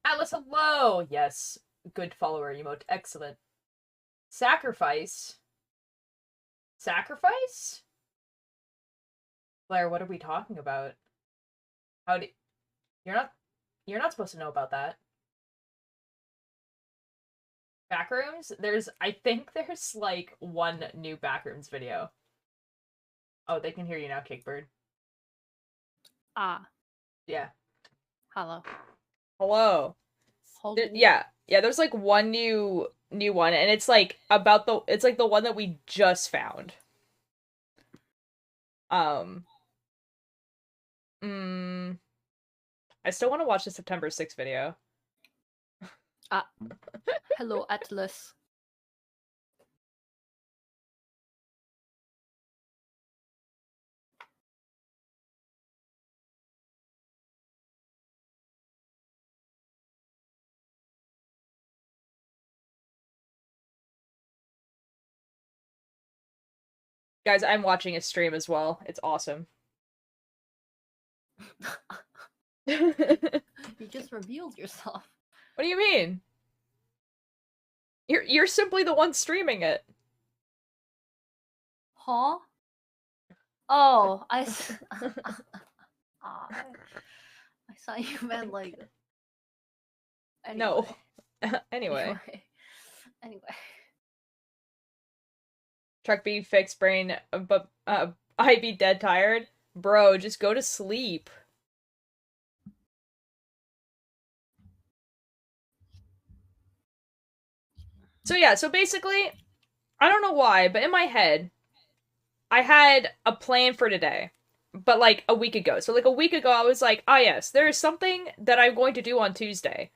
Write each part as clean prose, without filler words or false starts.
Atlas, hello! Yes, good follower emote. Excellent. Sacrifice? Sacrifice? Blair, what are we talking about? How do you're not you're not supposed to know about that. Backrooms? I think there's like one new Backrooms video. Oh, they can hear you now, Cakebird. Ah, Yeah. hello. Hello. Hello. Yeah, there's like one new one, and it's like it's like the one that we just found. Um mm, I still want to watch the September 6th video. Ah, hello, Atlas. Guys, I'm watching a stream as well. It's awesome. What You just revealed yourself. do you mean? You're simply the one streaming it. Huh? Oh, I thought you meant like. Anyway. No. Anyway. Anyway. Truck B fixed brain, but I be dead tired. Bro, just go to sleep. So yeah, so basically, I don't know why, but in my head, I had a plan for today. But like a week ago. So like a week ago I was like, "Ah yes, there is something that I'm going to do on Tuesday."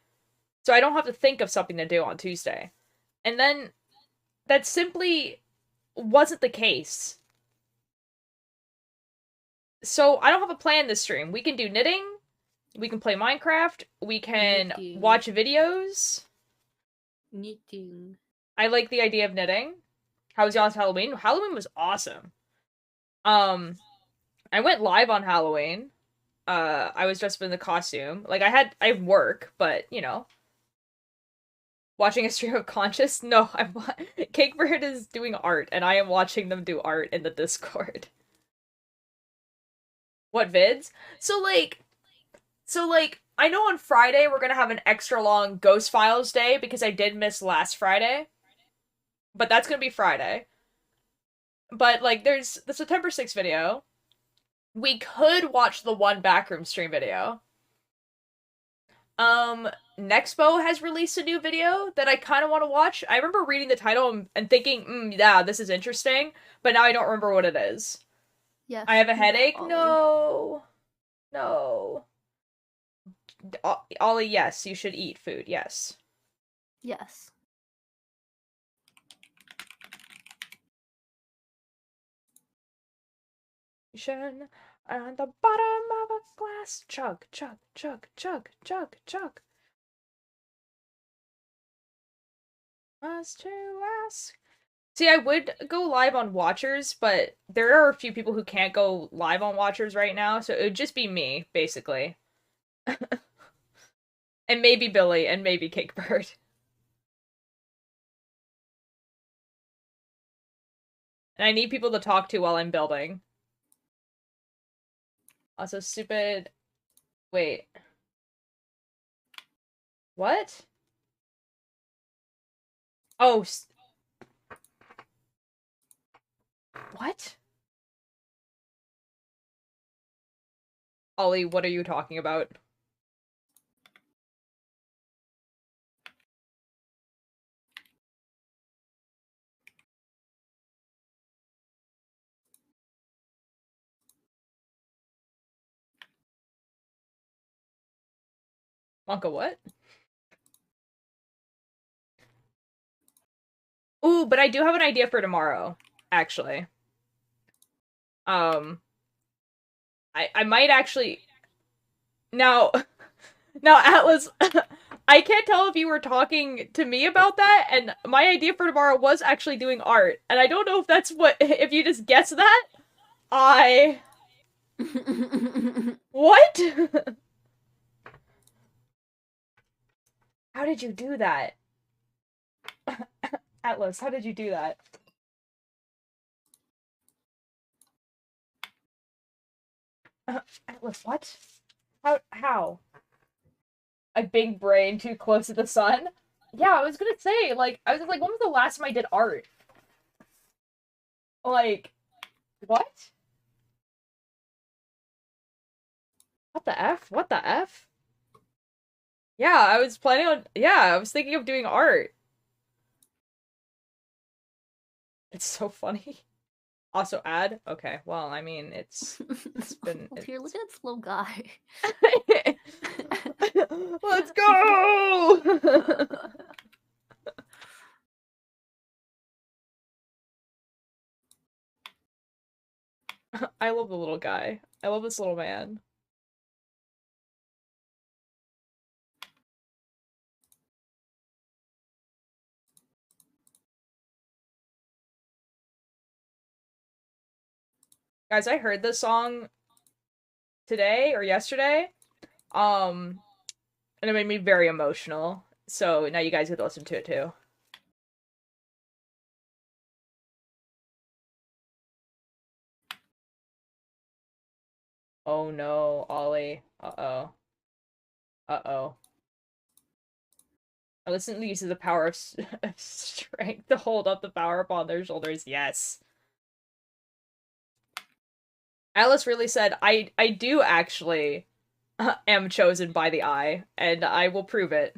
So I don't have to think of something to do on Tuesday. And then that simply wasn't the case. So I don't have a plan this stream. We can do knitting, we can play Minecraft, we can Knitting. watch videos. Knitting. I like the idea of knitting. How was y'all's Halloween? Halloween was awesome. I went live on Halloween. I was dressed up in the costume. Like I have work, but you know. Watching a stream of Conscious? No, Cakebird is doing art, and I am watching them do art in the Discord. What vids? So like, I know on Friday we're gonna have an extra long Ghost Files day because I did miss last Friday. But that's gonna be Friday. But like, there's the September 6th video. We could watch the one backroom stream video. Nexpo has released a new video that I kind of want to watch. I remember reading the title and thinking, yeah, this is interesting, but now I don't remember what it is. Yes. I have a headache? No. No. Ollie, yes, you should eat food, yes. Yes. On the bottom of a glass. Chug, chug, chug, chug, chug, chug. Must to ask. See, I would go live on Watchers, but there are a few people who can't go live on Watchers right now, so it would just be me, basically. And maybe Billy, and maybe Cakebird. And I need people to talk to while I'm building. Also, stupid... Wait. What? Oh, what? Ollie, what are you talking about? Wonka, what? Ooh, but I do have an idea for tomorrow, actually. I might actually... Now, Atlas, I can't tell if you were talking to me about that, and my idea for tomorrow was actually doing art, and I don't know if that's what... If you just guessed that, What? How did you do that? Atlas, how did you do that? Atlas, what? How? A big brain too close to the sun? Yeah, I was gonna say, like, I was like, when was the last time I did art? Like, what? What the F? What the F? Yeah, I was planning on, yeah, I was thinking of doing art. It's so funny. Also add? Okay, well, I mean, it's been, Well, here, look at that slow guy. Let's go! I love the little guy. I love this little man. Guys, I heard this song today or yesterday. Um, and it made me very emotional. So now you guys get to listen to it too. Oh no, Ollie. Uh-oh. Uh-oh. I listen to uses the power of strength to hold up the power upon their shoulders. Yes. Alice really said, I do actually am chosen by the eye, and I will prove it.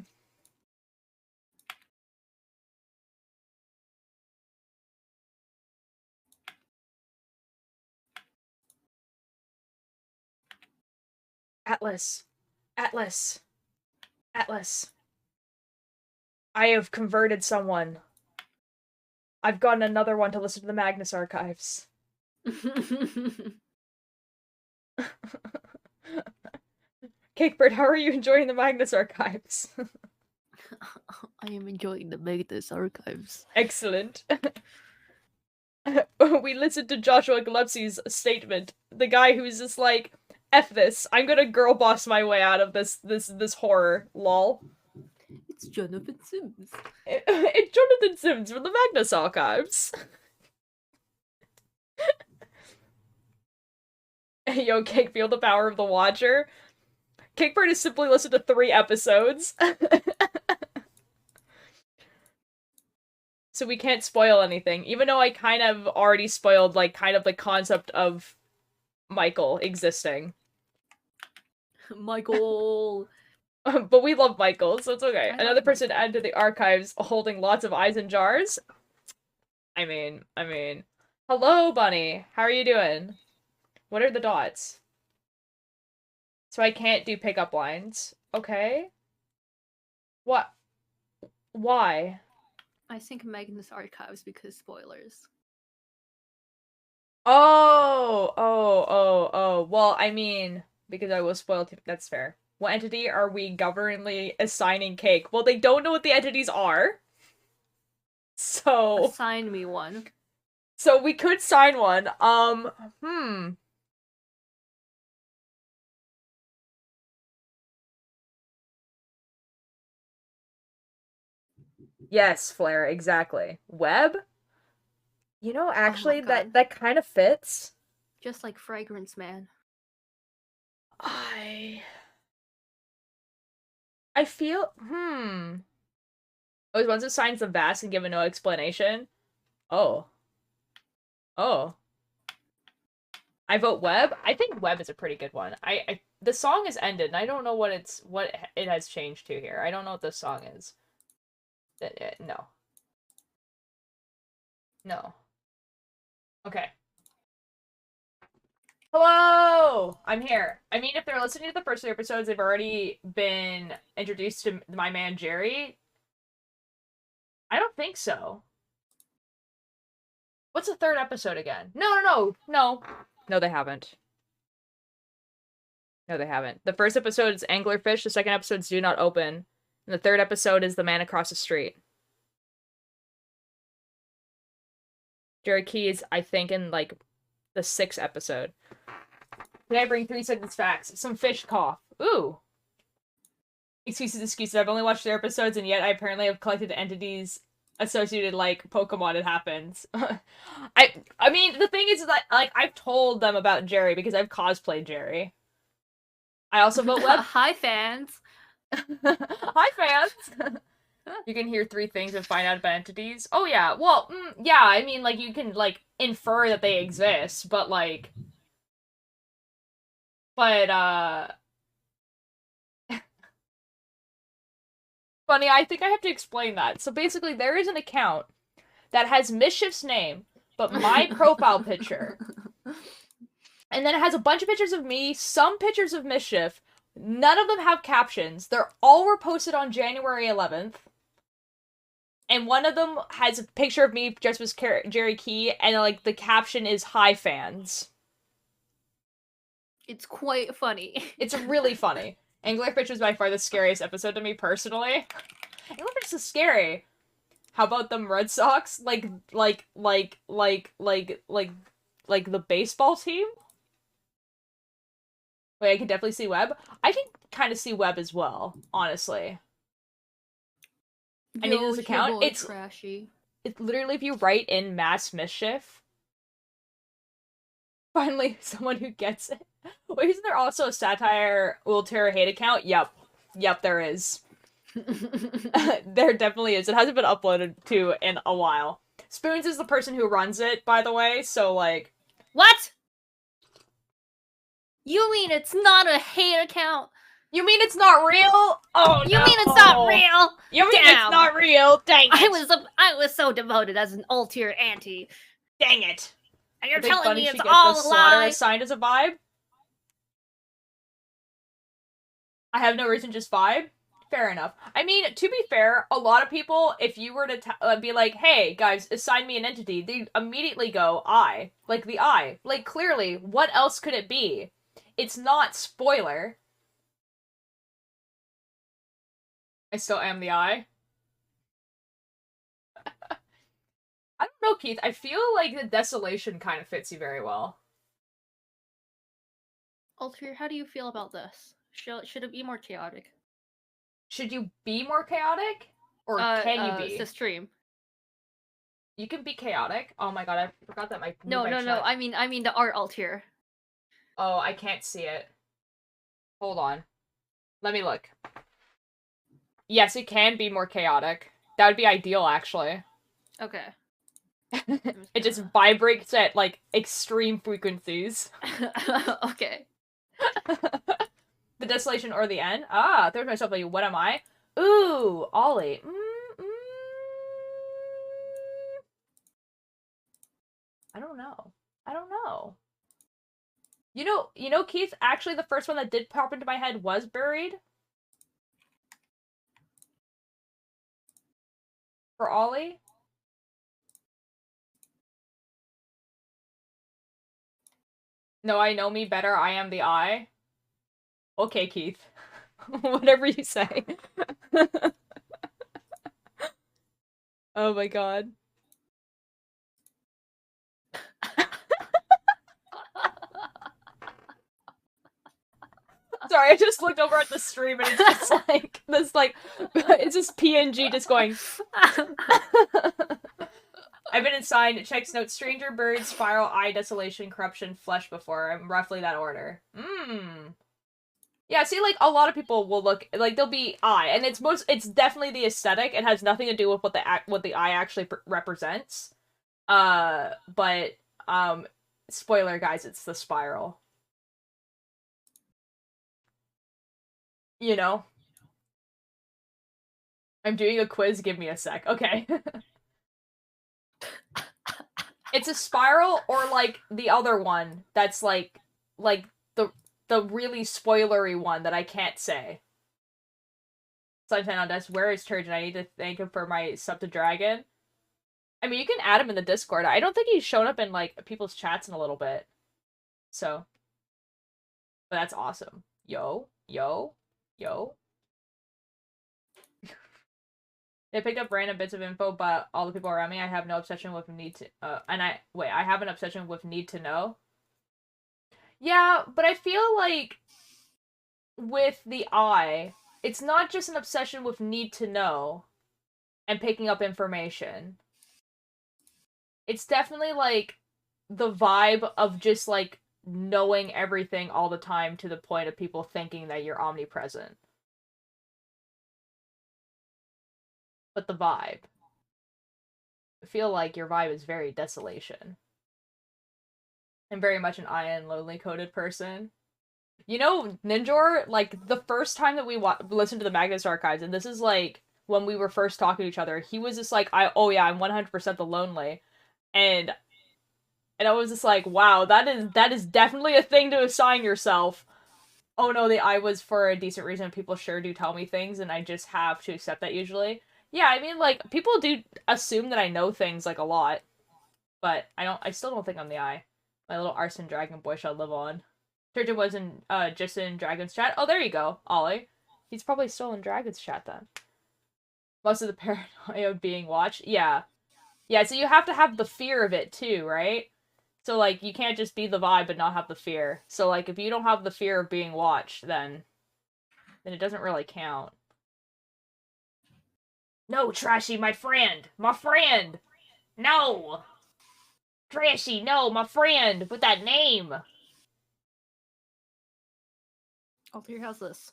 Atlas. Atlas. Atlas. I have converted someone. I've gotten another one to listen to the Magnus archives. Cakebird, how are you enjoying the Magnus archives? I am enjoying the Magnus archives. Excellent. We listened to Joshua Gillespie's statement. The guy who's just like, F this. I'm gonna girl boss my way out of this horror. Lol. It's Jonathan Sims. It's Jonathan Sims from the Magnus archives. Yo, Cake, feel the power of the Watcher. Cakebird has simply listened to 3 episodes. So we can't spoil anything, even though I kind of already spoiled, like, kind of the concept of Michael existing. Michael! But we love Michael, so it's okay. I Another love person Michael. added to the archives holding lots of eyes in jars. I mean, hello, Bunny. How are you doing? What are the dots? So I can't do pickup lines. Okay. What? Why? I think Magnus archives because spoilers. Oh. Well, I mean, because I was spoiled. That's fair. What entity are we governmentally assigning Cake? Well, they don't know what the entities are. So, Assign me one. so we could sign one. Yes, Flare, exactly. Web? You know, actually, God. that kind of fits. Just like Fragrance Man. I I feel Oh, once it signs the VAS and given no explanation. Oh. Oh. I vote Web. I think Web is a pretty good one. The song is ended, and I don't know what it has changed to here. I don't know what this song is. No. No. Okay. Hello! I'm here. I mean, if they're listening to the first 3 episodes, they've already been introduced to my man Jerry. I don't think so. What's the 3rd episode again? No. No, they haven't. No, they haven't. The first episode is Anglerfish, the second episode is Do Not Open, and the 3rd episode is The Man Across the Street. Jerry Key is, I think, in, like, the 6th episode. Can I bring 3 sentence facts? Some fish cough. Ooh. excuses. I've only watched 3 episodes, and yet I apparently have collected entities associated like Pokemon. It happens. I mean, the thing is that like I've told them about Jerry because I've cosplayed Jerry. I also vote web. Hi, fans. Hi, fans. You can hear 3 things and find out about entities. Oh yeah, well, yeah. I mean, like you can like infer that they exist, but like, but funny. I think I have to explain that. So basically, there is an account that has Mischief's name, but my profile picture. And then it has a bunch of pictures of me, some pictures of Mischief. None of them have captions. They're all were posted on January 11th. And one of them has a picture of me dressed as Jerry Key, and like the caption is "Hi fans." It's quite funny. It's really funny. Anglerfish was by far the scariest episode to me personally. Anglerfish is scary. How about them Red Sox? Like the baseball team? Wait, I can definitely see Web. I can kind of see Web as well, honestly. I need this account. It's trashy. It's literally if you write in mass mischief. Finally, someone who gets it. Wait, isn't there also a satire Ultra hate account? Yep, there is. There definitely is. It hasn't been uploaded to in a while. Spoons is the person who runs it, by the way, so like... What? You mean it's not a hate account? You mean it's not real? Oh, you mean it's not real? You mean it's not real? Dang it! I was so devoted as an all-tier auntie. Dang it! And you're telling me it's all a lie? Assigned as a vibe? I have no reason, just vibe? Fair enough. I mean, to be fair, a lot of people, if you were to be like, hey, guys, assign me an entity, they immediately go, I. Like, the I. Like, clearly, what else could it be? It's not spoiler. I still am the I. I don't know, Keith. I feel like the desolation kind of fits you very well. Altair, how do you feel about this? Should it be more chaotic? Should you be more chaotic? Or can you be? It's the stream. You can be chaotic. Oh my god, I forgot that my... No. I mean the art Altair. Oh, I can't see it. Hold on. Let me look. Yes, it can be more chaotic. That would be ideal, actually. Okay. It just vibrates at, like, extreme frequencies. Okay. The desolation or the end? Ah, there's myself like, what am I? Ooh, Ollie. I don't know. You know, Keith, actually the first one that did pop into my head was Buried. For Ollie. No, I know me better. I am the I. Okay, Keith. Whatever you say. Oh my god. Sorry, I just looked over at the stream and it's just like this, like it's just PNG just going. I've been assigned checks notes stranger, bird, spiral, eye, desolation, corruption, flesh before. I'm roughly that order. Yeah, see, like a lot of people will look like they'll be eye, and it's definitely the aesthetic. It has nothing to do with what the eye actually represents. But spoiler, guys, it's the spiral. You know? I'm doing a quiz, give me a sec. Okay. It's a spiral or, like, the other one that's, like the really spoilery one that I can't say. Sunshine on Desk, where is Turgeon? I need to thank him for my sub to Dragon. I mean, you can add him in the Discord. I don't think he's shown up in, like, people's chats in a little bit. So. But that's awesome. Yo. They picked up random bits of info, but all the people around me, I have no obsession with need to, I have an obsession with need to know. Yeah, but I feel like with the eye, it's not just an obsession with need to know and picking up information. It's definitely like the vibe of just like knowing everything all the time to the point of people thinking that you're omnipresent. But the vibe. I feel like your vibe is very desolation. I'm very much an I and lonely coded person. You know, Ninjor, like the first time that we listened to the Magnus Archives, and this is like when we were first talking to each other, he was just like, oh yeah, I'm 100% the lonely," and I was just like, wow, that is definitely a thing to assign yourself. Oh no, the I was for a decent reason. People sure do tell me things, and I just have to accept that usually. Yeah, I mean, like people do assume that I know things like a lot, but I don't. I still don't think I'm the I. My little arson dragon boy shall live on. Turtle wasn't just in Dragon's chat. Oh, there you go, Ollie. He's probably still in Dragon's chat then. Most of the paranoia of being watched. Yeah. Yeah, so you have to have the fear of it too, right? So like you can't just be the vibe but not have the fear. So like if you don't have the fear of being watched, then it doesn't really count. No, Trashy, my friend! My friend! No! Trashy, no, my friend! With that name! Oh, here, how's this?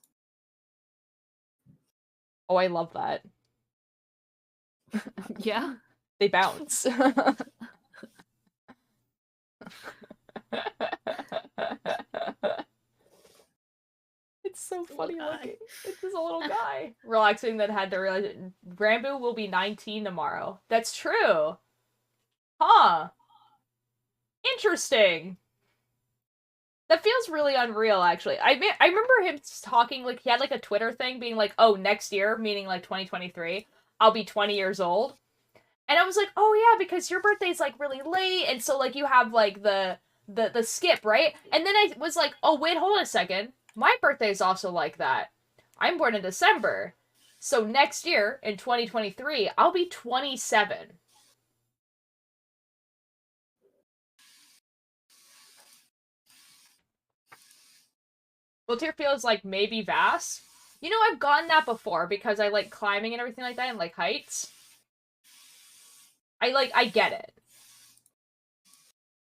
Oh, I love that. Yeah? They bounce. It's so funny looking. It's just a little guy. Relaxing that had to realize it. Granbu will be 19 tomorrow. That's true. Huh. Interesting. That feels really unreal, actually. I remember him talking, like, he had, like, a Twitter thing being like, oh, next year, meaning, like, 2023, I'll be 20 years old. And I was like, oh, yeah, because your birthday's, like, really late, and so, like, you have, like, the skip, right? And then I was like, oh, wait, hold on a second. My birthday's also like that. I'm born in December. So next year, in 2023, I'll be 27. Wiltier feels like maybe vast. You know, I've gotten that before because I like climbing and everything like that and like heights. I get it.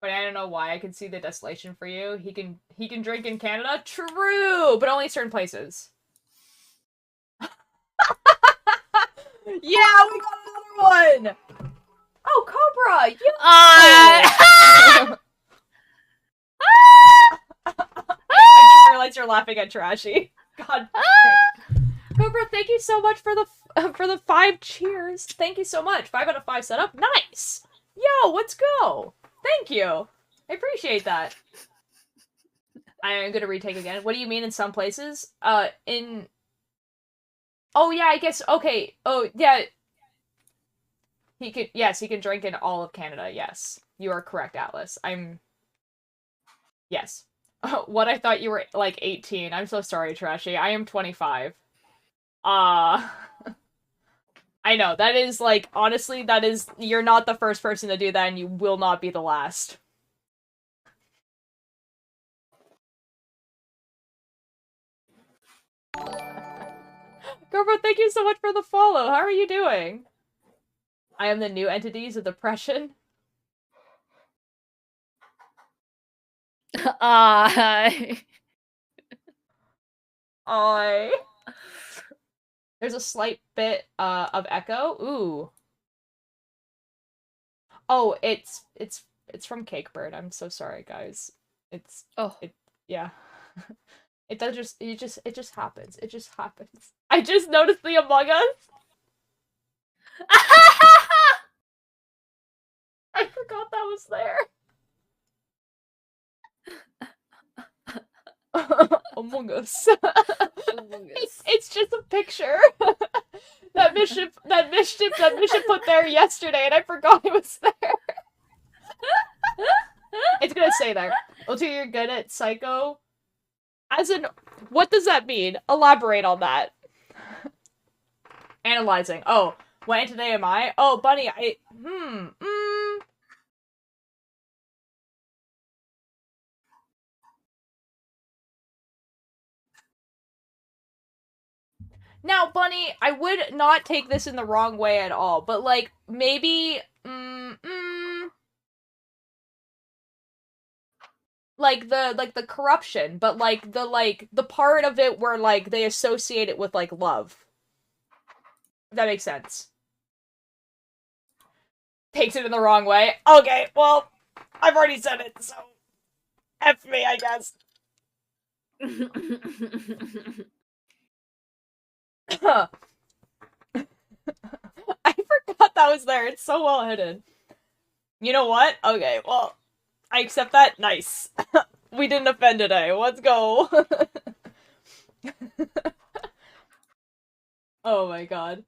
But I don't know why I can see the desolation for you. He can drink in Canada? True, but only certain places. Yeah, we got another one! Oh, Cobra! You I just realized you're laughing at Trashy. God. Cobra, thank you so much for the 5 cheers. Thank you so much. 5 out of 5 setup. Nice. Yo, let's go. Thank you. I appreciate that. I am gonna retake again. What do you mean in some places? In. Oh yeah, I guess. Okay. Oh yeah. He could. Yes, he can drink in all of Canada. Yes, you are correct, Atlas. I'm. Yes. What I thought you were like 18. I'm so sorry, Trashy. I am 25. Uh I know, that is like honestly that is you're not the first person to do that and you will not be the last. Girlfriend, thank you so much for the follow. How are you doing? I am the new entities of depression. I. There's a slight bit of echo. Ooh. Oh, it's from Cakebird. I'm so sorry, guys. It's Oh. it yeah. It just happens. It just happens. I just noticed the Among Us. I forgot that was there. Among Us. Among Us. It's just a picture that Mission put there yesterday, and I forgot it was there. It's gonna say there. Until you're good at Psycho. As in, what does that mean? Elaborate on that. Analyzing. Oh, when today am I? Oh, Bunny, Bunny, I would not take this in the wrong way at all, but like maybe like the corruption, but like the part of it where like they associate it with like love. If that makes sense. Takes it in the wrong way. Okay, well, I've already said it, so F me, I guess. I forgot that was there. It's so well hidden. You know what? Okay, well, I accept that. Nice. We didn't offend today. Let's go. Oh my god.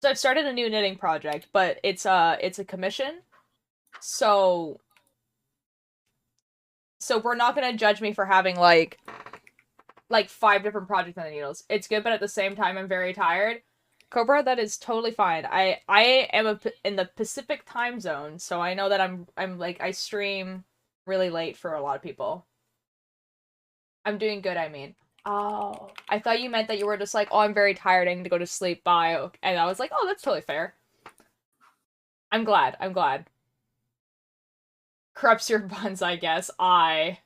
So I've started a new knitting project, but it's a commission. So we're not gonna judge me for having like 5 different projects on the needles. It's good, but at the same time I'm very tired. Cobra, that is totally fine. I am in the Pacific time zone, so I know that I'm like I stream really late for a lot of people. I'm doing good, I mean. Oh, I thought you meant that you were just like, oh, I'm very tired, I need to go to sleep, bye. And I was like, oh, that's totally fair. I'm glad, I'm glad. Corrupts your buns, I guess. That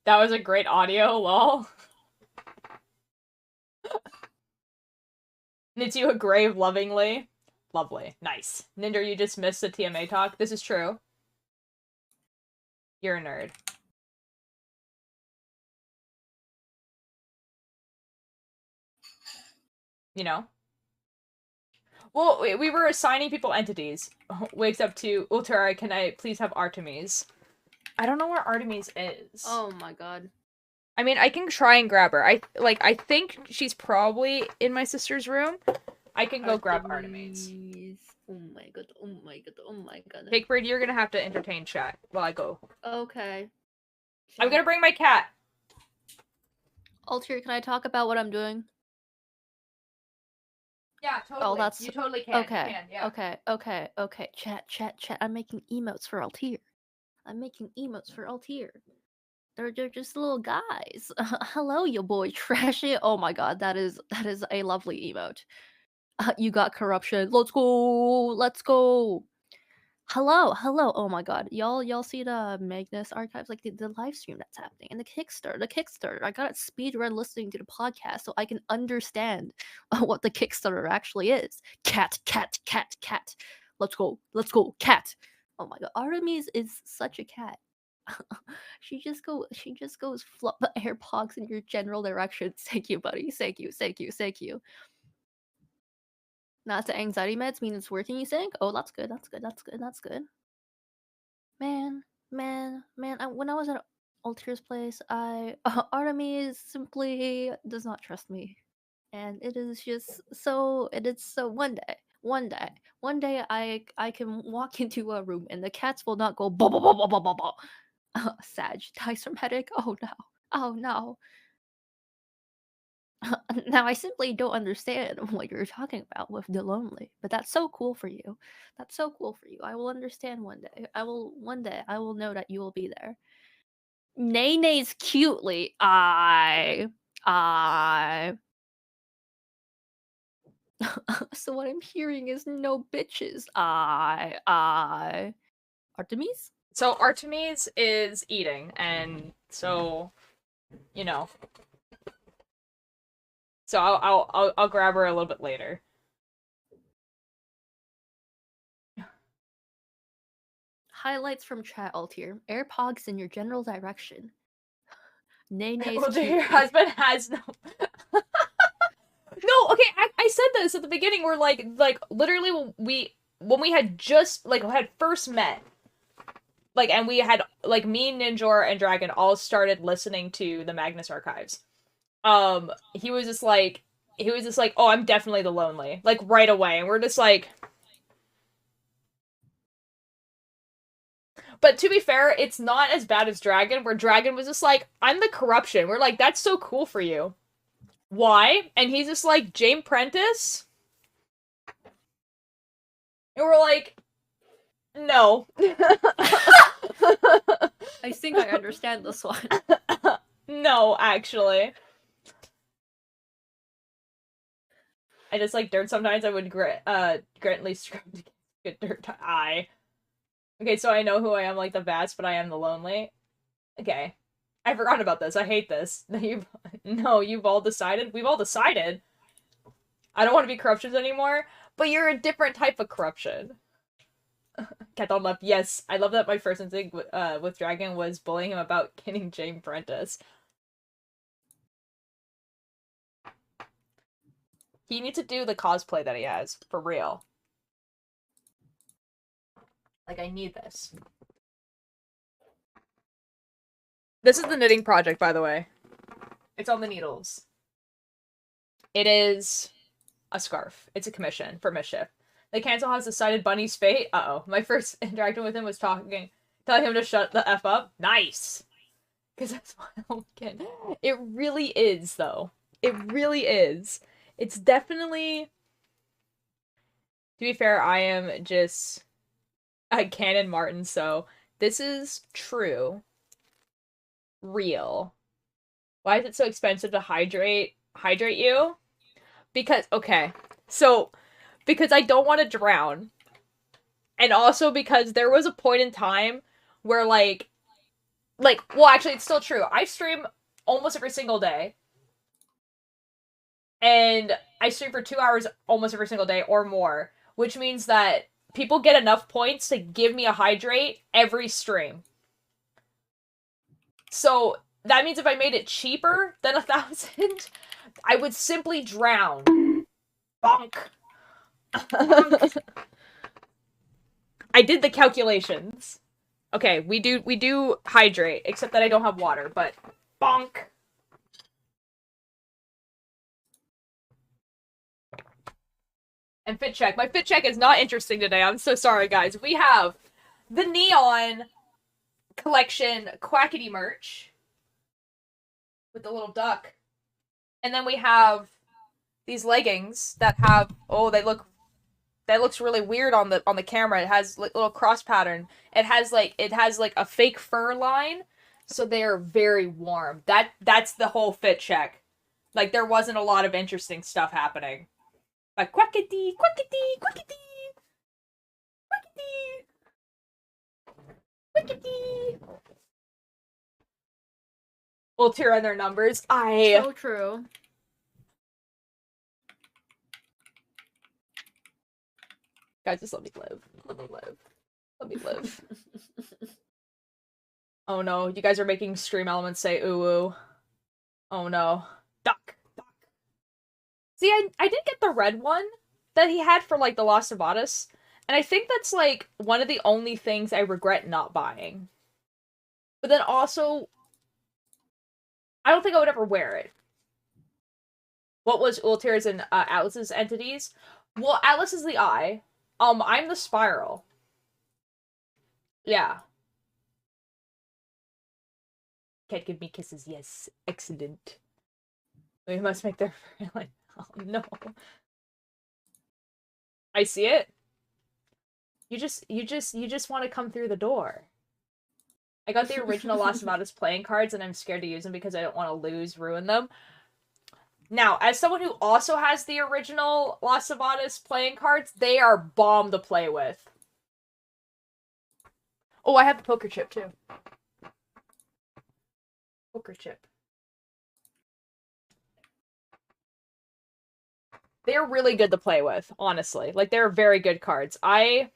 was a great audio, lol. Knits you a grave lovingly. Lovely. Nice. Ninder, you just missed the TMA talk. This is true. You're a nerd. You know? Well, we were assigning people entities. Wakes up to, Ultara, can I please have Artemis? I don't know where Artemis is. Oh my god. I mean, I can try and grab her. I think she's probably in my sister's room. I can go grab Artemis. Oh my god, oh my god, oh my god. Cakebird, you're gonna have to entertain chat while I go. Okay. I'm gonna bring my cat. Altair, can I talk about what I'm doing? Yeah, totally. Oh, that's you totally can. okay. You can, yeah. Okay. Chat. I'm making emotes for Altair. They're just little guys. Hello, you boy trashy. Oh my god, that is a lovely emote. You got corruption. Let's go. Hello. Oh my god, y'all see the Magnus archives, like the live stream that's happening, and the Kickstarter. I got it speedrun listening to the podcast so I can understand what the Kickstarter actually is. Cat. Let's go, cat. Oh my god, Artemis is such a cat. she just goes flop AirPods in your general direction. Thank you, buddy. Thank you. Not the anxiety meds mean it's working, you think? Oh, that's good. Man. When I was at Alter's place, Artemis simply does not trust me, and it is just so. It is so. One day, I can walk into a room and the cats will not go blah blah blah blah blah blah blah. Sag, dice from headache. Oh no. Now I simply don't understand what you're talking about with the lonely, but that's so cool for you. I will understand one day. I will know that you will be there. Nene's cutely. I. So what I'm hearing is no bitches. Artemis? So Artemis is eating, and so, you know. So I'll grab her a little bit later. Highlights from chat Altier. AirPods in your general direction. Nene's Well, cute. your husband has no. No, okay. I said this at the beginning. Where like literally when we had just had first met, and we had me, Ninjor, and Dragon all started listening to the Magnus archives. He was just like, oh, I'm definitely the lonely, right away, and we're just like. But to be fair, it's not as bad as Dragon, where Dragon was just like, I'm the corruption. We're like, that's so cool for you. Why? And he's just like, Jane Prentice? And we're like, no. I think I understand this one. No, actually. I just like dirt sometimes. I would gently scrub to get dirt to eye. Okay, so I know who I am like the vast, but I am the lonely. Okay. I forgot about this. I hate this. You've all decided. We've all decided. I don't want to be corruptions anymore, but you're a different type of corruption. Cat on left. Yes, I love that my first instinct with Dragon was bullying him about getting Jane Prentice. He needs to do the cosplay that he has, for real. Like, I need this. This is the knitting project, by the way. It's on the needles. It is a scarf. It's a commission for Mischief. The cancel has decided Bunny's fate. Uh-oh. My first interaction with him was telling him to shut the F up. Nice! Because that's what I don't get. It really is, though. It really is. It's definitely... To be fair, I am just a Canon Martin, so this is true. Real. Why is it so expensive to hydrate you? Because, okay, so, because I don't want to drown. And also because there was a point in time where, well, actually, it's still true. I stream almost every single day. And I stream for 2 hours almost every single day or more, which means that people get enough points to give me a hydrate every stream. So that means if I made it cheaper than 1,000, I would simply drown. Bonk. I did the calculations. Okay, we do hydrate, except that I don't have water, but bonk. And fit check. My fit check is not interesting today. I'm so sorry, guys. We have the Neon collection Quackity merch with the little duck. And then we have these leggings that have that looks really weird on the camera. It has like little cross pattern. It has like a fake fur line, so they are very warm. That's the whole fit check. Like there wasn't a lot of interesting stuff happening. Like quackity, quackity, quackity, quackity, quackity. We'll tear on their numbers. So true. Guys, just let me live. Let me live. Let me live. Oh no, you guys are making stream elements say ooh ooh. Oh no. Duck. Duck. See, I did get the red one that he had for, like, the Lost Civatus, and I think that's, like, one of the only things I regret not buying. But then also, I don't think I would ever wear it. What was Ultir's and Atlas's entities? Well, Atlas is the eye. I'm the spiral. Yeah. Can't give me kisses. Yes. Excellent. We must make their... like, oh, no. I see it. You just want to come through the door. I got the original Lost Civatus playing cards, and I'm scared to use them because I don't want to ruin them. Now, as someone who also has the original Lost Civatus playing cards, they are bomb to play with. Oh, I have the poker chip, too. Poker chip. They're really good to play with, honestly. Like, they're very good cards. Like,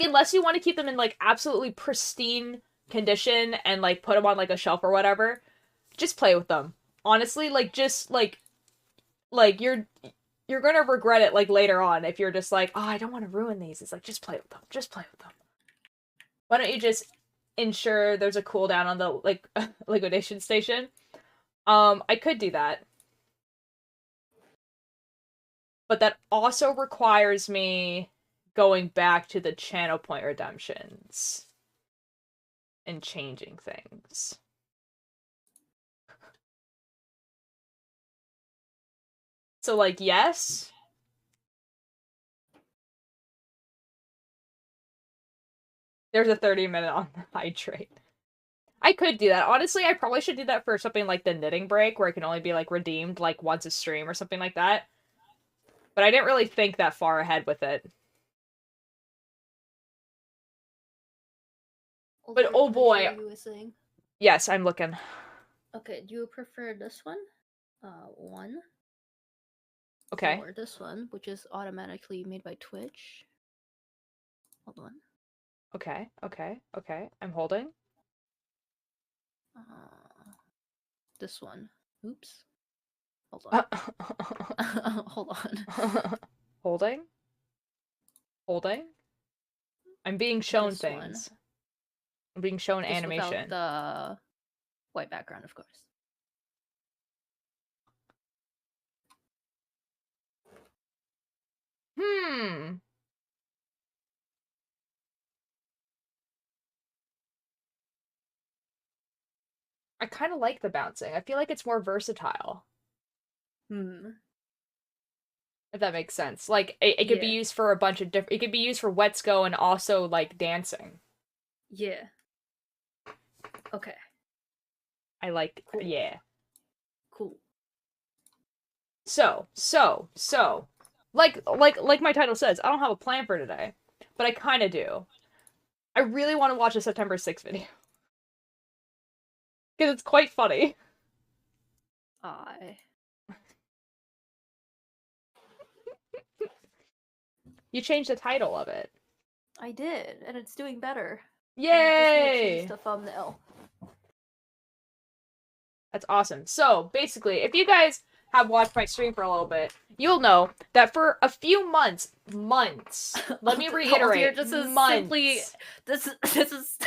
unless you want to keep them in, like, absolutely pristine condition and, like, put them on, like, a shelf or whatever, just play with them. Honestly, like, just, like, you're gonna regret it, like, later on if you're just like, oh, I don't want to ruin these. It's like, just play with them. Just play with them. Why don't you just ensure there's a cooldown on the, like, liquidation station? I could do that. But that also requires me going back to the channel point redemptions and changing things. So, like, yes. There's a 30-minute on the hydrate. I could do that. Honestly, I probably should do that for something like the knitting break, where it can only be, like, redeemed, like, once a stream or something like that. But I didn't really think that far ahead with it. But oh boy. You were saying? Yes, I'm looking. Okay, do you prefer this one? One. Okay. Or this one, which is automatically made by Twitch. Hold on. Okay, okay, okay. I'm holding. This one. Oops. Hold on. Hold on. Holding? Holding? I'm being shown This things. one. I'm being shown Just animation. without the white background, of course. I kind of like the bouncing. I feel like it's more versatile. If that makes sense. Like, it could be used for a bunch of different... It could be used for Let's Go and also, like, dancing. Yeah. Okay. I like... Cool. Yeah. Cool. So... Like my title says, I don't have a plan for today. But I kind of do. I really want to watch a September 6th video. Because it's quite funny. You changed the title of it. I did, and it's doing better. Yay! Change the thumbnail. That's awesome. So, basically, if you guys have watched my stream for a little bit, you'll know that for a few months, let me reiterate, this is months. Simply, this is,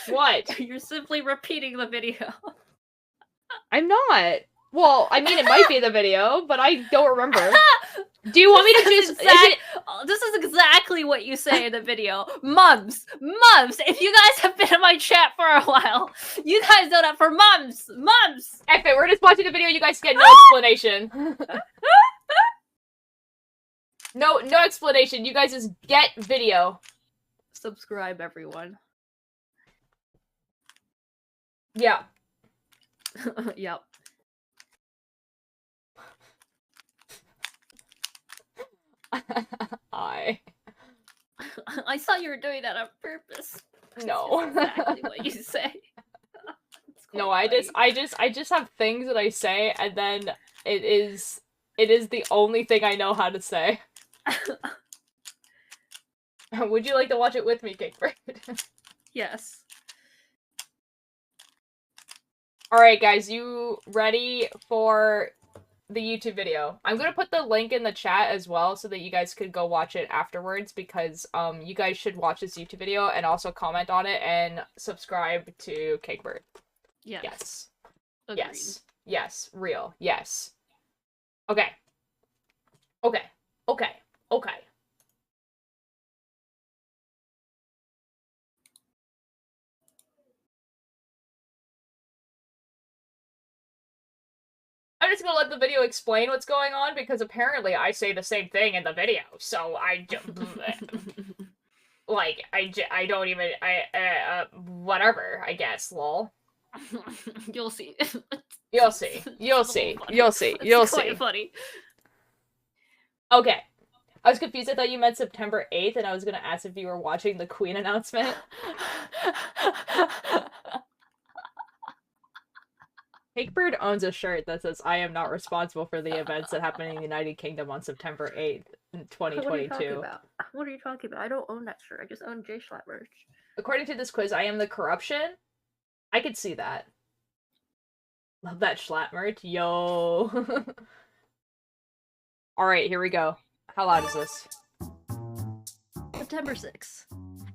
What? You're simply repeating the video. I'm not. Well, I mean, it might be the video, but I don't remember. Do you want me to just... This is exactly what you say in the video. Months! If you guys have been in my chat for a while, you guys know that for months! If it were just watching the video, you guys get no explanation. No explanation. You guys just get video. Subscribe, everyone. Yeah. Yep. I saw you were doing that on purpose. No. That's exactly what you say. No, I just have things that I say, and then it is the only thing I know how to say. Would you like to watch it with me, Cakebird? Yes. Alright, guys, you ready for the YouTube video? I'm gonna put the link in the chat as well so that you guys could go watch it afterwards, because you guys should watch this YouTube video and also comment on it and subscribe to Cakebird. Yes. Agreed. Yes. Real. Yes. Okay. I'm just gonna let the video explain what's going on, because apparently I say the same thing in the video, so I like, I don't even, whatever, I guess, lol. You'll see. You'll see. It's quite funny. Okay. I was confused. I thought you meant September 8th, and I was gonna ask if you were watching the Queen announcement. Cakebird owns a shirt that says, "I am not responsible for the events that happen in the United Kingdom on September 8th, 2022. What are you talking about? I don't own that shirt. I just own J-Schlatt merch. According to this quiz, I am the corruption. I could see that. Love that Schlatt merch. Yo. Alright, here we go. How loud is this? September 6th.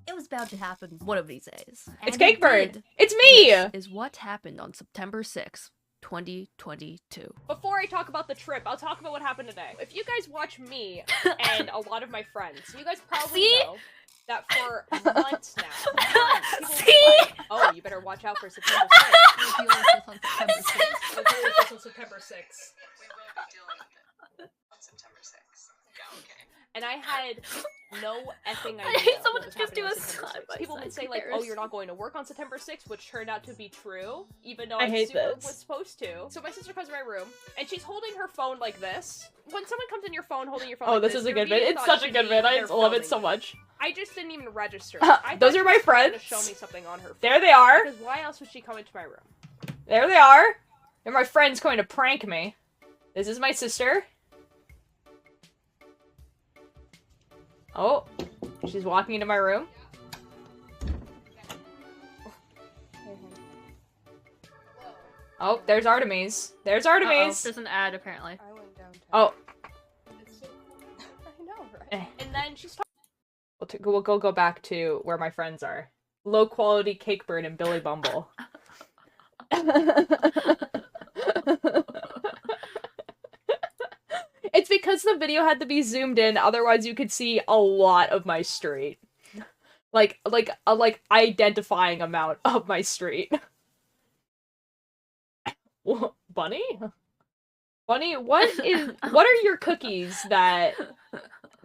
It was bound to happen one of these days. It's Cakebird! It's me! This is what happened on September 6th, 2022. Before I talk about the trip, I'll talk about what happened today. If you guys watch me and a lot of my friends, you guys probably know that for months now. See? Like, oh, you better watch out for September 6th. We'll deal with this on September 6th. We'll deal with this on September 6th. We will be dealing with it on September 6th. And I had no effing idea. I hate someone what was to just happening do on a September 6th. side-by-side People would say like, "Oh, you're not going to work on September 6th," which turned out to be true, even though I hate super this. was supposed to. So my sister comes to my room, and she's holding her phone like this. When someone comes in your phone holding your phone, Oh, like this is a your good vid. immediate It's thought such a should good be, vid. I "They're love it filming so me." much. I just didn't even register. Those are my she was trying to friends. show me something on her phone. There they are. Because why else would she come into my room? There they are. They're my friends going to prank me. This is my sister. Oh, she's walking into my room. Oh, there's Artemis. There's Artemis. There's an ad apparently. I went downtown. Oh. It's so cool. I know, right? Eh. And then she's talking. We'll go back to where my friends are. Low quality Cakebird and Billy Bumble. It's because the video had to be zoomed in, otherwise you could see a lot of my street. Like identifying amount of my street. Bunny? Bunny, what are your cookies that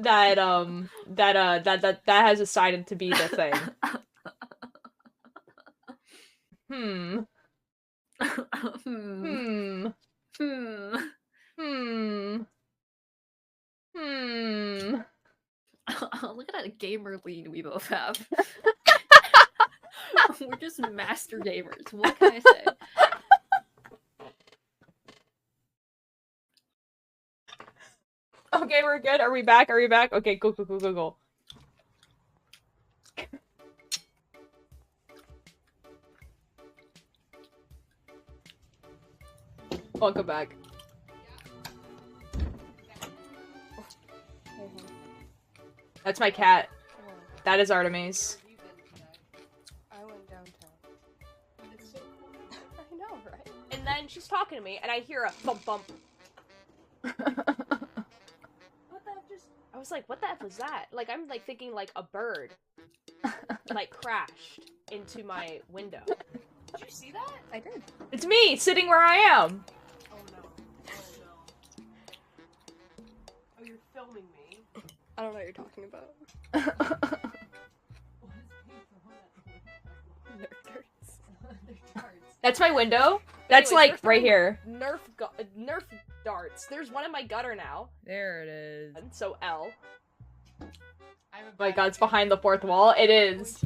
has decided to be the thing? Hmm. Hmm. Look at that gamer lean we both have. We're just master gamers. What can I say? Okay, we're good. Are we back? Are we back? Okay, go. Welcome back. That's my cat. That is Artemis. I went downtown. It's so cool. I know, right? And then she's talking to me, and I hear a thump thump. What the F just? I was like, what the F was that? Like, I'm like thinking like a bird, like crashed into my window. Did you see that? I did. It's me, sitting where I am. Oh no. Oh no. Oh, you're filming me. I don't know what you're talking about. That's my window. That's Anyways, like right here. Nerf darts. There's one in my gutter now. There it is. And so L. Oh my god, it's behind the fourth wall. It is.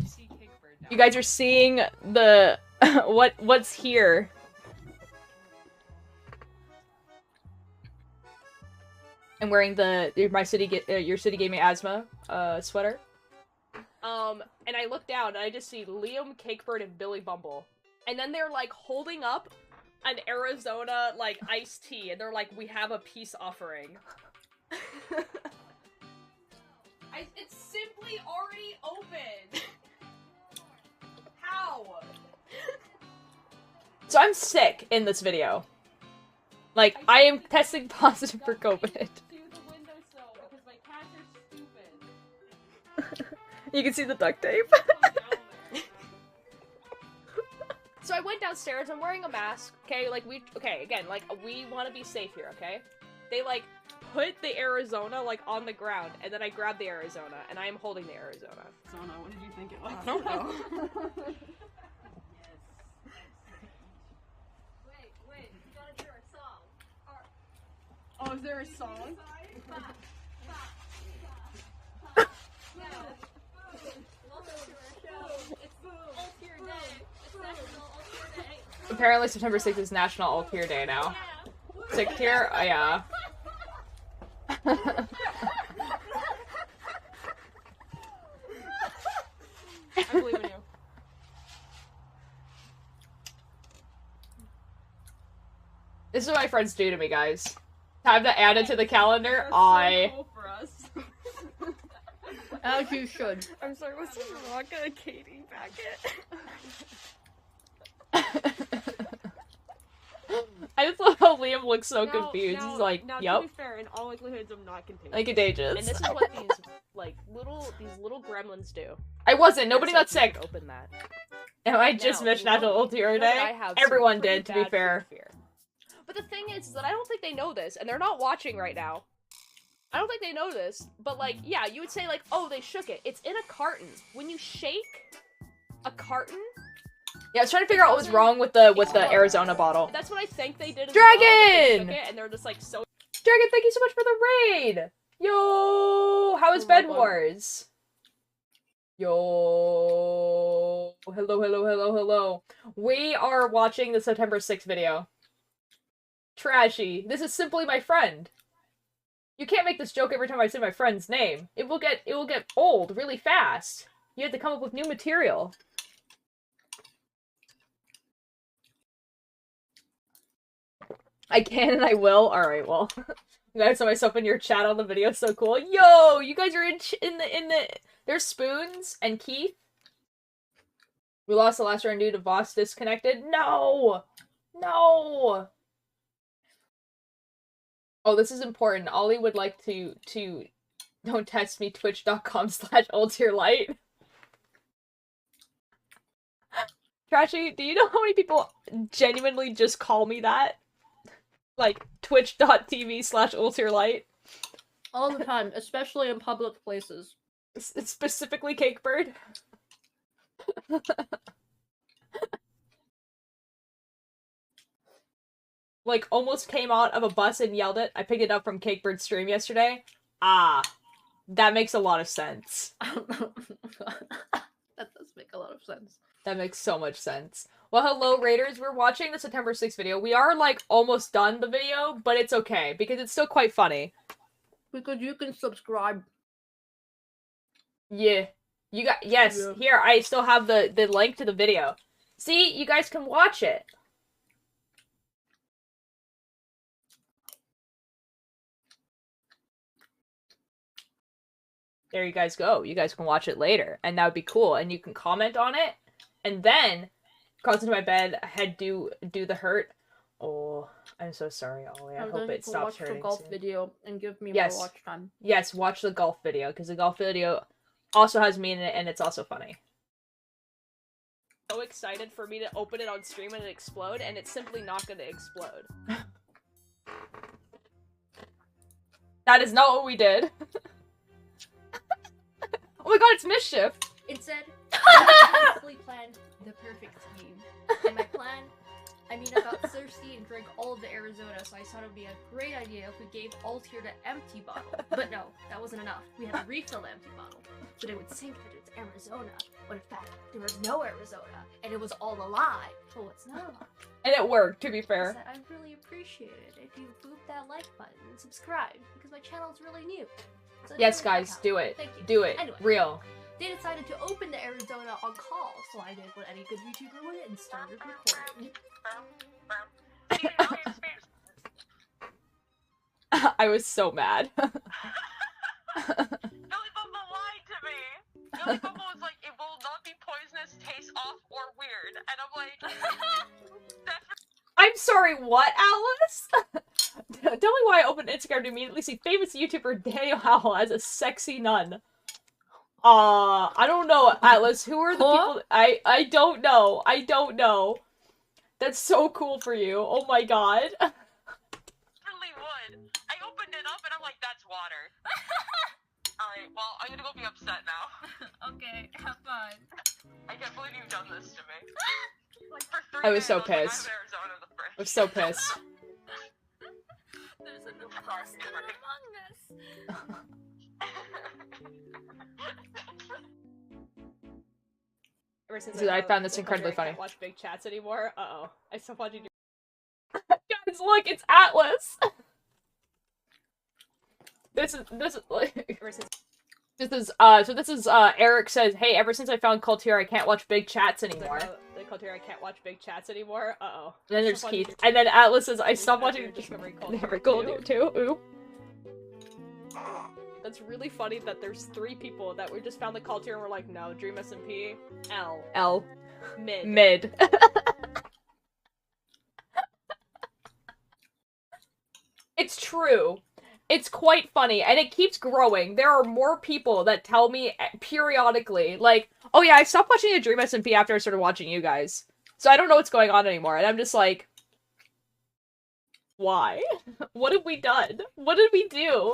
You guys are seeing the what's here. I'm wearing the your city gave me asthma sweater. And I look down and I just see Liam, Cakebird, and Billy Bumble. And then they're like holding up an Arizona like iced tea, and they're like, "We have a peace offering." It's simply already open. How? So I'm sick in this video. Like I am testing positive for COVID. Do the windowsill because my cats are stupid. You can see the duct tape. So I went downstairs, I'm wearing a mask, okay, again, we want to be safe here, okay? They, like, put the Arizona, like, on the ground, and then I grabbed the Arizona, and I am holding the Arizona. Sona, what did you think it was? I don't know. Wait, you gotta hear our song. Oh, is there a song? Apparently September 6th is National All Tier Day now. 6th tier? Oh yeah. I believe in you. This is what my friends do to me, guys. Time to add it to the calendar. Cool for us. As you should. I'm sorry, was this Vodka a Katie packet? I just love how Liam looks so confused. He's like, now, yup. to be fair, in all likelihood, I'm not contagious. Like contagious. And this is what these, these little gremlins do. I wasn't. Nobody got Except you sick. could Open that. And I just Now, missed you know- National All Tier you know that I Day. have Everyone some pretty did, to be bad fair. fear. But the thing is that I don't think they know this, and they're not watching right now. I don't think they know this, but like, yeah, you would say like, oh, they shook it. It's in a carton. When you shake a carton. Yeah, I was trying to figure out what was wrong with the Arizona bottle. That's what I think they did as Dragon! well, but they shook it, and they're just like so. Dragon, thank you so much for the raid! Yo! How is Oh my Bed God. Wars? Yo! Hello, hello, hello, hello. We are watching the September 6th video. Trashy. This is simply my friend. You can't make this joke every time I say my friend's name. It will get old really fast. You have to come up with new material. I can and I will. Alright, well. I saw myself in your chat on the video, so cool. Yo! You guys are in the... There's Spoons and Keith. We lost the last round due to Voss disconnected. No! No! Oh, this is important. Ollie would like to don't test me, twitch.com/ultierlight. Trashy, do you know how many people genuinely just call me that? Like, twitch.tv/ultierlight. All the time, especially in public places. It's specifically Cakebird. Like, almost came out of a bus and yelled it. I picked it up from Cakebird's stream yesterday. Ah, that makes a lot of sense. That does make a lot of sense. That makes so much sense. Well, hello, Raiders. We're watching the September 6th video. We are, like, almost done the video, but it's okay, because it's still quite funny. Because you can subscribe. Yeah. You got- yes, Yeah. here, I still have the link to the video. See? You guys can watch it. There you guys go. You guys can watch it later, and that would be cool, and you can comment on it, and then crawls into my bed, head do the hurt. Oh, I'm so sorry, Ollie. I And hope then it you can stops watch hurting the golf soon. video and give me Yes. more watch time. Yes, watch the golf video, because the golf video also has me in it, and it's also funny. So excited for me to open it on stream and it explode, and it's simply not gonna explode. That is not what we did. Oh my god, it's Mischief! Instead, I carefully planned the perfect scheme. And my plan, I got thirsty and drank all of the Arizona, so I thought it would be a great idea if we gave Altier the empty bottle. But no, that wasn't enough. We had to refill the empty bottle, so they would think that it's Arizona, when in fact, there was no Arizona, and it was all a lie. But what's not a lie? And it worked, to be Is fair. that I'd really appreciate it if you boop that like button and subscribe, because my channel's really new. So it Yes, really guys, help. do it. Thank you. Do it. Anyway. Real. They decided to open the Arizona on call, so I did what any good YouTuber would and started recording. I was so mad. Billy Bumble lied to me. Billy Bumble was like, it will not be poisonous, taste off, or weird. And I'm like, I'm sorry, what, Alice? Tell me why I opened Instagram to immediately see famous YouTuber Daniel Howell as a sexy nun. I don't know, Atlas. Who are the people? I don't know. I don't know. That's so cool for you. Oh my god. really would. I opened it up and I'm like, that's water. Alright, well, I'm gonna go be upset now. Okay, have fun. I can't believe you've done this to me. Like, for 3 I was so days, I was pissed. like, I have Arizona in the fridge. I'm so pissed. There's an imposter among us. Ever since Dude, I found this the incredibly country, I funny. can't watch big chats anymore. Uh-oh. I stopped watching your Guys, look, it's Atlas. This is like ever since this is Eric says, "Hey, ever since I found Cultier, I can't watch big chats anymore." the culture, I can't watch big chats anymore. Uh-oh. And then there's Stop watching Keith, your- and then Atlas says, "I stopped After watching discovering Never Cultier Cultier too." Ooh. That's really funny that there's 3 people that we just found the culture and we're like, no, Dream SMP, L, L mid. mid. It's true. It's quite funny, and it keeps growing. There are more people that tell me periodically, like, oh yeah, I stopped watching the Dream SMP after I started watching you guys. So I don't know what's going on anymore, and I'm just like, why? What have we done? What did we do?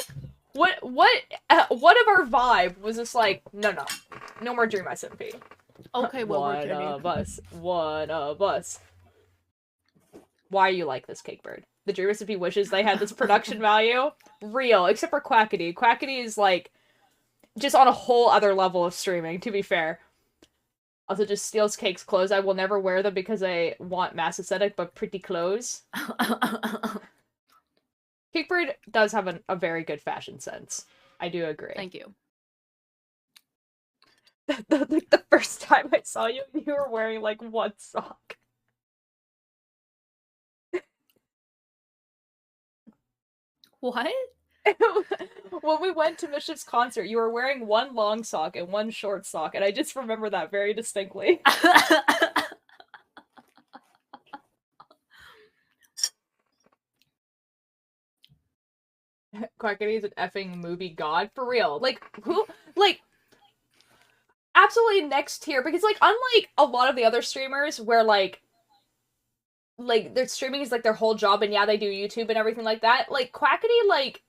what of our vibe was just like, no more Dream SMP. Okay, well, we're One of us. Why you like this, Cakebird? The Dream SMP wishes they had this production value. Real, except for Quackity. Quackity is like just on a whole other level of streaming, to be fair. Also just steals Cake's clothes. I will never wear them because I want mass aesthetic, but pretty clothes. Cakebird does have a very good fashion sense. I do agree. Thank you. The first time I saw you, you were wearing like one sock. What? When we went to Mischief's concert, you were wearing one long sock and one short sock, and I just remember that very distinctly. Quackity's an effing movie god, for real. Like, who, like, absolutely next tier, because, like, unlike a lot of the other streamers, where, like, their streaming is, like, their whole job, and yeah, they do YouTube and everything like that, like, Quackity, like,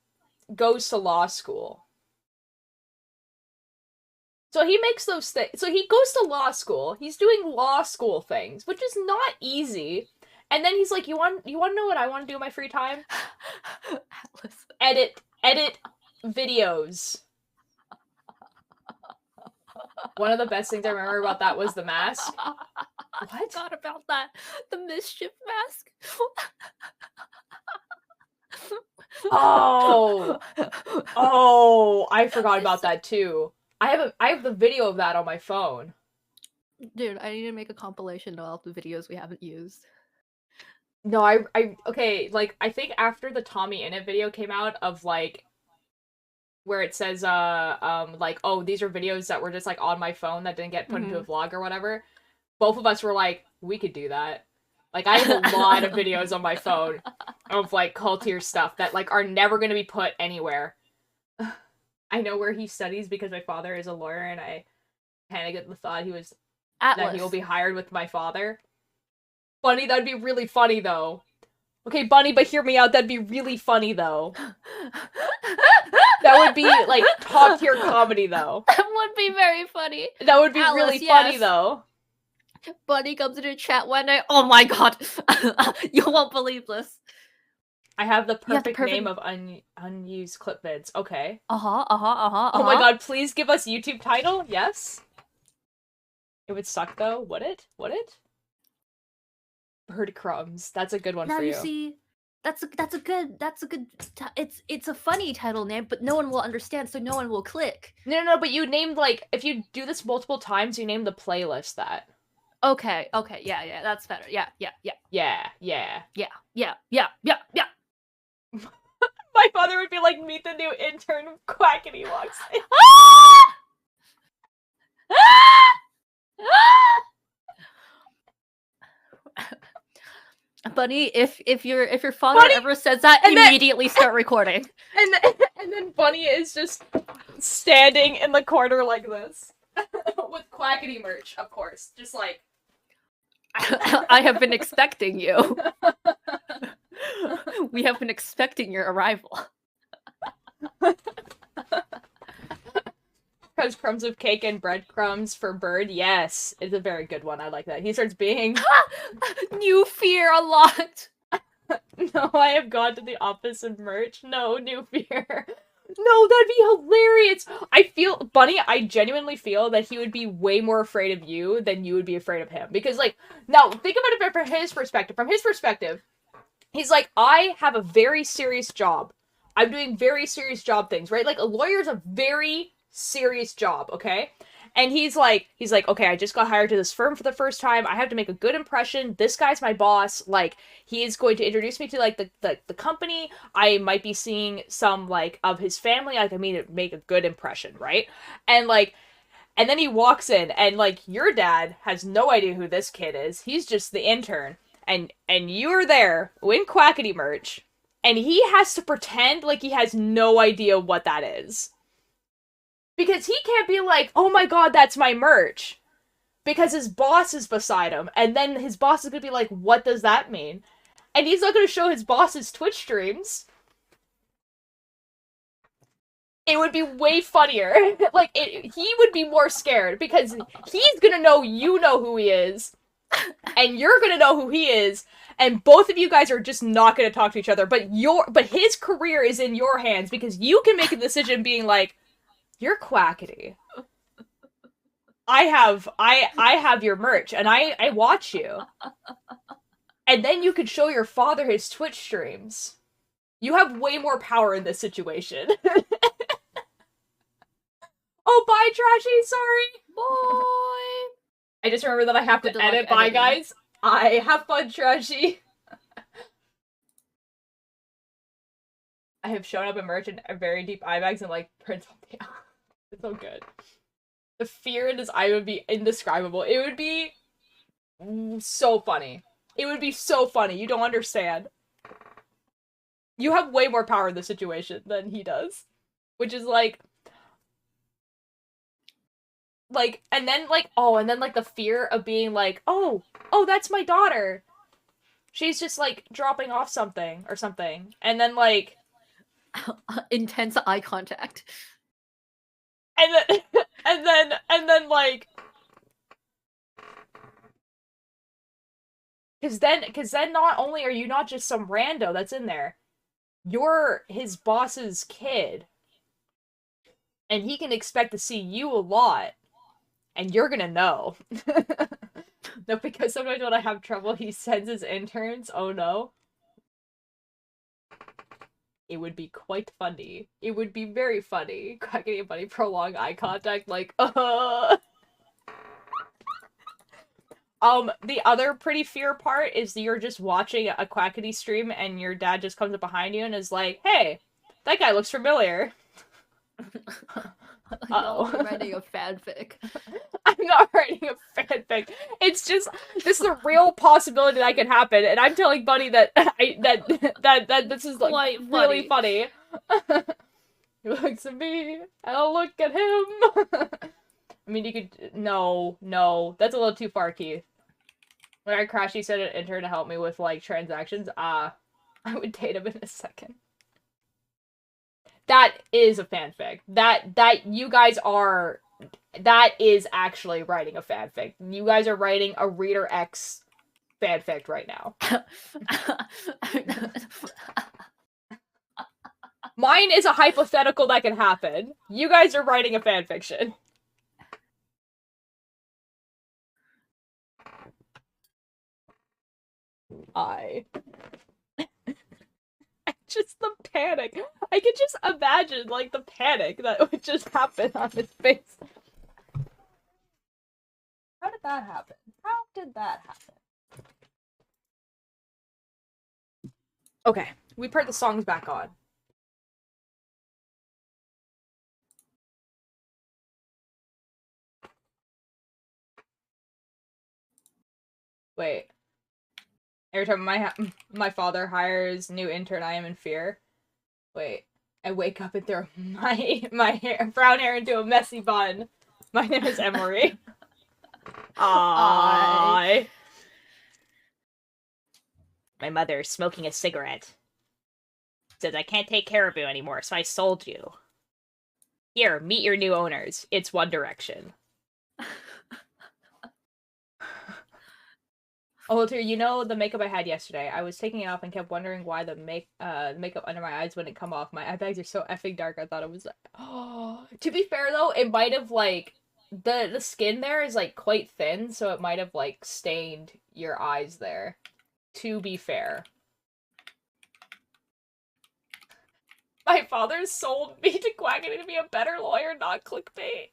goes to law school. So he makes those things, so he goes to law school, he's doing law school things, which is not easy, and then he's like, you want to know what I want to do in my free time? Atlas. Edit videos. One of the best things I remember about that was the mask. I forgot about that. The mischief mask. Oh, I forgot about that too. I have the video of that on my phone. Dude, I need to make a compilation of all the videos we haven't used. No, okay, like, I think after the Tommy Innit video came out of, like, where it says, like, oh, these are videos that were just, like, on my phone that didn't get put into a vlog or whatever, both of us were like, we could do that. Like, I have a lot of videos on my phone of, like, Cultier stuff that, like, are never gonna be put anywhere. I know where he studies because my father is a lawyer, and I panicked at the thought that he will be hired with my father. Bunny, that'd be really funny, though. Okay, Bunny, but hear me out, that'd be really funny, though. That would be, like, top-tier comedy, though. That would be very funny. That would be Atlas, really yes. funny, though. Bunny comes into chat one night. Oh my god. You won't believe this. I have the perfect name of unused clip vids. Okay. Uh-huh. Oh my god, please give us YouTube title? Yes? It would suck, though. Would it? Would it? Bird crumbs. That's a good one Now for you. you see, that's a good it's a funny title name, but no one will understand, so no one will click. No, but you named, like, if you do this multiple times, you name the playlist that. Okay, yeah, that's better. Yeah. My father would be like, meet the new intern, Quackity walks in. Bunny, if your father ever says that, immediately start recording. And then Bunny is just standing in the corner like this. With Quackity merch, of course. Just like... I have been expecting you. We have been expecting your arrival. Because crumbs of cake and breadcrumbs for Bird. Yes, it's a very good one. I like that. He starts being... New fear unlocked. No, I have gone to the office and merch. No, new fear. No, that'd be hilarious. Bunny, I genuinely feel that he would be way more afraid of you than you would be afraid of him. Because, like, now, think about it from his perspective. From his perspective, he's like, I have a very serious job. I'm doing very serious job things, right? Like, a lawyer's a very serious job, okay? And he's like, okay, I just got hired to this firm for the first time. I have to make a good impression. This guy's my boss. Like, he is going to introduce me to, like, the company. I might be seeing some, like, of his family. Like, I mean, to make a good impression, right? And, like, and then he walks in, and, like, your dad has no idea who this kid is. He's just the intern. And you're there in Quackity merch. And he has to pretend like he has no idea what that is. Because he can't be like, oh my god, that's my merch. Because his boss is beside him. And then his boss is going to be like, what does that mean? And he's not going to show his boss his Twitch streams. it would be way funnier. Like, he would be more scared because he's gonna know you know who he is, and you're gonna know who he is, and both of you guys are just not gonna talk to each other. But his career is in your hands because you can make a decision being like, you're Quackity. I have your merch, and I watch you. And then you could show your father his Twitch streams. You have way more power in this situation. Oh, bye, Trashy, sorry. Boy. I just remember that I have Good to luck edit. Bye, editing. guys. I have fun, Trashy. I have shown up in merch in very deep eye bags and like prints on the It's so good. The fear in his eye would be indescribable. It would be so funny. It would be so funny. You don't understand. You have way more power in this situation than he does. Which is like, and then the fear of being like, oh, that's my daughter. She's just like dropping off something or something. And then like Intense eye contact. and then and then like cause then not only are you not just some rando that's in there, you're his boss's kid. And he can expect to see you a lot. And you're gonna know. No, because sometimes when I have trouble, he sends his interns. Oh no. It would be quite funny. It would be very funny. Quackity and Bunny prolong eye contact, like, The other pretty fear part is that you're just watching a Quackity stream and your dad just comes up behind you and is like, hey, that guy looks familiar. Y'all are writing a fanfic. I'm not writing a fanfic. It's just this is a real possibility that could happen, and I'm telling Bunny that that this is like Quite really funny. He looks at me, and I'll look at him. I mean, you could no, that's a little too far, Keith. When I crashed, he said an intern to help me with like transactions. I would date him in a second. That is a fanfic. That you guys are. That is actually writing a fanfic. You guys are writing a Reader X fanfic right now. Mine is a hypothetical that can happen. You guys are writing a fanfiction. Just the panic. I could just imagine, like, the panic that would just happen on his face. How did that happen? How did that happen? Okay, we put the songs back on. Wait. Every time my father hires new intern, I am in fear. Wait. I wake up and throw my brown hair into a messy bun. My name is Emery. My mother smoking a cigarette. Says I can't take Caribou anymore, so I sold you. Here, meet your new owners. It's One Direction. Oh, Walter, you know the makeup I had yesterday? I was taking it off and kept wondering why the makeup under my eyes wouldn't come off. My eye bags are so effing dark, I thought it was like... Oh. To be fair, though, it might have, like... The skin there is, like, quite thin, so it might have, like, stained your eyes there. To be fair. My father sold me to Quackity to be a better lawyer, not clickbait.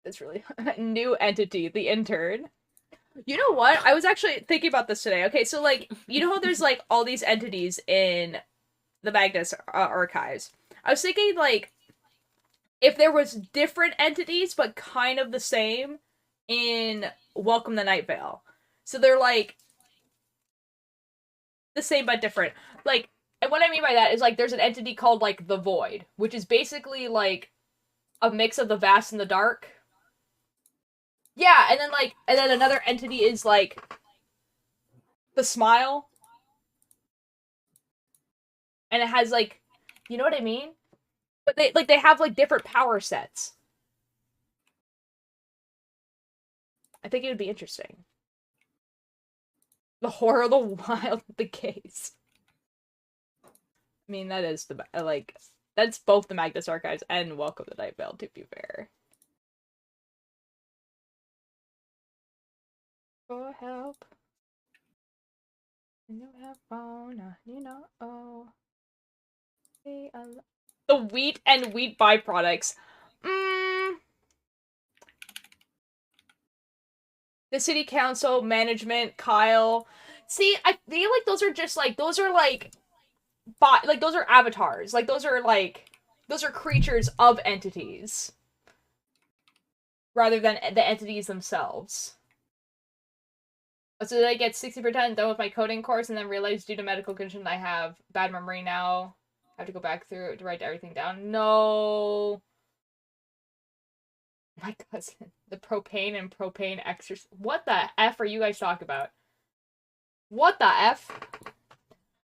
It's really new entity, the intern. You know what? I was actually thinking about this today. Okay, so like, you know how there's like all these entities in the Magnus archives? I was thinking like, if there was different entities but kind of the same in Welcome to Night Vale. So they're like the same but different. Like, and what I mean by that is like there's an entity called like the Void, which is basically like a mix of the vast and the dark. Yeah, and then another entity is like The smile. And it has, like, you know what I mean? But they have, like, different power sets. I think it would be interesting. The horror, the wild, the gaze. I mean, that is the, like, that's both the Magnus Archives and Welcome to Night Vale, to be fair. For help. You have phone, you know, oh. The wheat and wheat byproducts. The city council, management, Kyle. See, I feel like those are just, like, those are, like, those are avatars. Like, those are creatures of entities. Rather than the entities themselves. So did I get 60% done with my coding course and then realized due to medical condition I have bad memory now? I have to go back through it to write everything down. No. My cousin. The propane and propane exercise. What the F are you guys talking about? What the F?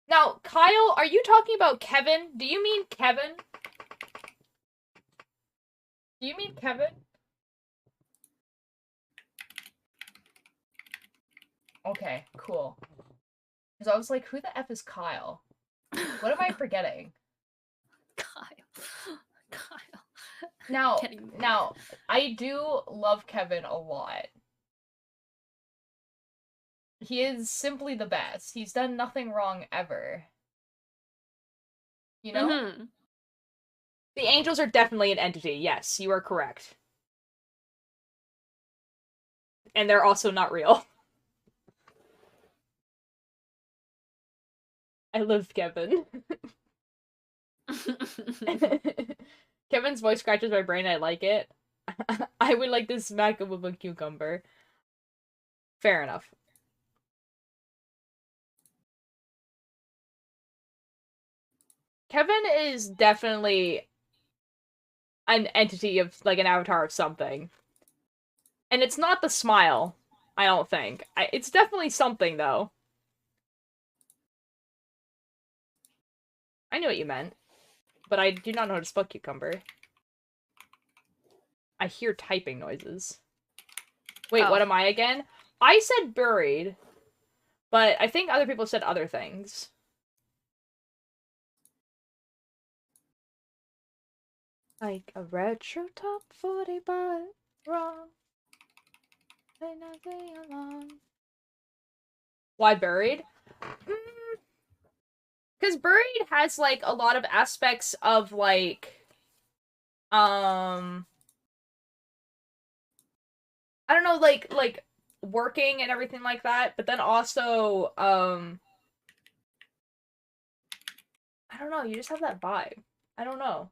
Now, Kyle, are you talking about Kevin? Do you mean Kevin? Do you mean Kevin? Okay, cool. Because I was like, who the F is Kyle? What am I forgetting? Kyle. Kyle. Now, I do love Kevin a lot. He is simply the best. He's done nothing wrong ever. You know? Mm-hmm. The angels are definitely an entity. Yes, you are correct. And they're also not real. I love Kevin. Kevin's voice scratches my brain. I like it. I would like to smack him with a cucumber. Fair enough. Kevin is definitely an entity of, like, an avatar of something. And it's not the smile, I don't think. It's definitely something, though. I knew what you meant. But I do not know how to spell cucumber. I hear typing noises. Wait, Oh. what am I again? I said buried, but I think other people said other things. Like a retro top 40, but wrong. And nothing along. Why buried? Because buried has, like, a lot of aspects of, like, I don't know, like working and everything like that, but then also, I don't know, you just have that vibe. I don't know.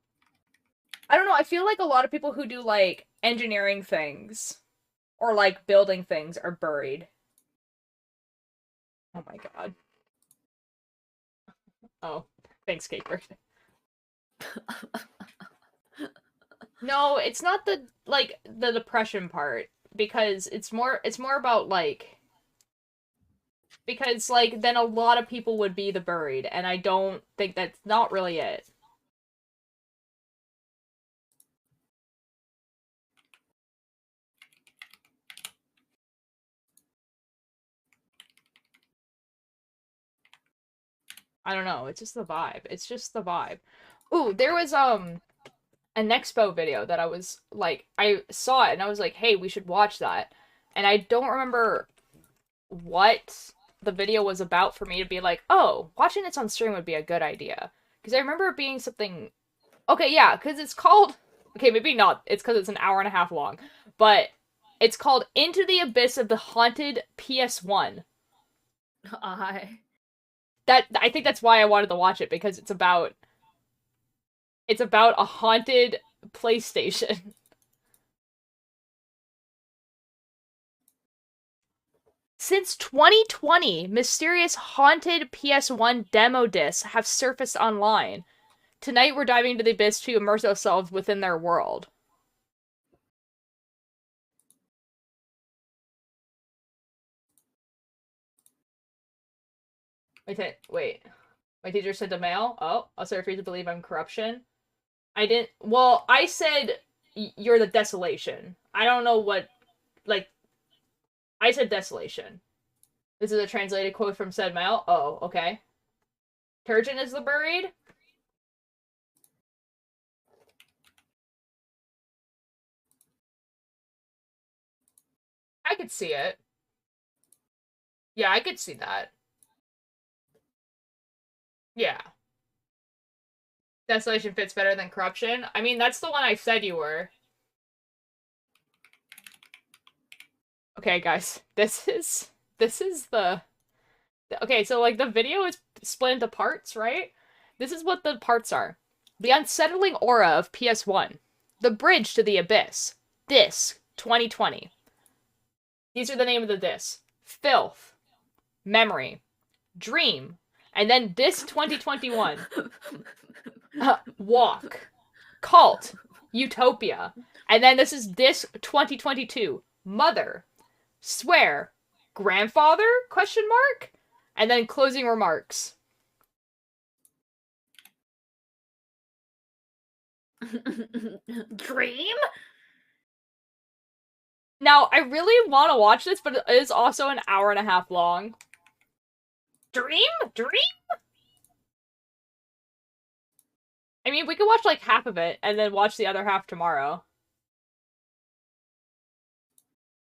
I feel like a lot of people who do, like, engineering things, or, like, building things are buried. Oh my god. Oh, thanks, Caper. No, it's not the, like, the depression part, because it's more about, like, because, like, then a lot of people would be the buried, and I don't think that's not really it. I don't know, it's just the vibe. It's just the vibe. Ooh, there was, an Expo video that I was, like, I saw it, and I was like, hey, we should watch that. And I don't remember what the video was about for me to be like, oh, watching this on stream would be a good idea. Because I remember it being something... Okay, yeah, because it's called... Okay, maybe not. It's because it's an hour and a half long. But it's called Into the Abyss of the Haunted PS1. I think that's why I wanted to watch it, because it's about a haunted PlayStation. Since 2020, mysterious haunted PS1 demo discs have surfaced online. Tonight we're diving into the abyss to immerse ourselves within their world. Wait. My teacher sent a mail? Oh, also refuse to believe I'm corruption. I didn't- Well, I said you're the desolation. I don't know what... Like, I said desolation. This is a translated quote from said mail. Oh, okay. Turgeon is the buried? I could see it. Yeah, I could see that. Yeah. Desolation fits better than corruption. I mean, that's the one I said you were. Okay, guys. This is the... Okay, so, like, the video is split into parts, right? This is what the parts are. The unsettling aura of PS1. The bridge to the abyss. Disc 2020. These are the name of the discs. Filth. Memory. Dream. And then Disc 2021. Walk. Cult. Utopia. And then this is Disc 2022. Mother. Swear. Grandfather? Question mark? And then closing remarks. Dream? Now, I really want to watch this, but it is also an hour and a half long. Dream? Dream? I mean, we could watch like half of it and then watch the other half tomorrow.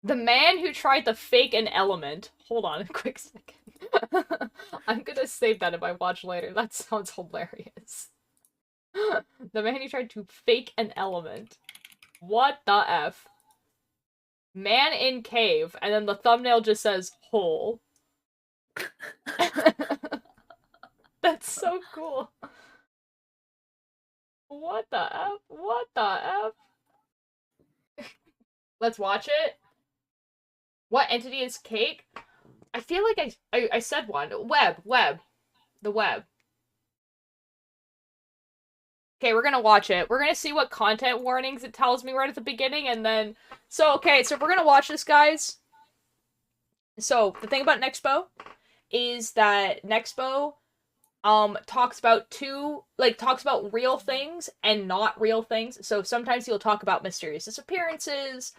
The man who tried to fake an element. Hold on a quick second. I'm gonna save that if I watch later. That sounds hilarious. The man who tried to fake an element. What the F? Man in cave, and then the thumbnail just says hole. That's so cool. What the F? What the F? Let's watch it. What entity is cake? I feel like I said one. Web. The web. Okay, we're gonna watch it. We're gonna see what content warnings it tells me right at the beginning, and then... So, okay, so we're gonna watch this, guys. So, the thing about Nexpo is that Nexpo, talks about real things and not real things. So sometimes he'll talk about mysterious disappearances,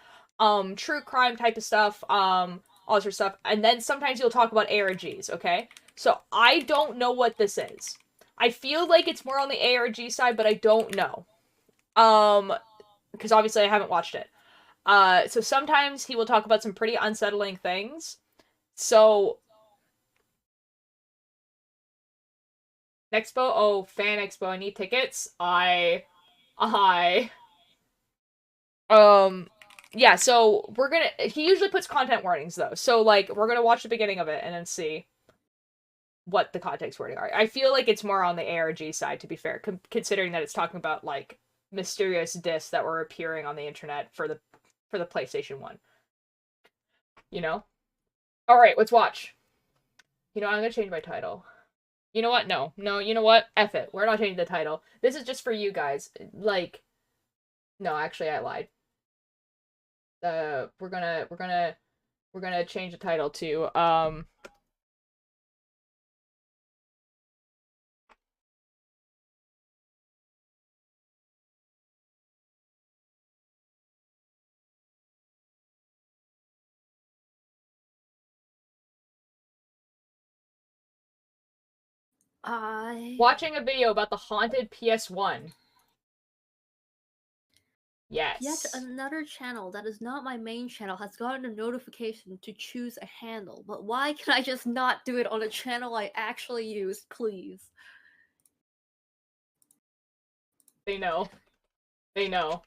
true crime type of stuff, all this sort of stuff, and then sometimes he'll talk about ARGs, okay? So I don't know what this is. I feel like it's more on the ARG side, but I don't know. Because obviously I haven't watched it. So sometimes he will talk about some pretty unsettling things. So... Expo? Oh, Fan Expo, I need tickets. Yeah, so we're gonna... He usually puts content warnings, though. So, like, we're gonna watch the beginning of it and then see what the context wording are. I feel like it's more on the ARG side, to be fair, considering that it's talking about, like, mysterious discs that were appearing on the internet for the PlayStation 1. You know? Alright, let's watch. You know, I'm gonna change my title. You know what? No, you know what? F it. We're not changing the title. This is just for you guys. Like, no, actually, I lied. We're gonna change the title to, watching a video about the haunted PS1. Yes. Yet another channel that is not my main channel has gotten a notification to choose a handle. But why can I just not do it on a channel I actually use, please? They know. They know.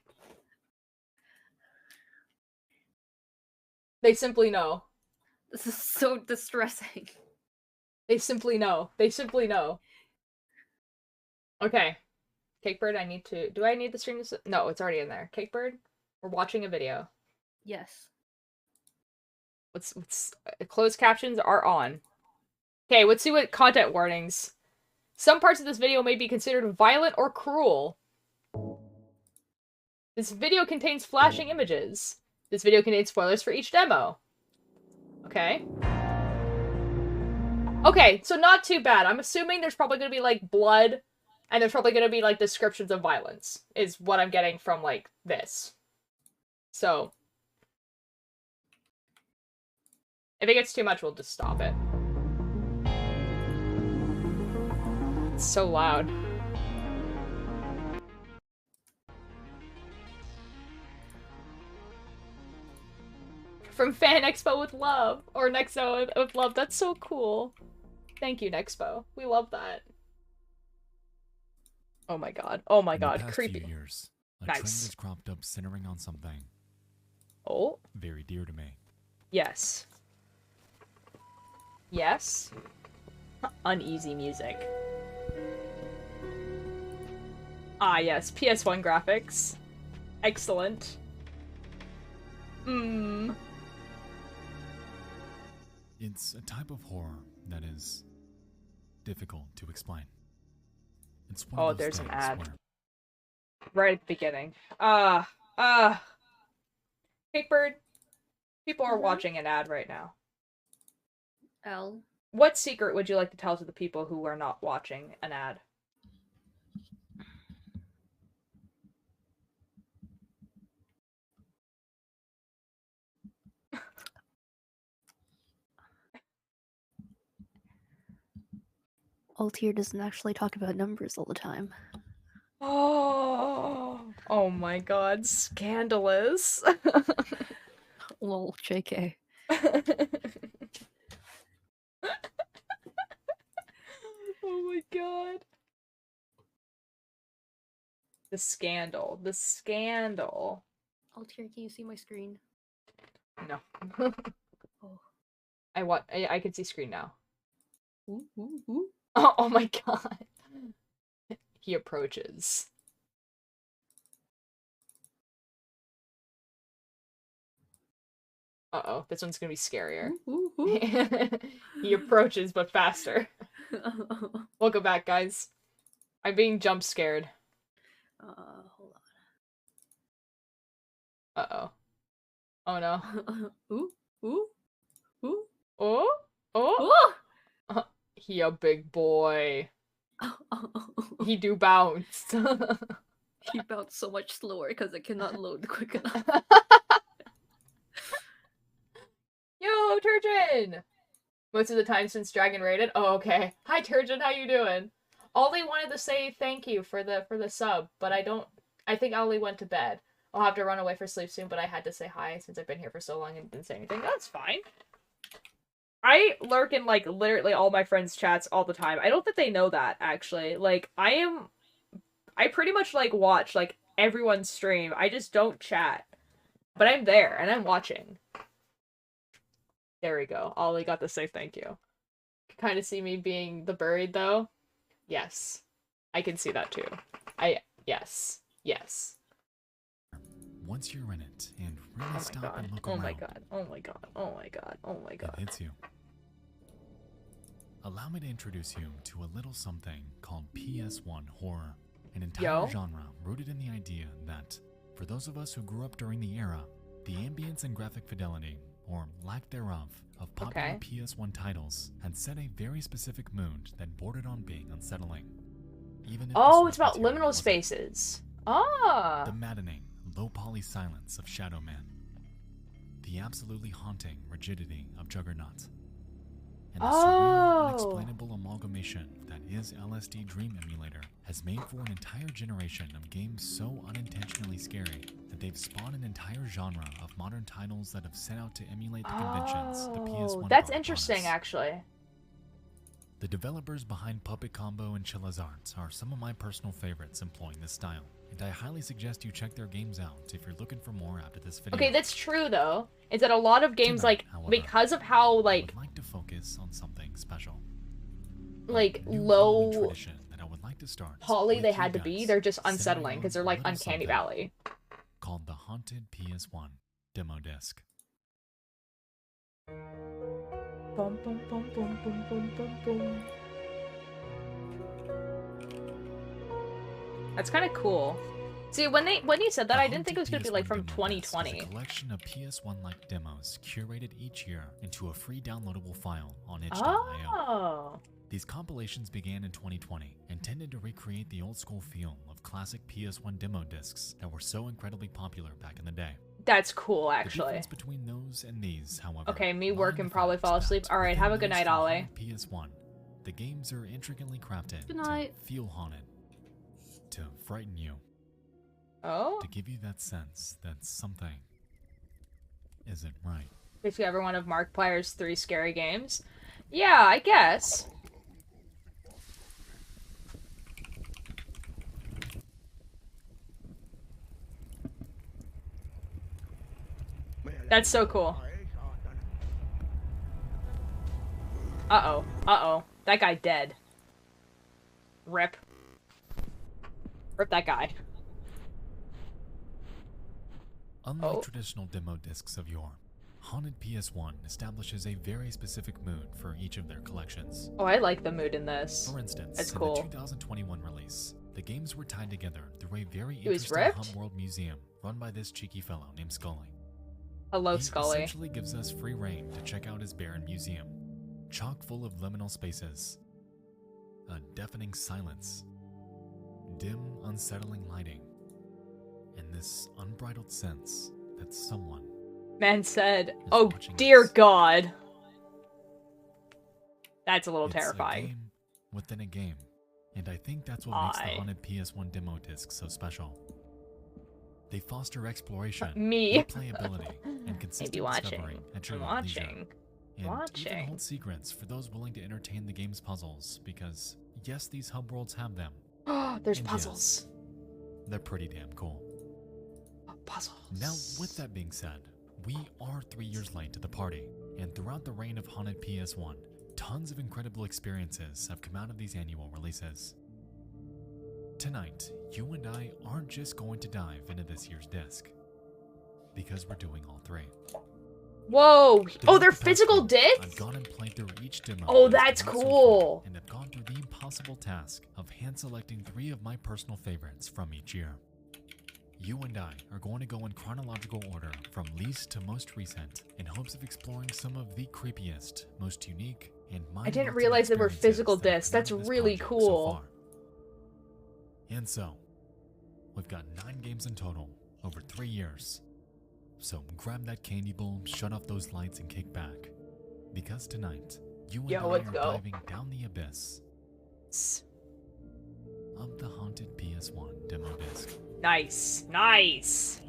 They simply know. This is so distressing. They simply know. They simply know. Okay. Cakebird, I need to... Do I need the stream to... No, it's already in there. Cakebird, we're watching a video. Yes. What's closed captions are on. Okay, let's see what content warnings. Some parts of this video may be considered violent or cruel. This video contains flashing images. This video contains spoilers for each demo. Okay. Okay, so not too bad. I'm assuming there's probably gonna be, like, blood, and there's probably gonna be, like, descriptions of violence, is what I'm getting from, like, this. So... if it gets too much, we'll just stop it. It's so loud. From Fan Expo with love, or Nexo with love. That's so cool. Thank you, Nexpo. We love that. Oh my god. Oh my god. In the past Creepy. few years, a Nice. trend has cropped up centering on something Oh. very dear to me. Yes. Yes. Uneasy music. Ah, yes. PS1 graphics. Excellent. Mmm. It's a type of horror that is difficult to explain. It's one Oh, of those there's an things ad. where Right at the beginning. Cakebird, people are watching an ad right now. L. What secret would you like to tell to the people who are not watching an ad? Altier doesn't actually talk about numbers all the time. Oh my god, scandalous. Lol, JK. Oh my god. The scandal. The scandal. Altier, can you see my screen? No. Oh. I can see screen now. Ooh, ooh, ooh. Oh my god. He approaches. Uh-oh, this one's gonna be scarier. Ooh, ooh, ooh. He approaches, but faster. Welcome back, guys. I'm being jump scared. Hold Uh-oh. Oh no. on. Ooh, ooh, ooh, Oh? Oh? ooh! He a big boy. He do bounce. He bounced so much slower because it cannot load quick enough. Yo, Turgeon! Most of the time since Dragon raided. Oh, okay. Hi, Turgeon. How you doing? Ollie wanted to say thank you for the sub, but I think Ollie went to bed. I'll have to run away for sleep soon, but I had to say hi since I've been here for so long and didn't say anything. That's fine. I lurk in, like, literally all my friends' chats all the time. I don't think they know that, actually. Like, I pretty much, like, watch, like, everyone's stream. I just don't chat. But I'm there, and I'm watching. There we go. Ollie got to say thank you. Kind of see me being the buried, though? Yes. I can see that, too. Yes. Yes. once you're in it and really Oh my stop god. and look Oh around, my god. Oh my god. Oh my god. Oh my it god. hits you. Allow me to introduce you to a little something called PS1 horror, an entire Yo. genre rooted in the idea that, for those of us who grew up during the era, the ambience and graphic fidelity, or lack thereof, of popular Okay. PS1 titles had set a very specific mood that bordered on being unsettling. Even if the Oh, source it's about material liminal wasn't. spaces. Ah. The maddening, low-poly silence of Shadow Man. The absolutely haunting rigidity of Juggernaut. And the surreal, Oh. unexplainable amalgamation that is LSD Dream Emulator has made for an entire generation of games so unintentionally scary that they've spawned an entire genre of modern titles that have set out to emulate the conventions the PS1 That's brought upon interesting, us. actually. The developers behind Puppet Combo and Chilla's Arts are some of my personal favorites employing this style, and I highly suggest you check their games out if you're looking for more after this video. Okay, that's true, though. Is that a lot of games, Tonight, like, however, because of how, I like, would like to focus on something special. like, A new Halloween low tradition that I would like to start poly with they you had to be, guys, they're just centering unsettling, on because they're a like little Uncanny something Valley. called the Haunted PS1 Demo Disc. Bum, bum, bum, bum, bum, bum, bum, bum. That's kind of cool. See, when you said that, The I didn't think it was gonna be Haunted like PS1 from Demo Disc is 2020. a collection of PS1-like demos curated each year into a free downloadable file on itch.io. Oh. These compilations began in 2020, intended to recreate the old-school feel of classic PS1 demo discs that were so incredibly popular back in the day. That's cool, The actually. difference between those and these, however, Okay, me lie work in and the probably fact fall asleep. that Alright, have a within good those night, from Ollie. Haunted PS1, the games are intricately crafted Good night. to feel haunted, to frighten you, Oh? to give you that sense that something isn't right. If you ever one of Markiplier's 3 scary games? Yeah, I guess. That's so cool. Uh-oh. Uh-oh. That guy dead. Rip. Rip that guy. Unlike Oh. traditional demo discs of yore, Haunted PS1 establishes a very specific mood for each of their collections. Oh, I like the mood in this. For instance, That's in cool. the 2021 release, the games were tied together through a very He was interesting ripped? Homeworld museum run by this cheeky fellow named Scully. Hello, He Scully. essentially gives us free reign to check out his barren museum, chock full of liminal spaces, a deafening silence, dim, unsettling lighting, and this unbridled sense that someone Man said, is oh watching dear us. God. That's a little It's terrifying. a game within a game, and I think that's what makes the Aye. Haunted PS1 demo disc so special. They foster exploration, Me. replayability, and consistent Maybe watching. discovery at your I'm own leisure. watching. And Watching. even hold secrets for those willing to entertain the game's puzzles, because yes, these hub worlds have them. There's And puzzles. They're pretty damn cool. Puzzles. Now, with that being said, we are 3 years late to the party, and throughout the reign of Haunted PS1, tons of incredible experiences have come out of these annual releases. Tonight, you and I aren't just going to dive into this year's disc, because we're doing all three. Whoa! Throughout Oh, they're the past physical month, discs? I've gone and played through each demo. Oh, that's that's come out so cool. far, and have gone through the impossible task of hand-selecting 3 of my personal favorites from each year. You and I are going to go in chronological order from least to most recent in hopes of exploring some of the creepiest, most unique, and I didn't realize they were physical discs. That's really cool. And so, we've got 9 games in total over 3 years. So grab that candy bowl, shut off those lights, and kick back. Because tonight, you and I let's are go. diving down the abyss of the Haunted PS1 demo disc. Nice. Nice.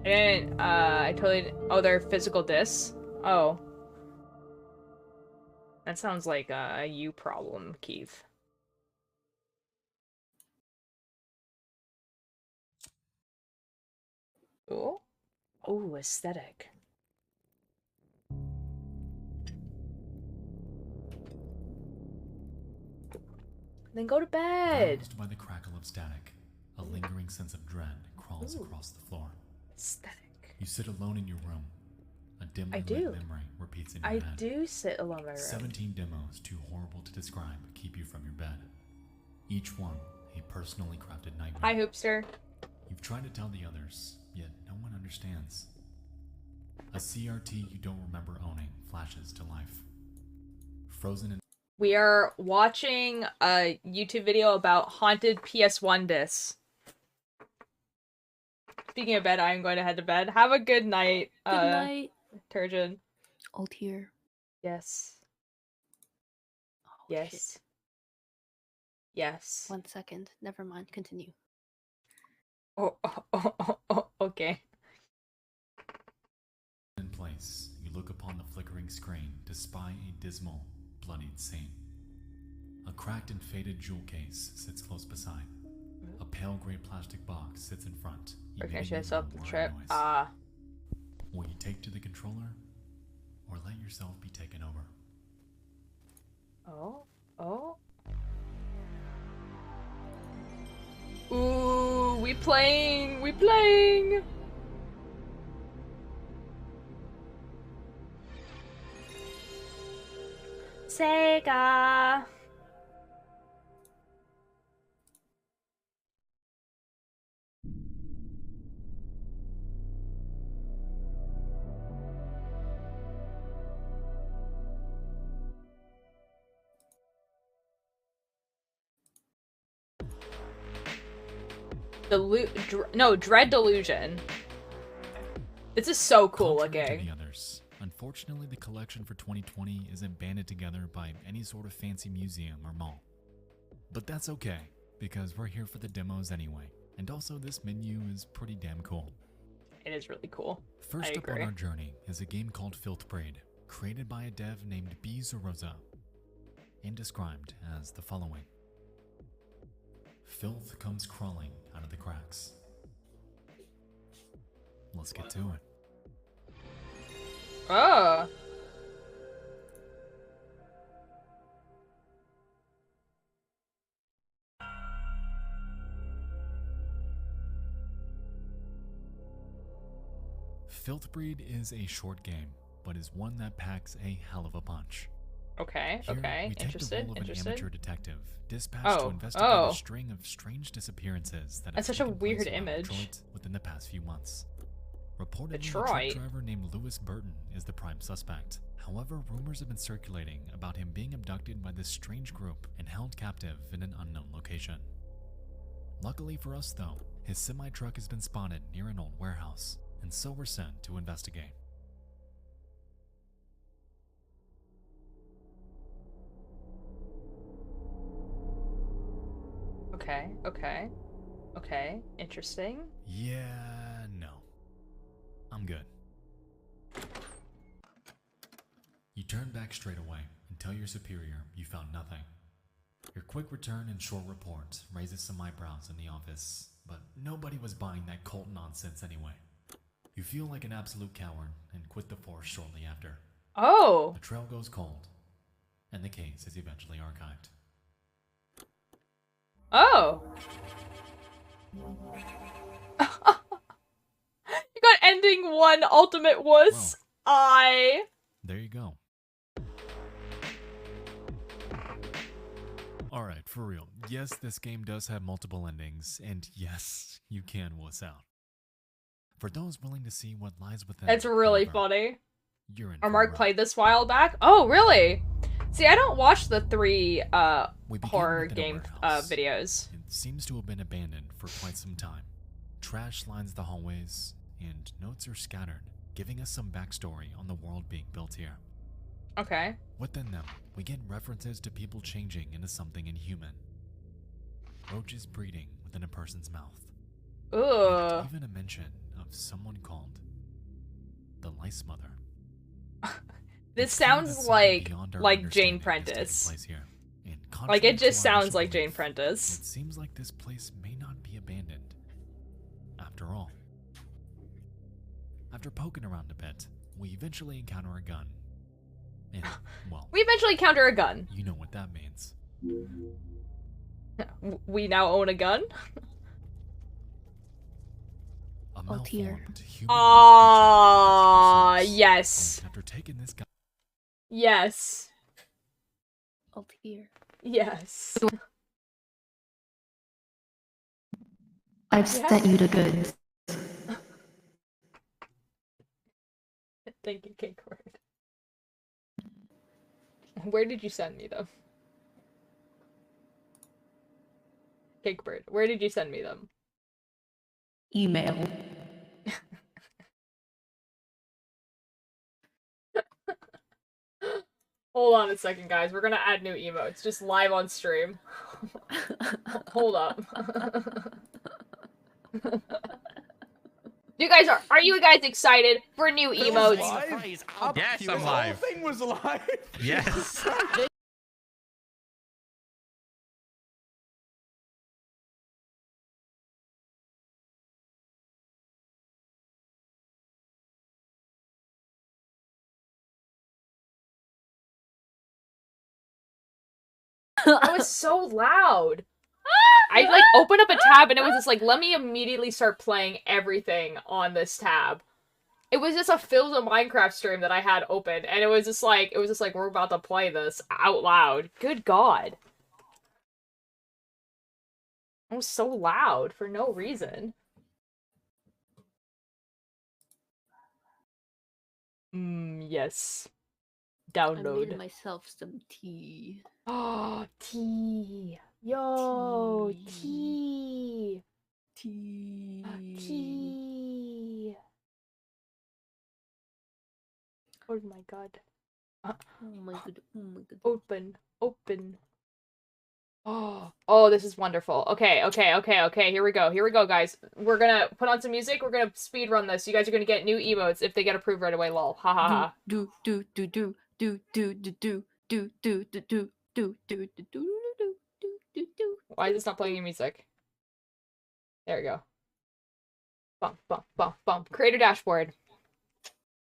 I totally... Oh, they're physical discs? Oh. That sounds like a you problem, Keith. Ooh. Ooh, aesthetic. Then go to bed. Roused by the crackle of static, a lingering sense of dread crawls Ooh. across the floor. Aesthetic. You sit alone in your room. A dimly I lit do. memory repeats in your I head. do sit alone in my room. 17 demos too horrible to describe keep you from your bed. Each one a personally crafted nightmare. Hi, Hoopster. You've tried to tell the others, yet no one understands. A CRT you don't remember owning flashes to life. Frozen in We are watching a YouTube video about haunted PS1 discs. Speaking of bed, I am going to head to bed. Have a good night, Good night. Turgeon. Alt here. Yes. Oh, Yes. shit. Yes. 1 second. Never mind. Continue. Okay. place, you look upon the flickering screen to spy a dismal, bloodied scene. A cracked and faded jewel case sits close beside. A pale gray plastic box sits in front. We're gonna emitting show a us up low the whirring trip. noise. Will you take to the controller, or let yourself be taken over? Oh. Ooh, we playing! Sega! Dread Delusion. This is so cool Contrary to looking. the others, unfortunately, the collection for 2020 isn't banded together by any sort of fancy museum or mall. But that's okay, because we're here for the demos anyway. And also, this menu is pretty damn cool. It is really cool. First I up on agree. our journey is a game called Filthbraid, created by a dev named B. Zeroza, and described as the following. Filth comes crawling out of the cracks. Let's get to it. Oh. Filthbreed is a short game, but is one that packs a hell of a punch. Okay, Here, okay. we take the Interested, role of an interested. amateur detective, dispatched Oh, to investigate oh. a string of strange disappearances that have That's such a taken weird place around image. Detroit within the past few months. Reportedly, a Detroit? truck driver named Lewis Burton is the prime suspect. However, rumors have been circulating about him being abducted by this strange group and held captive in an unknown location. Luckily for us, though, his semi-truck has been spotted near an old warehouse, and so we're sent to investigate. Okay, okay. Okay, interesting. Yeah, no. I'm good. You turn back straight away and tell your superior you found nothing. Your quick return and short report raises some eyebrows in the office, but nobody was buying that cult nonsense anyway. You feel like an absolute coward and quit the force shortly after. Oh. The trail goes cold, and the case is eventually archived. Oh. You got ending 1 ultimate wuss. There you go. Alright, for real. Yes, this game does have multiple endings, and yes, you can wuss out. For those willing to see what lies within, It's really however, funny. you're in Our for a Mark ride. played this while back. Oh, really? See, I don't watch the 3 We begin horror within a game warehouse. videos. It seems to have been abandoned for quite some time. Trash lines the hallways, and notes are scattered, giving us some backstory on the world being built here. Okay. Within them, we get references to people changing into something inhuman. Roaches breeding within a person's mouth. Ugh. And even a mention of someone called the Lice Mother. This It's clear that sounds something like beyond our Jane understanding is taking Prentice. place here. And Like, contrary it just to our sounds initial like Jane belief, Prentice. It seems like this place may not be abandoned. After all. After poking around a bit, we eventually encounter a gun. And, well, We eventually encounter a gun. you know what that means. We now own a gun? A Oh, dear. malformed human Ah, creature. yes. And after taking this gun, Yes. Oh dear. Yes. I've Yeah. sent you the goods. Thank you, Cake Word. Where did you send me them? Cake Bird, where did you send me them? Email. Hold on a second, guys. We're gonna add new emotes, just live on stream. Hold up. Are you guys excited for new emotes? Yes, I'm live. The whole thing was live. Yes. That was so loud. I like opened up a tab and it was just like, let me immediately start playing everything on this tab. It was just a Phil's a Minecraft stream that I had open, and it was just like we're about to play this out loud. Good God. It was so loud for no reason. Yes. I made Download. myself some tea. Oh, tea. Yo, Tea. tea. T. T. Oh my god. Oh my god. Oh my god. Open. Open. Oh, this is wonderful. Okay, here we go, guys. We're gonna put on some music, we're gonna speed run this. You guys are gonna get new emotes if they get approved right away, lol. Ha ha ha. Do do do do do do do do do do do do do do do do do do do. Why is this not playing your music? There we go. Bump, bump, bump, bump. Creator dashboard.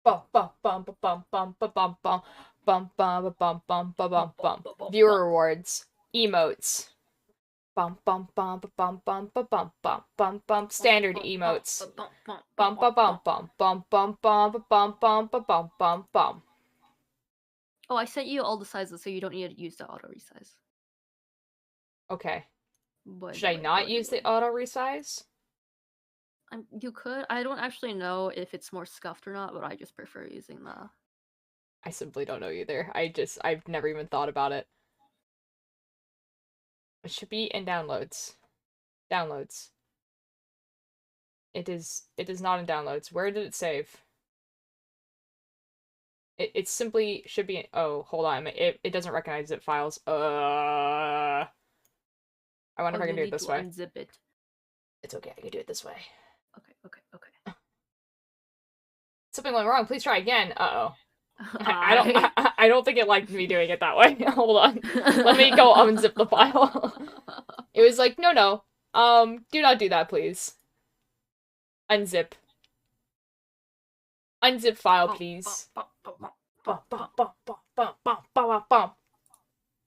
Bump, bump, bump, bump, bump, bump, bump, bump, bump, bump, bump, bump, bump, bump. Viewer rewards. Emotes. Bump, bump, bump, bump, bump, bump, bump, bump, bump. Standard emotes. Bump, bump, bump, bump, bump, bump, bump, bump, bump, bump, bump, bump. Oh, I sent you all the sizes, so you don't need to use the auto resize. Okay. By Should the I way, not by the use way. the auto resize? You could. I don't actually know if it's more scuffed or not, but I just prefer using the. I simply don't know either. I've never even thought about it. It should be in downloads. Downloads. It is not in downloads. Where did it save? It simply should be in, oh, hold on. It doesn't recognize zip files. I wonder if I can do it this way. Unzip it. It's okay, I can do it this way. Okay. Something went wrong, please try again. Uh-oh. I don't think it liked me doing it that way. Hold on. Let me go unzip the file. It was like, no. Do not do that, please. Unzip. Unzip file, please.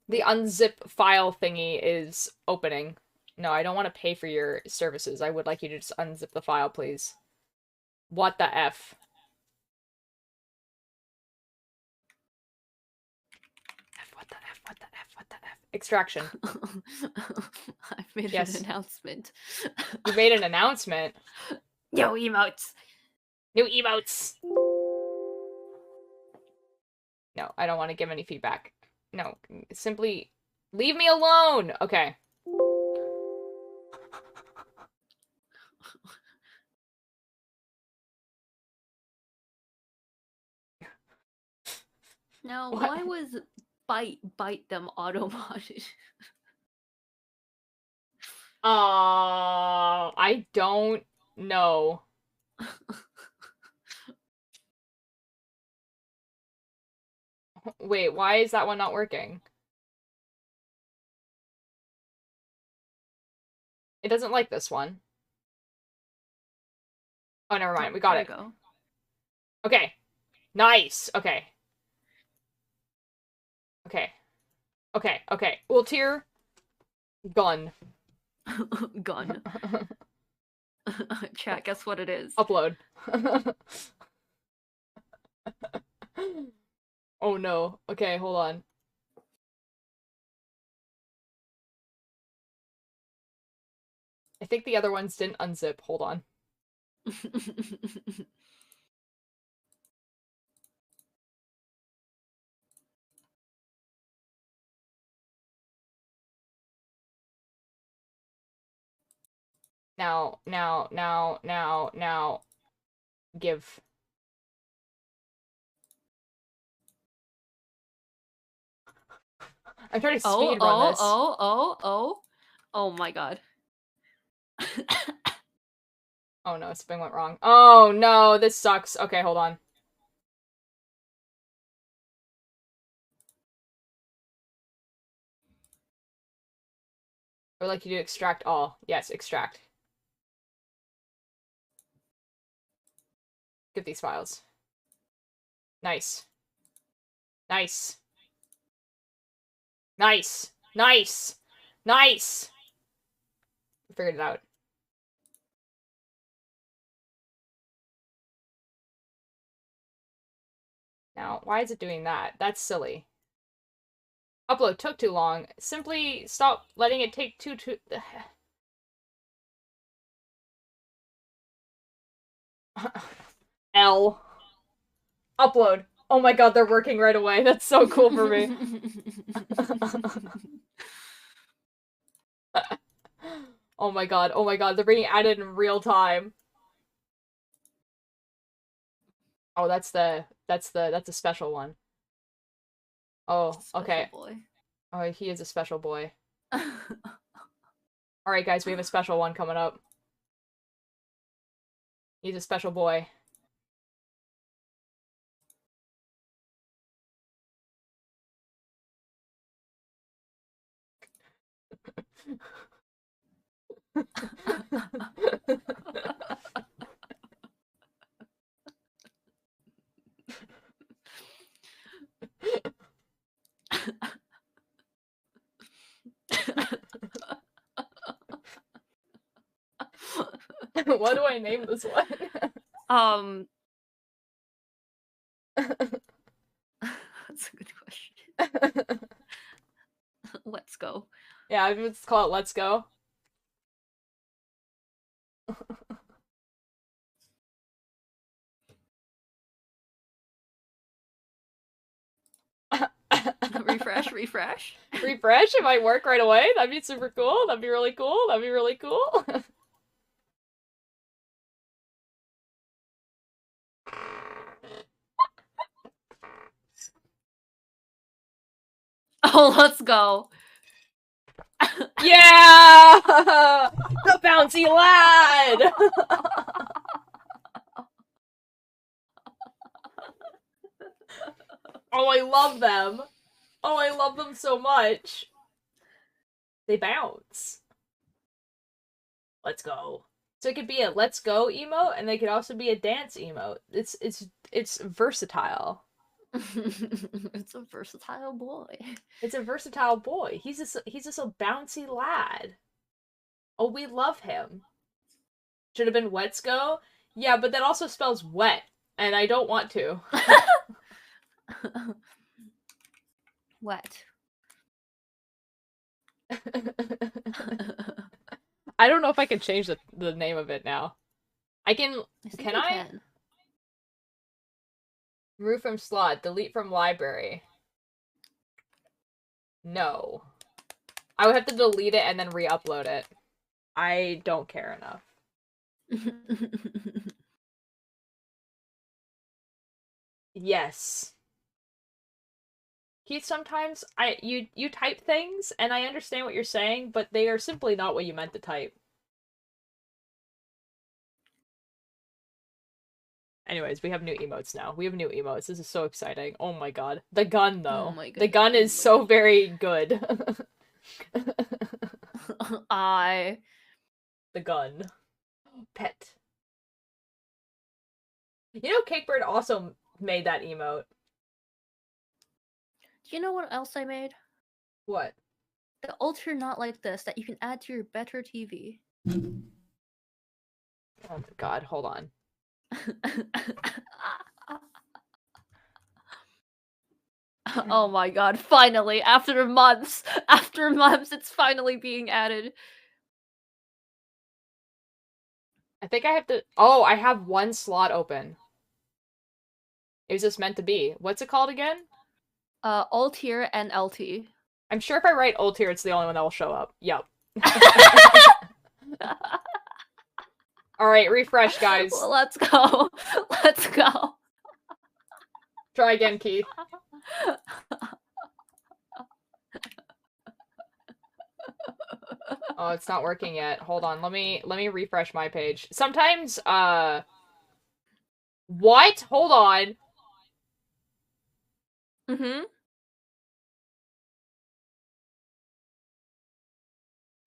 The unzip file thingy is opening. No, I don't want to pay for your services. I would like you to just unzip the file, please. What the F? What the F? Extraction. I've made Yes. an announcement. You made an announcement. Yo, emotes. New emotes. No, I don't want to give any feedback. No, simply leave me alone. Okay. Now, What? why was bite them auto-modded? I don't know. Wait, why is that one not working? It doesn't like this one. Oh, never mind. We got it. Go. Okay. Nice. Okay. Okay. Ultier. Gun. Gun. Chat, guess what it is? Upload. Oh no. Okay, hold on. I think the other ones didn't unzip. Hold on. Now. Give. I'm trying to speed run this. Oh my god. Oh no, something went wrong. Oh no, this sucks. Okay, hold on. I would like you to extract all. Yes, extract. Get these files. Nice. Nice. Nice. Nice. Nice. I figured it out. Now, why is it doing that? That's silly. Upload took too long. Simply stop letting it take too L. Upload. Oh my god, they're working right away. That's so cool for me. Oh my god, they're being added in real time. Oh, that's a special one. Oh, Special okay. boy. Oh, he is a special boy. Alright, guys, we have a special one coming up. He's a special boy. What do I name this one? That's a good question. Let's go. Yeah, let's call it Let's Go. Refresh. Refresh? It might work right away. That'd be super cool. That'd be really cool. That'd be really cool. Oh, let's go. Yeah! The bouncy lad! Oh, I love them. Oh, I love them so much. They bounce. Let's go. So it could be a let's go emote, and they could also be a dance emote. It's versatile. It's a versatile boy. It's a versatile boy. He's just a bouncy lad. Oh, we love him. Should have been Let's Go? Yeah, but that also spells wet, and I don't want to. Wet. I don't know if I can change the name of it now. I can. Can I? Can. Remove from slot. Delete from library. No. I would have to delete it and then re-upload it. I don't care enough. Yes. Keith, sometimes you type things and I understand what you're saying, but they are simply not what you meant to type. Anyways, we have new emotes now. We have new emotes. This is so exciting. Oh my god. The gun, though. Oh my god. The gun is so very good. I. The gun. Pet. You know, Cakebird also made that emote. Do you know what else I made? What? The alter not like this that you can add to your better TV. Oh my god, hold on. Oh my god, finally, after months, it's finally being added. I think I have to. Oh, I have one slot open. It was just meant to be. What's it called again? Alt tier and LT. I'm sure if I write old tier, it's the only one that will show up. Yep. Alright, refresh, guys. Well, let's go. Let's go. Try again, Keith. Oh, it's not working yet. Hold on, let me refresh my page. Sometimes, what? Hold on. Mm-hmm.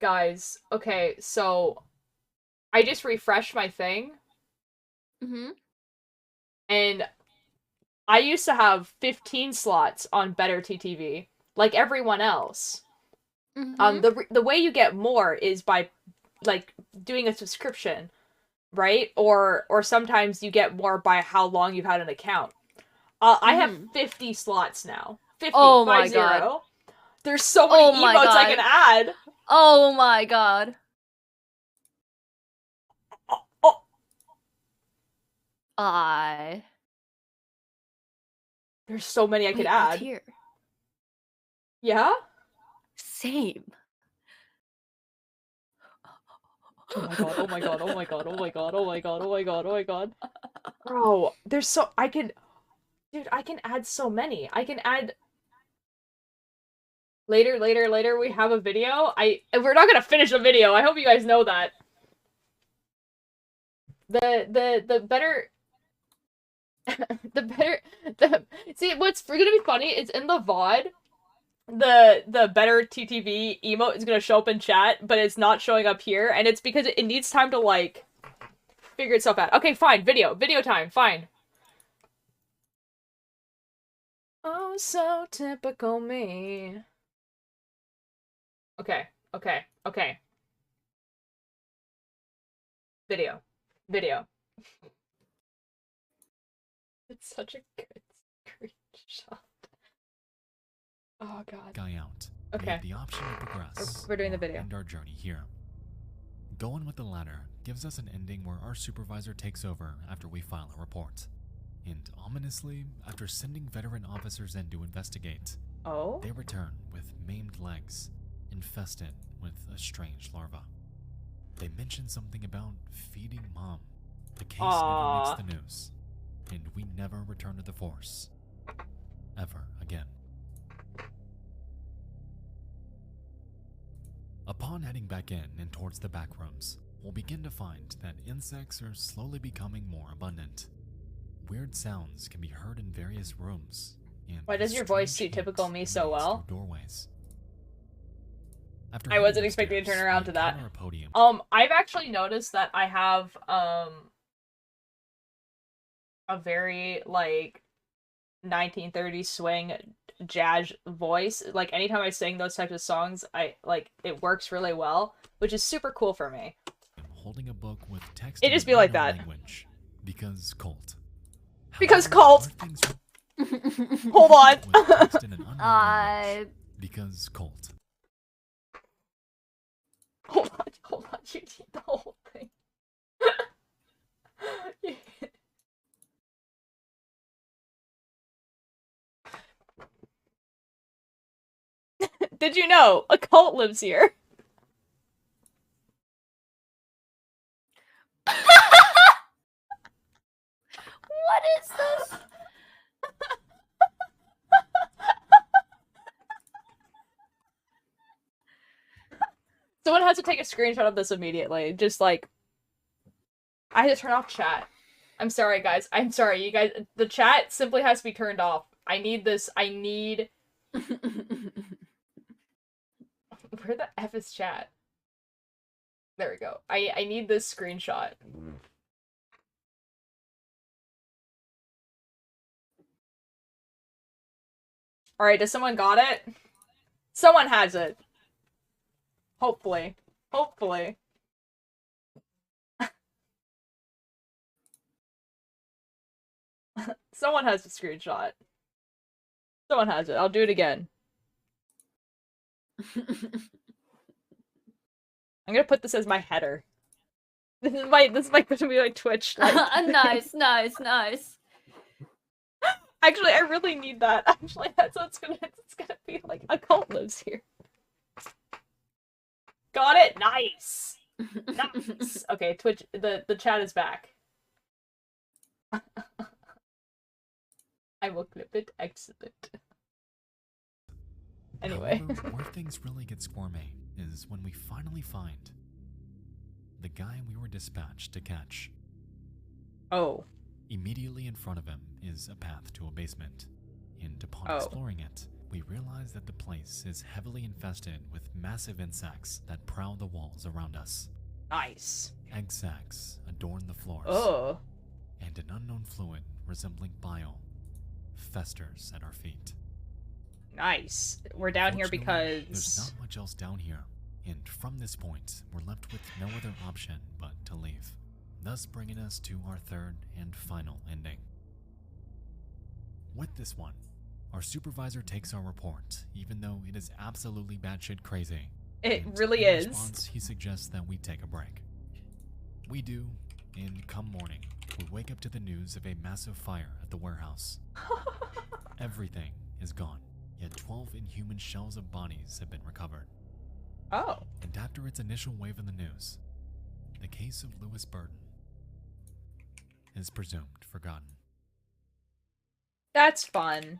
Guys, okay, so I just refreshed my thing. Mm-hmm. And I used to have 15 slots on Better TTV, like everyone else. Mm-hmm. The way you get more is by, like, doing a subscription, right? Or sometimes you get more by how long you've had an account. I have 50 slots now. 50, Oh my 50. god. There's so many emotes I can add. Oh my god. Oh. There's so many I could add. Here. Yeah? Same. Oh my god, oh my god, oh my god, oh my god, oh my god, oh my god, oh my god. Bro, there's so I can dude, I can add so many. I can add later we have a video. We're not gonna finish the video. I hope you guys know that. The better see what's gonna be funny is in the VOD the better TTV emote is gonna show up in chat, but it's not showing up here, and it's because it needs time to like figure itself out. Okay, fine, video time, fine. Oh, so typical me. Okay. Video. It's such a good screenshot. Oh god. Guy out. Okay. We have the option to progress. We're doing the or video. End our journey here. Going with the latter gives us an ending where our supervisor takes over after we file a report. And ominously, after sending veteran officers in to investigate, Oh? they return with maimed legs, infested with a strange larva. They mention something about feeding mom. The case never makes the news, and we never return to the force. Ever again. Upon heading back in and towards the back rooms, we'll begin to find that insects are slowly becoming more abundant. Weird sounds can be heard in various rooms. And Why does your voice suit typical me so well? Doorways. After I wasn't expecting to turn around to that. I've actually noticed that I have a very like 1930s swing jazz voice. Like anytime I sing those types of songs, it works really well, which is super cool for me. Holding a book with text It just be like that. Language, because cult. Because cult. Hold on. Because cult. Hold on, you need the whole thing. Did you know a cult lives here? What is this? Someone has to take a screenshot of this immediately. Just like, I had to turn off chat. I'm sorry, guys. I'm sorry, you guys. The chat simply has to be turned off. I need this. I need. Where the F is chat? There we go. I need this screenshot. Alright, does someone got it? Someone has it. Hopefully. Hopefully. Someone has the screenshot. Someone has it. I'll do it again. I'm gonna put this as my header. This is my gonna be like Twitch. Like. Nice. Actually, I really need that. Actually, that's what it's gonna be like. A cult lives here. Got it? Nice. Nice. Okay, Twitch. The chat is back. I will clip it. Excellent. Anyway. However, where things really get squirmy is when we finally find the guy we were dispatched to catch. Oh. Immediately in front of him is a path to a basement, and upon exploring it, we realize that the place is heavily infested with massive insects that prowl the walls around us. Nice. Egg sacs adorn the floors. Oh. And an unknown fluid resembling bile festers at our feet. Nice. We're down here because... There's not much else down here, and from this point, we're left with no other option but to leave, thus bringing us to our third and final ending. With this one, our supervisor takes our report, even though it is absolutely batshit crazy. It and really in is. Response, he suggests that we take a break. We do, and come morning, we wake up to the news of a massive fire at the warehouse. Everything is gone, yet 12 inhuman shells of bodies have been recovered. Oh. And after its initial wave in the news, the case of Lewis Burton is presumed forgotten. That's fun.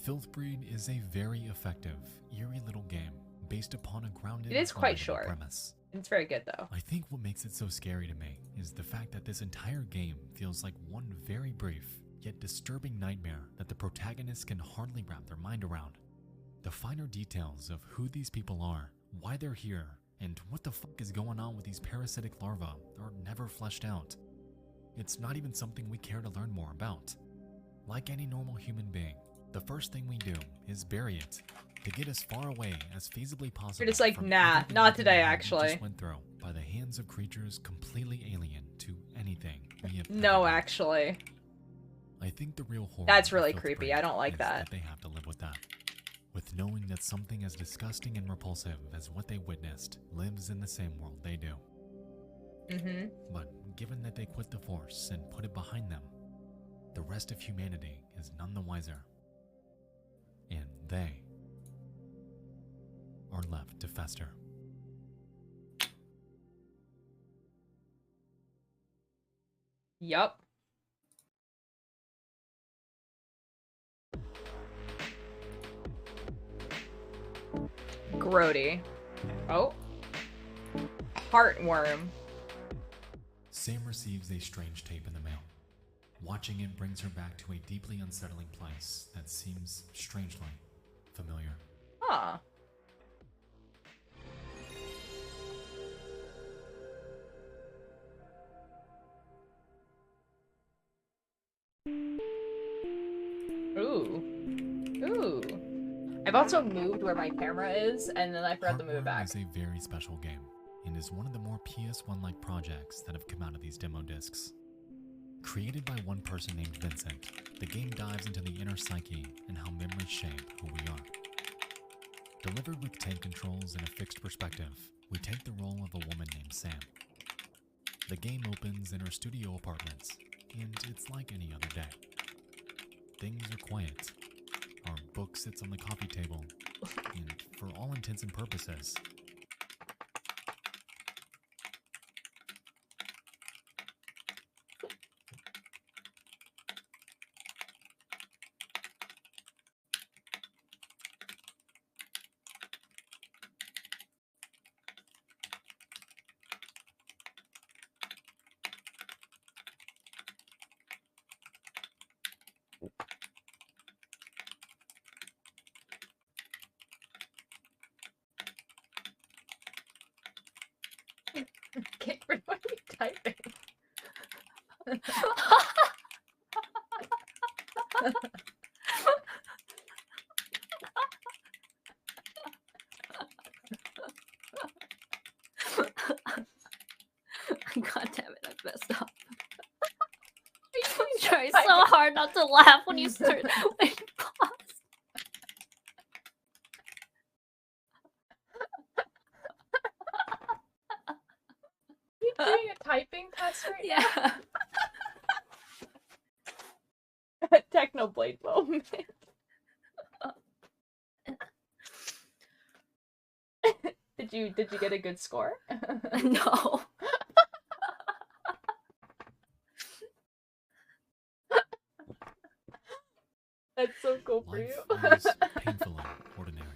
Filthbreed is a very effective, eerie little game based upon a grounded, It is quite relatable short. premise. It's very good though. I think what makes it so scary to me is the fact that this entire game feels like one very brief, yet disturbing nightmare that the protagonists can hardly wrap their mind around. The finer details of who these people are, why they're here, and what the fuck is going on with these parasitic larvae are never fleshed out. It's not even something we care to learn more about. Like any normal human being, the first thing we do is bury it to get as far away as feasibly possible. You're just like, from nah, everything not we today, just actually. went through by the hands of creatures completely alien to anything we have No, ever known. actually. I think the real horror That's of really Filthbreed creepy. I don't like is that. they have to live with that. With knowing that something as disgusting and repulsive as what they witnessed lives in the same world they do. Mm-hmm. But given that they quit the Force and put it behind them, the rest of humanity is none the wiser. And they are left to fester. Yup. Grody. Oh. Heartworm. Sam receives a strange tape in the mail. Watching it brings her back to a deeply unsettling place that seems strangely familiar. Huh. Ooh. Ooh. I've also moved where my camera is, and then I forgot to move it Heartworm back. is a very special game, and is one of the more PS1-like projects that have come out of these demo discs. Created by one person named Vincent, the game dives into the inner psyche and how memories shape who we are. Delivered with tank controls and a fixed perspective, we take the role of a woman named Sam. The game opens in her studio apartment, and it's like any other day. Things are quiet. Our book sits on the coffee table, and for all intents and purposes, What are you typing? God damn it, I messed up. I try so hard not to laugh when you start when you pause. You doing a typing test right Yeah. now? Technoblade moment. Did you get a good score? No. That's so cool for life you. was painfully ordinary.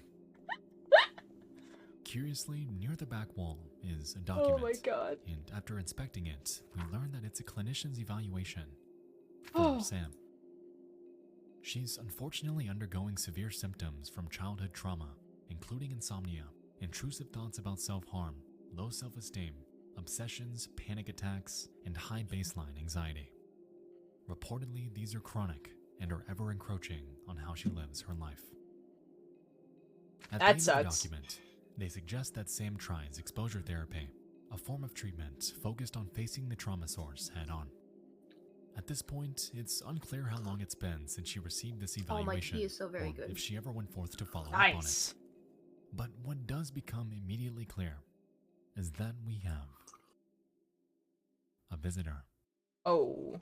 Curiously, near the back wall is a document. Oh my god. And after inspecting it, we learn that it's a clinician's evaluation Oh. for Sam. She's unfortunately undergoing severe symptoms from childhood trauma, including insomnia, intrusive thoughts about self-harm, low self-esteem, obsessions, panic attacks, and high baseline anxiety. Reportedly, these are chronic and are ever encroaching on how she lives her life. At the That end of the sucks. document, they suggest that Sam tries exposure therapy, a form of treatment focused on facing the trauma source head-on. At this point, it's unclear how long it's been since she received this Oh, my evaluation, tea is so very or good. if she ever went forth to follow up on it. Nice. But what does become immediately clear is that we have a visitor. Oh.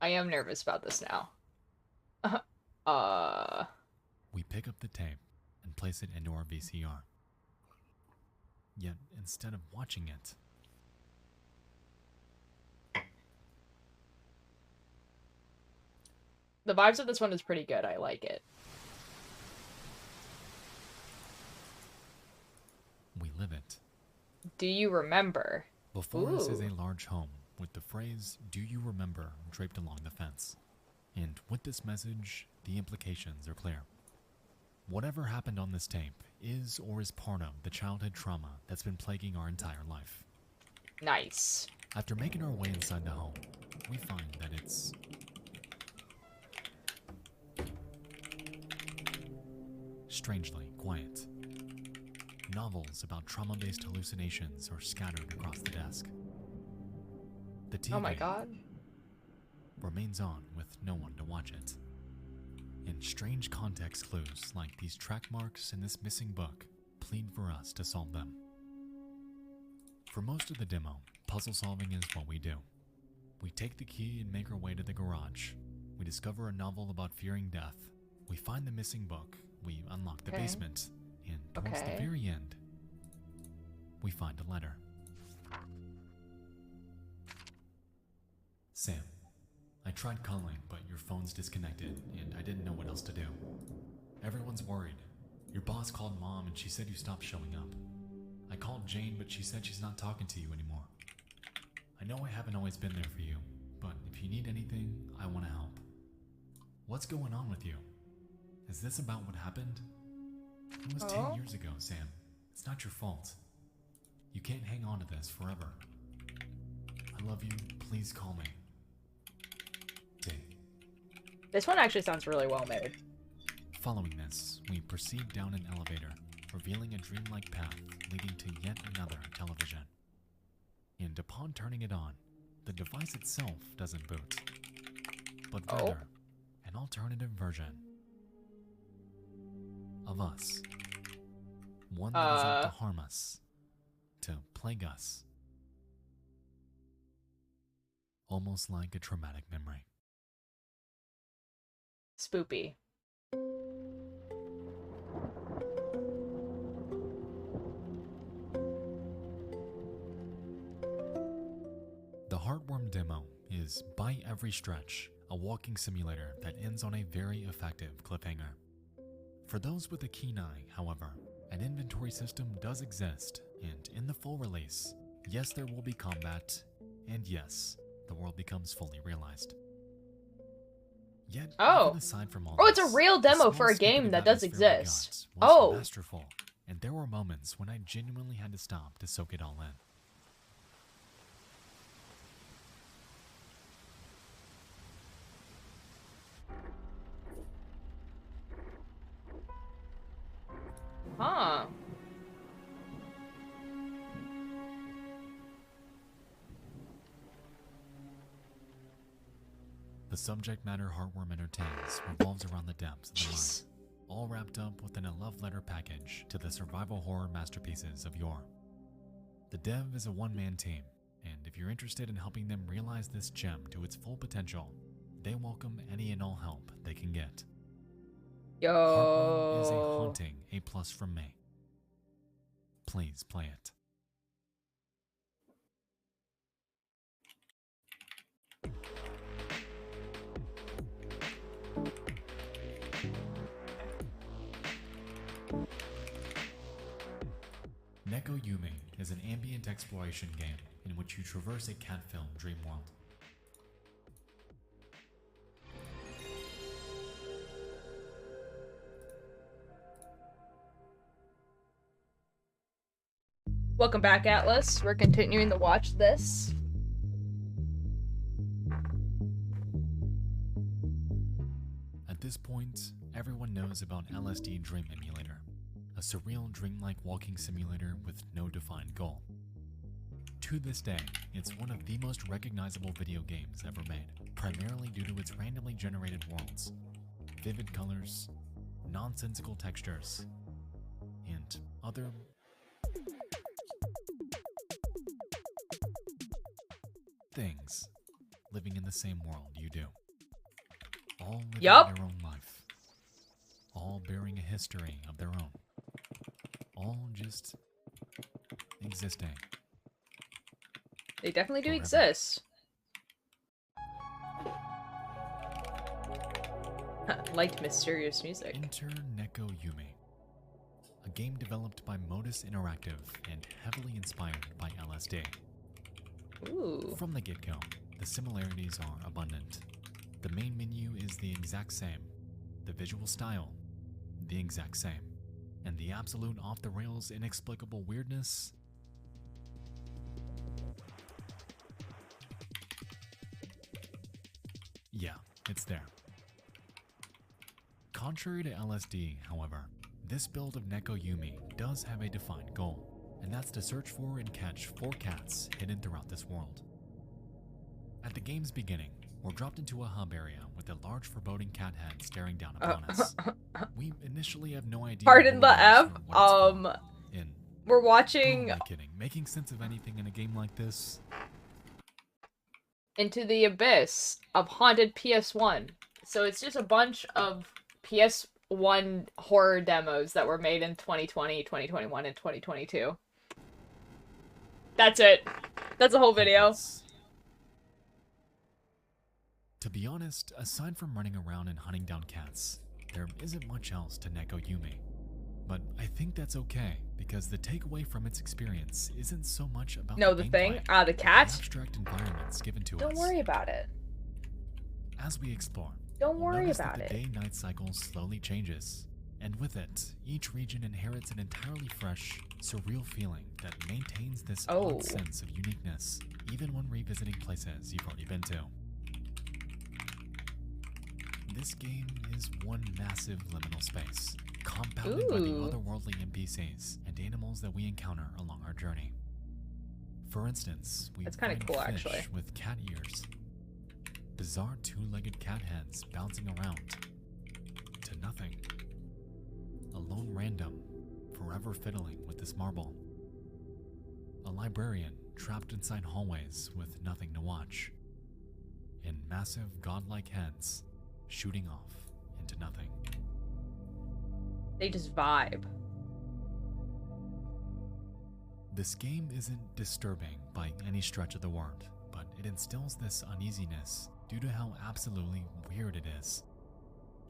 I am nervous about this now. We pick up the tape and place it into our VCR. Yet, instead of watching it, The vibes of this one is pretty good. I like it. we live it. Do you remember? Before us is Ooh. a large home with the phrase, "Do you remember?" draped along the fence. And with this message, the implications are clear. Whatever happened on this tape is or is part of the childhood trauma that's been plaguing our entire life. Nice. After making our way inside the home, we find that it's strangely quiet. Novels about trauma-based hallucinations are scattered across the desk. The TV Oh my god. remains on with no one to watch it. And strange context clues like these track marks in this missing book plead for us to solve them. For most of the demo, puzzle solving is what we do. We take the key and make our way to the garage. We discover a novel about fearing death. We find the missing book. We unlock the Okay. basement. And towards the Okay. very end, we find a letter. Sam, I tried calling, but your phone's disconnected, and I didn't know what else to do. Everyone's worried. Your boss called Mom, and she said you stopped showing up. I called Jane, but she said she's not talking to you anymore. I know I haven't always been there for you, but if you need anything, I want to help. What's going on with you? Is this about what happened? It was 10 years ago, Sam. It's not your fault. You can't hang on to this forever. I love you. Please call me. Dave. This one actually sounds really well made. Following this, we proceed down an elevator, revealing a dreamlike path leading to yet another television. And upon turning it on, the device itself doesn't boot, but rather an alternative version of us. One that is out to harm us, to plague us. Almost like a traumatic memory. Spoopy. The Heartworm demo is, by every stretch, a walking simulator that ends on a very effective cliffhanger. For those with a keen eye, however, an inventory system does exist, and in the full release, yes, there will be combat, and yes, the world becomes fully realized. Yet, even aside from all it's a this, real the demo small for a snippet game of that does atmosphere we exist. got was Oh. masterful, and there were moments when I genuinely had to stop to soak it all in. Huh. The subject matter Heartworm entertains revolves around the depths of the mind, all wrapped up within a love letter package to the survival horror masterpieces of yore. The dev is a one-man team, and if you're interested in helping them realize this gem to its full potential, they welcome any and all help they can get. Heartworm is a Yo. haunting A+ from me. Please play it. Neko Yume is an ambient exploration game in which you traverse a cat-filled dream world. Welcome back, Atlas. We're continuing to watch this. At this point, everyone knows about LSD Dream Emulator, a surreal dreamlike walking simulator with no defined goal. To this day, it's one of the most recognizable video games ever made, primarily due to its randomly generated worlds, vivid colors, nonsensical textures, and other things living in the same world you do. All living Yup. their own life. all bearing a history of their own. All just existing. They definitely do Forever. exist. Liked mysterious music. Enter Neko Yumi, a game developed by Modus Interactive and heavily inspired by LSD. Ooh. From the get-go, the similarities are abundant. The main menu is the exact same, the visual style, the exact same, and the absolute off-the-rails inexplicable weirdness. Yeah, it's there. Contrary to LSD, however, this build of Neko Yumi does have a defined goal, and that's to search for and catch 4 cats hidden throughout this world. At the game's beginning, we're dropped into a hub area with a large foreboding cat head staring down upon us. We initially have no idea. Pardon who the it is F. or what it's for. We're Who watching am I kidding? Making sense of anything in a game like this? Into the Abyss of Haunted PS1. So it's just a bunch of PS1 horror demos that were made in 2020, 2021, and 2022. That's it. That's the whole video. To be honest, aside from running around and hunting down cats, there isn't much else to Neko Yumi. But I think that's okay, because the takeaway from its experience isn't so much about No, the thing? gameplay, The but cat? abstract environments given to us. Don't worry about it. As we explore, Don't we'll worry notice about that the it. day-night cycle slowly changes, and with it, each region inherits an entirely fresh, surreal feeling that maintains this Oh. odd sense of uniqueness, even when revisiting places you've already been to. This game is one massive liminal space, compounded by the Ooh. otherworldly NPCs and animals that we encounter along our journey. For instance, we That's kinda find cool, fish actually. with cat ears, bizarre two-legged cat heads bouncing around to nothing, a lone random forever fiddling with this marble, a librarian trapped inside hallways with nothing to watch, and massive godlike heads shooting off into nothing. They just vibe. This game isn't disturbing by any stretch of the word, but it instills this uneasiness due to how absolutely weird it is.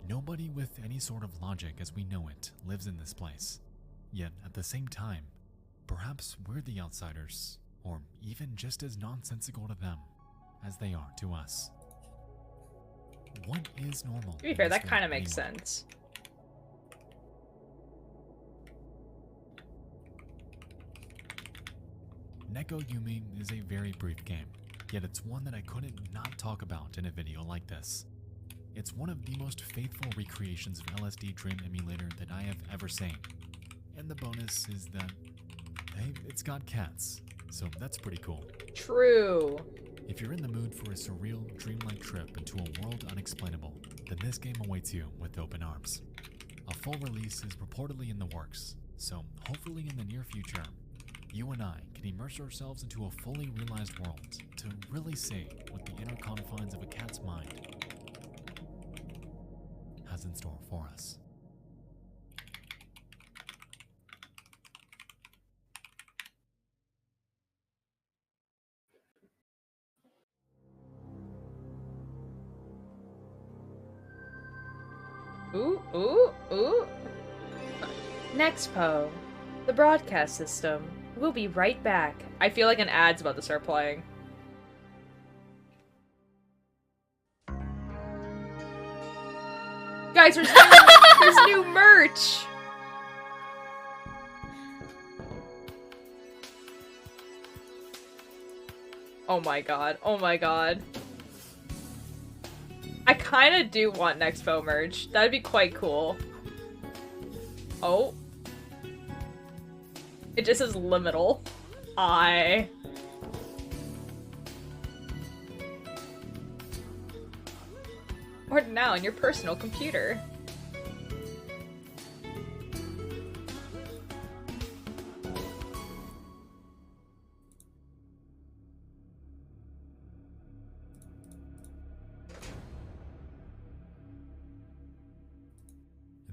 Nobody with any sort of logic as we know it lives in this place. Yet at the same time, perhaps we're the outsiders, or even just as nonsensical to them as they are to us. What is normal? To be in fair, this that kind of world makes anyway? sense. Neko Yumi is a very brief game, yet it's one that I couldn't not talk about in a video like this. It's one of the most faithful recreations of LSD Dream Emulator that I have ever seen. And the bonus is that, hey, it's got cats, so that's pretty cool. True. If you're in the mood for a surreal, dreamlike trip into a world unexplainable, then this game awaits you with open arms. A full release is reportedly in the works, so hopefully in the near future, you and I can immerse ourselves into a fully realized world to really see what the inner confines of a cat's mind has in store for us. Ooh, ooh, ooh. Nexpo, the broadcast system. We'll be right back. I feel like an ad's about to start playing. Guys, there's new merch! Oh my god, oh my god. I kinda do want Nexpo merch. That'd be quite cool. Oh. It just says liminal. Order now on your personal computer.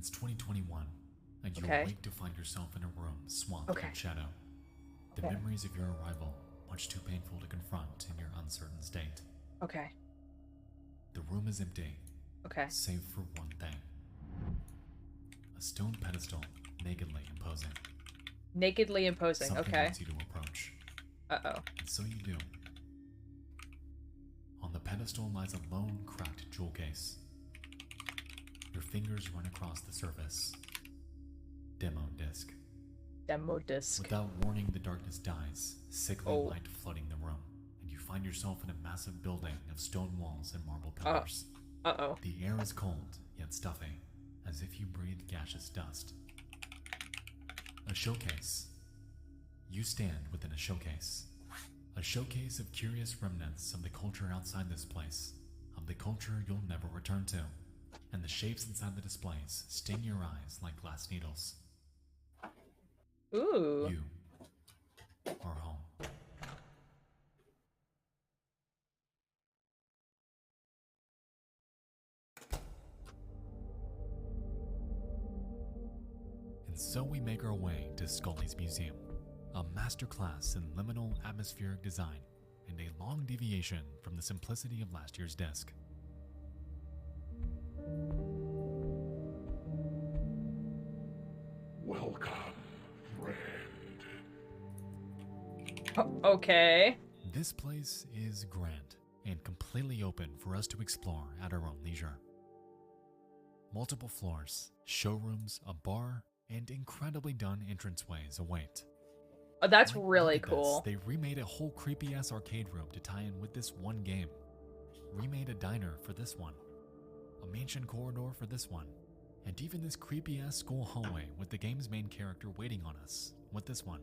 It's 2021, and you Okay. awake to find yourself in a room swamped Okay. in shadow. The Okay. memories of your arrival, much too painful to confront in your uncertain state. Okay. The room is empty, Okay. save for one thing. A stone pedestal, nakedly imposing. Nakedly imposing. Something Okay. wants you to approach, Uh-oh. and so you do. On the pedestal lies a lone, cracked jewel case. Your fingers run across the surface. Demo disc. Demo disc. Without warning, the darkness dies, sickly Oh. light flooding the room, and you find yourself in a massive building of stone walls and marble pillars. Uh-oh. The air is cold, yet stuffy, as if you breathe gaseous dust. A showcase. You stand within a showcase. A showcase of curious remnants of the culture outside this place, of the culture you'll never return to. And the shapes inside the displays sting your eyes like glass needles. Ooh. You are home. And so we make our way to Scully's Museum, a masterclass in liminal atmospheric design and a long deviation from the simplicity of last year's disc. Welcome, friend. Okay. This place is grand and completely open for us to explore at our own leisure. Multiple floors, showrooms, a bar, and incredibly done entranceways await. Oh, that's Like, really look at this. cool. They remade a whole creepy-ass arcade room to tie in with this one game. Remade a diner for this one. A mansion corridor for this one. And even this creepy-ass school hallway with the game's main character waiting on us with this one.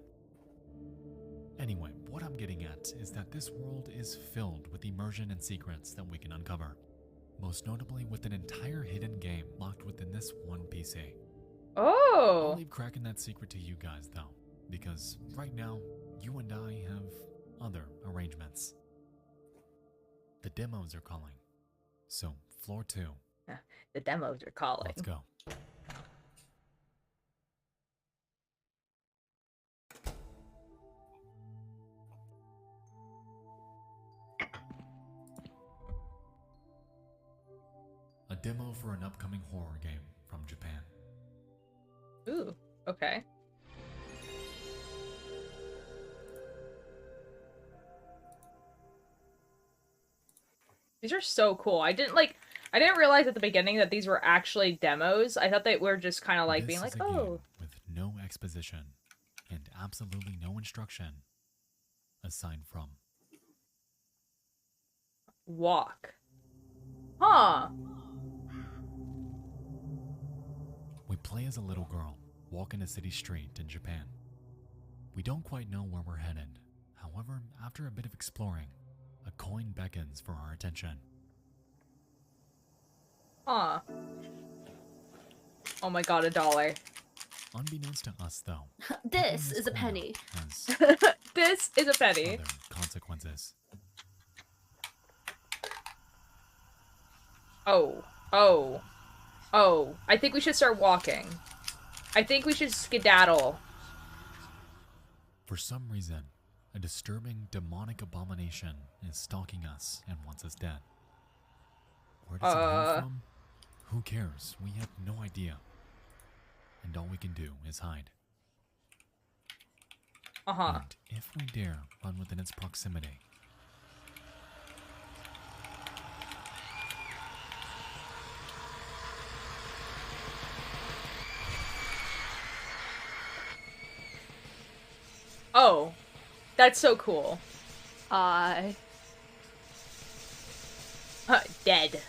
Anyway, what I'm getting at is that this world is filled with immersion and secrets that we can uncover. Most notably with an entire hidden game locked within this one PC. I'll Oh. leave cracking that secret to you guys though, because right now, you and I have other arrangements. The demos are calling. So, floor 2, The demos are calling. let's go. A demo for an upcoming horror game from Japan. Ooh. Okay. These are so cool. I didn't realize at the beginning that these were actually demos. I thought they were just kind of like This being is like, a game oh. with no exposition and absolutely no instruction aside from Walk. Huh. we play as a little girl walking a city street in Japan. We don't quite know where we're headed. However, after a bit of exploring, a coin beckons for our attention. Huh. Oh my god, $1. Unbeknownst to us, though, This this is a coin penny. has This is a penny. other consequences. Oh. Oh. Oh. I think we should start walking. I think we should skedaddle. For some reason, a disturbing demonic abomination is stalking us and wants us dead. Where does it come from? Who cares? We have no idea. And all we can do is hide. Uh-huh. And if we dare run within its proximity, Oh. That's so cool. Dead.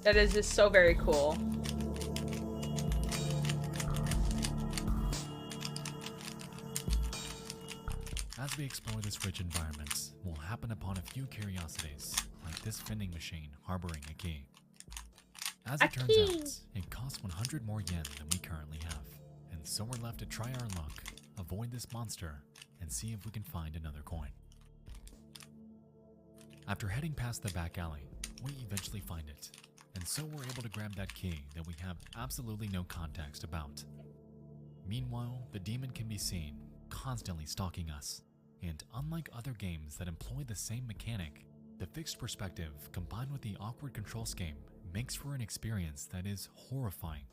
That is just so very cool. as we explore this rich environment, we'll happen upon a few curiosities, like this vending machine harboring a key. As it turns out, it costs 100 more yen than we currently have, and so we're left to try our luck avoid this monster, and see if we can find another coin. After heading past the back alley, we eventually find it, and so we're able to grab that key that we have absolutely no context about. Meanwhile, the demon can be seen, constantly stalking us, and unlike other games that employ the same mechanic, the fixed perspective combined with the awkward control scheme makes for an experience that is horrifying.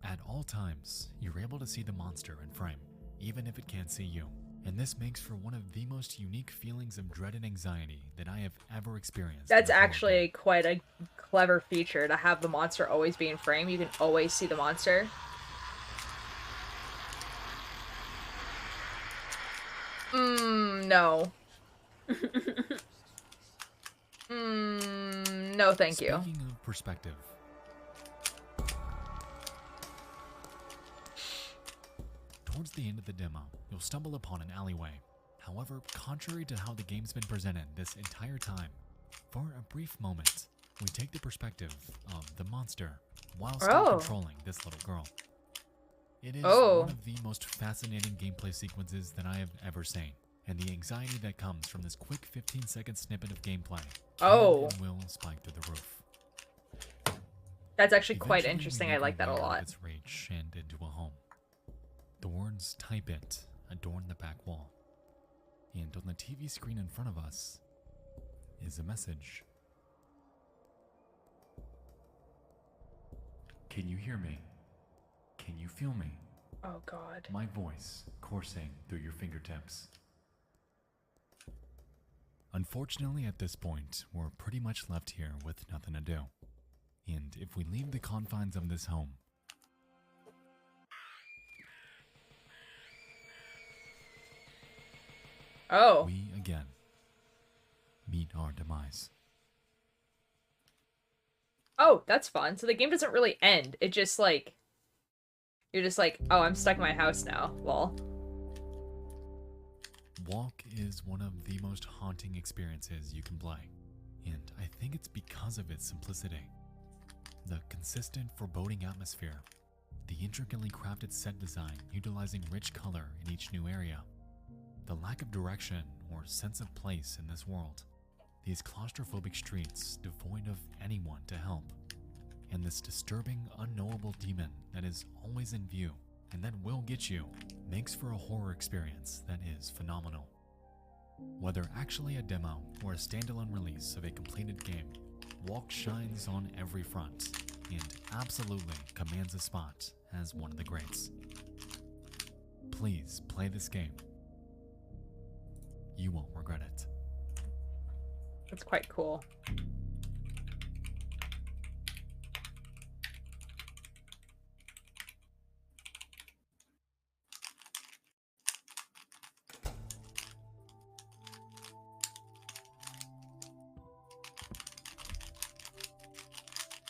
At all times, you're able to see the monster in frame, even if it can't see you, and this makes for one of the most unique feelings of dread and anxiety that I have ever experienced. That's actually quite a clever feature, to have the monster always be in frame. You can always see the monster. No. No thank you. Speaking of perspective, towards the end of the demo, you'll stumble upon an alleyway. However, contrary to how the game's been presented this entire time, for a brief moment, we take the perspective of the monster while still controlling this little girl. It is one of the most fascinating gameplay sequences that I have ever seen, and the anxiety that comes from this quick 15-second snippet of gameplay will spike through the roof. That's actually quite Eventually, interesting. we I make like that a our way out of lot. its reach and into a home. The words "Type It" adorn the back wall, and on the TV screen in front of us is a message. Can you hear me? Can you feel me? Oh god. My voice coursing through your fingertips. Unfortunately, at this point, we're pretty much left here with nothing to do. And if we leave the confines of this home, we again meet our demise. Oh, that's fun. So the game doesn't really end. It just like... You're just like, oh, I'm stuck in my house now. Lol. Walk is one of the most haunting experiences you can play, and I think it's because of its simplicity. The consistent, foreboding atmosphere, the intricately crafted set design utilizing rich color in each new area, the lack of direction or sense of place in this world, these claustrophobic streets devoid of anyone to help, and this disturbing, unknowable demon that is always in view and that will get you, makes for a horror experience that is phenomenal. Whether actually a demo or a standalone release of a completed game, Walk shines on every front and absolutely commands a spot as one of the greats. Please play this game. You won't regret it. That's quite cool.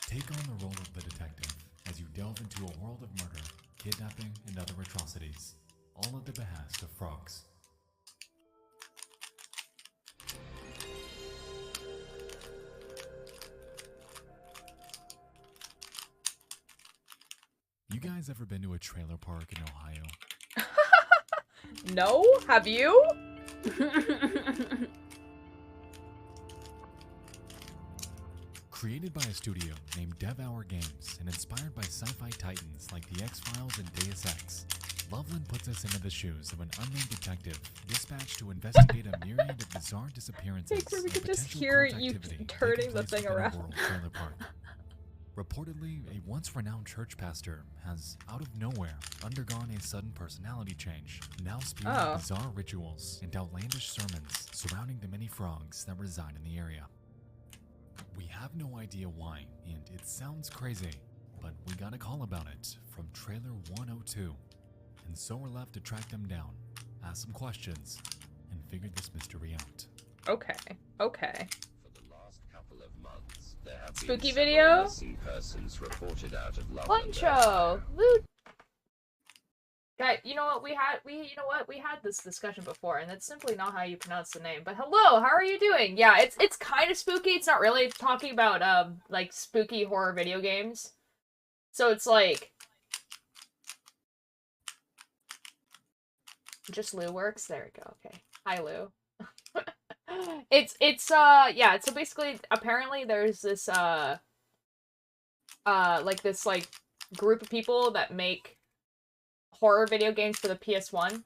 Take on the role of the detective as you delve into a world of murder, kidnapping, and other atrocities, all at the behest of frogs. You guys ever been to a trailer park in Ohio? No? Have you? Created by a studio named DevHour Games and inspired by sci-fi titans like The X-Files and Deus Ex, Loveland puts us into the shoes of an unnamed detective dispatched to investigate a myriad of bizarre disappearances So we and could just potential hear cult you activity turning taking the place thing within a around. rural trailer park. Reportedly, a once-renowned church pastor has, out of nowhere, undergone a sudden personality change, now spewing bizarre rituals and outlandish sermons surrounding the many frogs that reside in the area. We have no idea why, and it sounds crazy, but we got a call about it from Trailer 102, and so we're left to track them down, ask some questions, and figure this mystery out. Okay. Okay. For the last couple of months, there have Spooky been video? several missing persons reported out of Loveland. Luncho! Loot! Guys, you know what? We had this discussion before, and that's simply not how you pronounce the name. But hello, how are you doing? Yeah, it's kind of spooky. It's not really talking about like spooky horror video games. So it's like Just Lou works? There we go, okay. Hi, Lou. Yeah, so basically, apparently there's this, like, group of people that make horror video games for the PS1.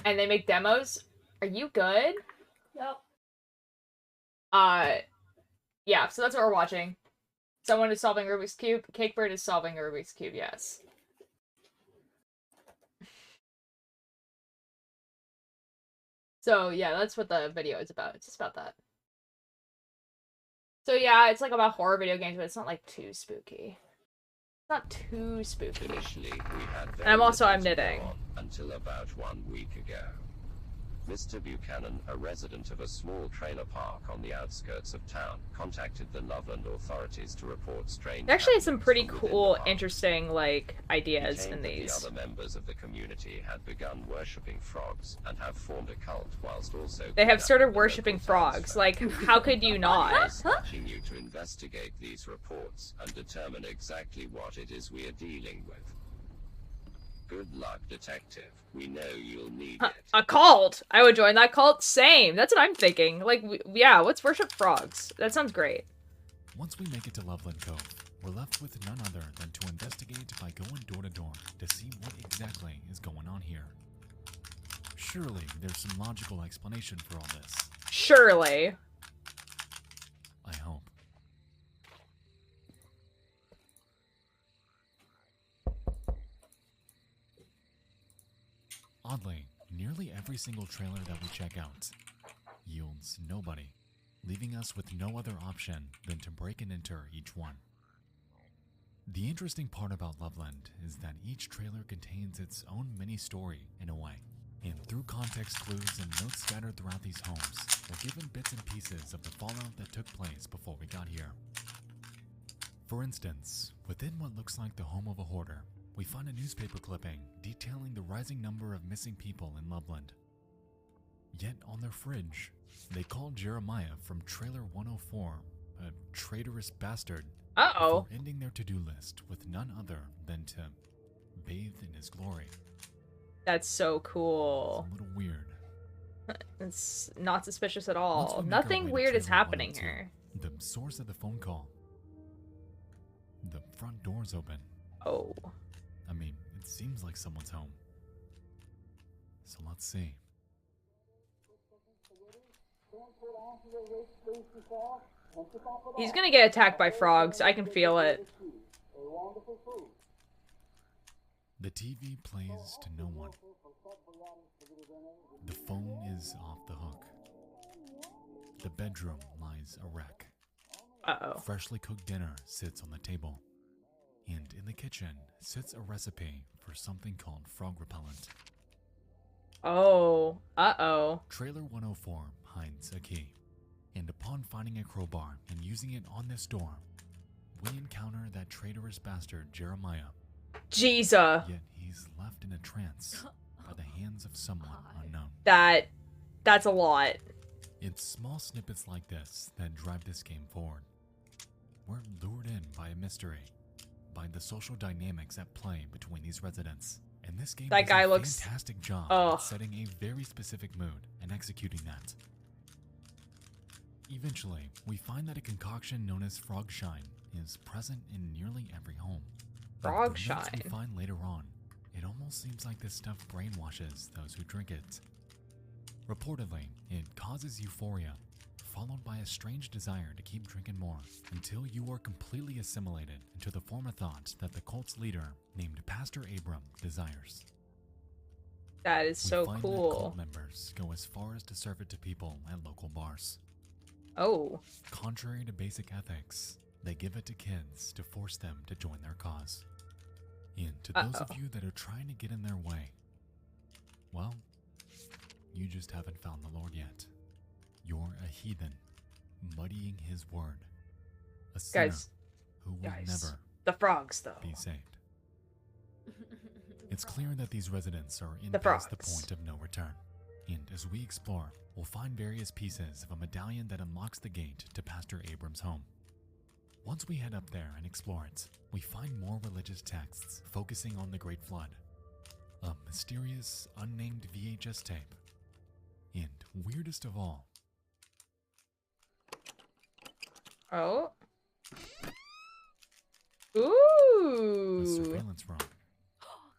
And they make demos. Are you good? Yep. Yeah, so that's what we're watching. Someone is solving Rubik's Cube. Cakebird is solving a Rubik's Cube, yes. So, yeah, that's what the video is about. It's just about that. So, yeah, it's, like, about horror video games, but it's not, like, too spooky. It's not too spooky. Initially, we had And I'm little to knitting. go on until about 1 week ago. Mr. Buchanan, a resident of a small trailer park on the outskirts of town, contacted the Loveland authorities to report strange. There actually has some happenings pretty from within cool, the park. interesting, like, He ideas claimed in that these. The other members of the community had begun worshipping frogs and have formed a cult whilst also. They have started kidnapping the worshipping local frogs. townsfolk. Like, how could you I not? was urging you to investigate these reports and determine exactly what it is we are dealing with. Good luck, detective. We know you'll need it. A cult! I would join that cult. Same. That's what I'm thinking. Like, yeah, let's worship frogs. That sounds great. Once we make it to Loveland Cove, we're left with none other than to investigate by going door to door to see what exactly is going on here. Surely there's some logical explanation for all this. Surely. I hope. Oddly, nearly every single trailer that we check out yields nobody, leaving us with no other option than to break and enter each one. The interesting part about Loveland is that each trailer contains its own mini story in a way, and through context clues and notes scattered throughout these homes, we're given bits and pieces of the fallout that took place before we got here. For instance, within what looks like the home of a hoarder, we find a newspaper clipping detailing the rising number of missing people in Loveland. Yet on their fridge, they call Jeremiah from Trailer 104 a traitorous bastard. Uh-oh. Before ending their to-do list with none other than to bathe in his glory. That's so cool. It's a little weird. It's not suspicious at Once all. we make our Nothing way to weird is Trailer happening 102, here. The source of the phone call. The front door's open. Oh. I mean, it seems like someone's home. So let's see. He's gonna get attacked by frogs. I can feel it. The TV plays to no one. The phone is off the hook. The bedroom lies a wreck. Uh-oh. Freshly cooked dinner sits on the table. And in the kitchen sits a recipe for something called frog repellent. Oh. Uh-oh. Trailer 104 hides a key. And upon finding a crowbar and using it on this door, we encounter that traitorous bastard Jeremiah. Jesus. Yet he's left in a trance by the hands of someone unknown. That's a lot. It's small snippets like this that drive this game forward. We're lured in by a mystery, by the social dynamics at play between these residents. And this game That does guy a looks- fantastic job Ugh. at setting a very specific mood and executing that. Eventually, we find that a concoction known as frog shine is present in nearly every home. But Frog the notes we shine? find later on, it almost seems like this stuff brainwashes those who drink it. Reportedly, it causes euphoria, followed by a strange desire to keep drinking more, until you are completely assimilated into the form of thought that the cult's leader, named Pastor Abram, desires. That is so we find that cool. cult members go as far as to serve it to people at local bars. Oh. Contrary to basic ethics, they give it to kids to force them to join their cause. And to those of you that are trying to get in their way, well, you just haven't found the Lord yet. You're a heathen, muddying his word. A sinner Guys. who will Guys. never The frogs, though. be saved. It's clear that these residents are in The past the frogs. point of no return. And as we explore, we'll find various pieces of a medallion that unlocks the gate to Pastor Abram's home. Once we head up there and explore it, we find more religious texts focusing on the Great Flood. A mysterious, unnamed VHS tape. And weirdest of all, Oh. a Ooh. surveillance room.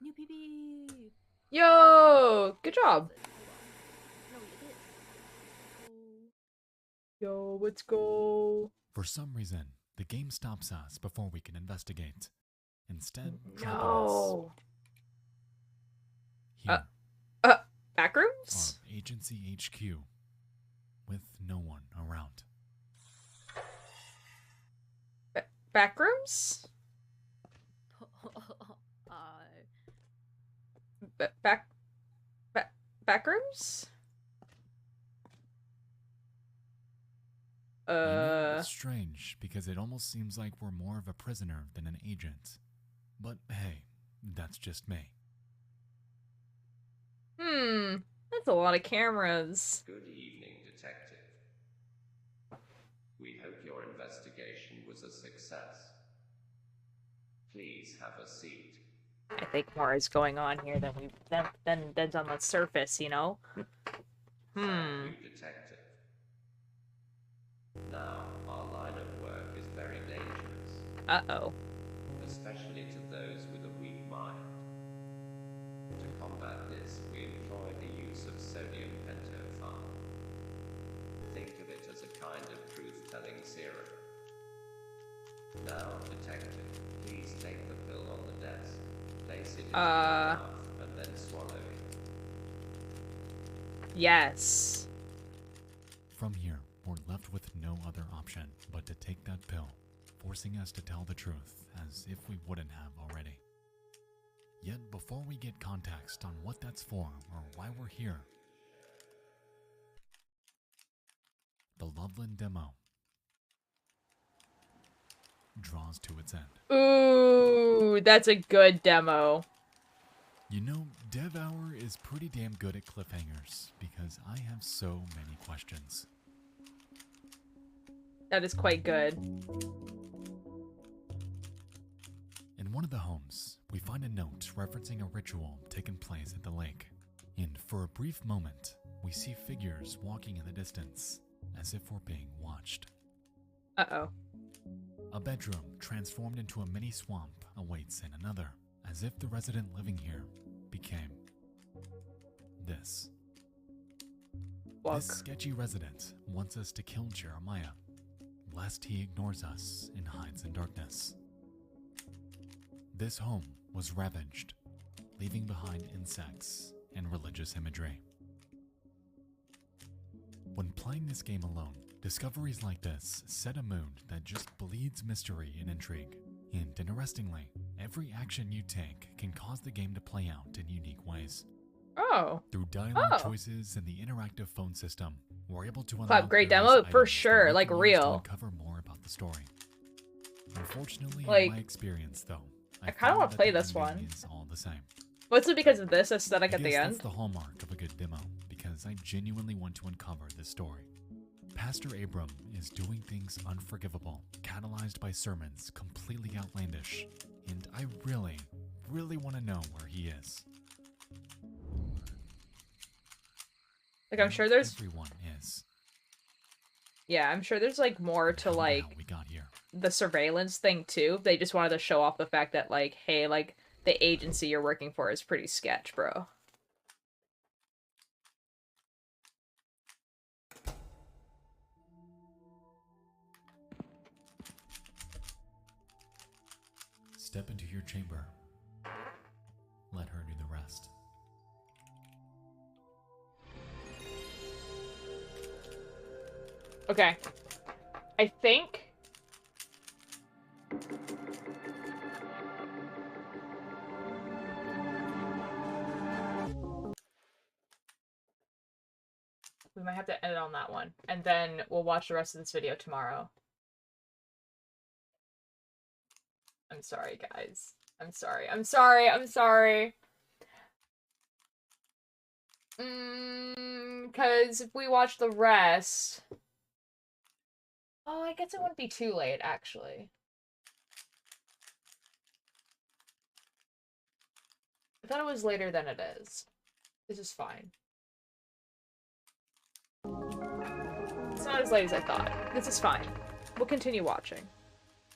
New PB. Yo, good job. No, you did. Yo, let's go. For some reason, the game stops us before we can investigate. Instead, trapping us. No. Here, Backrooms? our agency HQ, with no one around. Backrooms? Backrooms? You know, it's strange because it almost seems like we're more of a prisoner than an agent. But hey, that's just me. That's a lot of cameras. Good evening, Detective. We hope your investigation was a success. Please have a seat. I think more is going on here than's on the surface, you know? Thank you, Detective. Now, our line of work is very dangerous. Uh-oh. Especially to those with a weak mind. To combat this, we employ the use of sodium pentothal. Think of it as a kind of truth-telling serum. Now, Detective, please take the pill on the desk, place it into your mouth, and then swallow it. Yes. From here, we're left with no other option but to take that pill, forcing us to tell the truth as if we wouldn't have already. Yet before we get context on what that's for or why we're here, the Loveland demo draws to its end. Ooh, that's a good demo. You know, Dev Hour is pretty damn good at cliffhangers because I have so many questions. That is quite good. In one of the homes, we find a note referencing a ritual taking place at the lake. And for a brief moment, we see figures walking in the distance, as if we're being watched. Uh-oh. A bedroom transformed into a mini swamp awaits in another, as if the resident living here became this. This sketchy resident wants us to kill Jeremiah, lest he ignores us and hides in darkness. This home was ravaged, leaving behind insects and religious imagery. When playing this game alone, discoveries like this set a mood that just bleeds mystery and intrigue. And interestingly, every action you take can cause the game to play out in unique ways. Oh. Through dialogue choices and the interactive phone system, we're able to Clap, great demo for sure, like real. To uncover more about the story. Unfortunately, like, in my experience, though, I kind of want to play this one. Is all the same. Mostly because of this aesthetic at the end. That's the hallmark of a good demo, because I genuinely want to uncover this story. Pastor Abram is doing things unforgivable, catalyzed by sermons completely outlandish, and I really, really want to know where he is. Like, I'm sure there's... Everyone is. Yeah, I'm sure there's, like, more to, like, we got here. The surveillance thing, too. They just wanted to show off the fact that, like, hey, like, the agency you're working for is pretty sketch, bro. Step into your chamber. Let her do the rest. Okay. I think... we might have to edit on that one. And then we'll watch the rest of this video tomorrow. I'm sorry, guys. I'm sorry. I'm sorry. I'm sorry. Because if we watch the rest... Oh, I guess it wouldn't be too late, actually. I thought it was later than it is. This is fine. It's not as late as I thought. This is fine. We'll continue watching.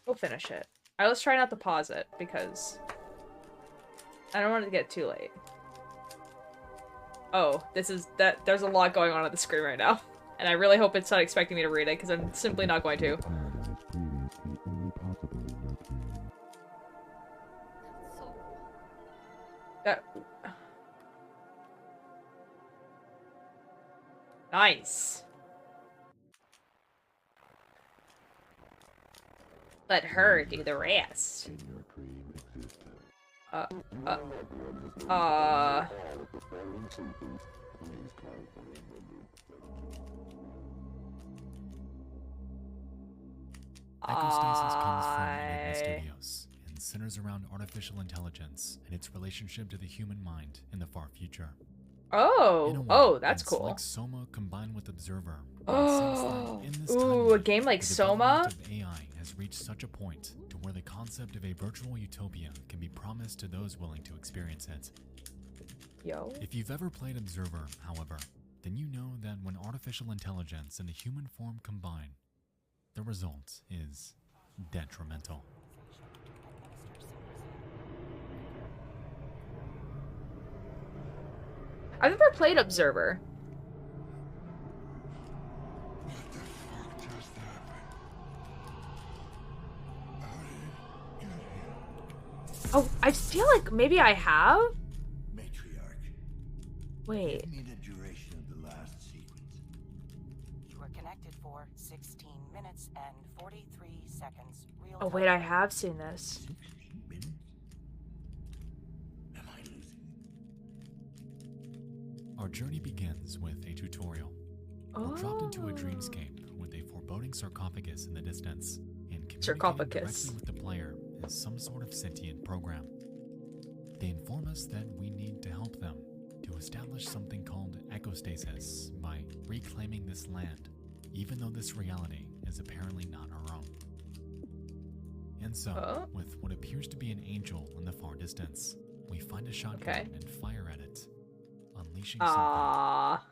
We'll finish it. Alright, let's try not to pause it, because I don't want it to get too late. Oh, there's a lot going on the screen right now. And I really hope it's not expecting me to read it, because I'm simply not going to. That... Nice. Let her do the rest. Ecostasis comes from Enigma Studios and centers around artificial intelligence and its relationship to the human mind in the far future. Oh, that's it's cool. Like Soma combined with Observer. Oh, in this ooh, a timeline, game like the Soma? development of AI has reached such a point to where the concept of a virtual utopia can be promised to those willing to experience it. Yo. If you've ever played Observer, however, then you know that when artificial intelligence and the human form combine, the result is detrimental. I've never played Observer. What the fuck just happened? How did it get here? Oh, I feel like maybe I have? Matriarch. Wait. Give me the duration of the last sequence. You were connected for 16 minutes and 43 seconds. Real Oh, wait, I have seen this. 16 minutes? Am I losing? Our journey begins with a tutorial. We're dropped into a dreamscape with a foreboding sarcophagus in the distance, and communicating directly with the player is some sort of sentient program. They inform us that we need to help them to establish something called ecostasis by reclaiming this land, even though this reality is apparently not our own. And so, with what appears to be an angel in the far distance, we find a shotgun and fire at it, unleashing something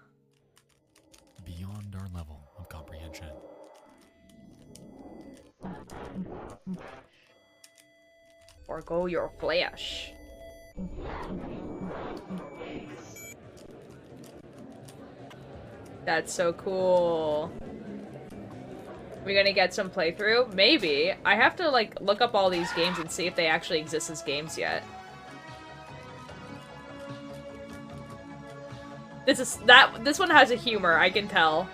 beyond our level of comprehension. Forgo your flesh. That's so cool. We gonna get some playthrough? Maybe. I have to, like, look up all these games and see if they actually exist as games yet. This one has a humor, I can tell.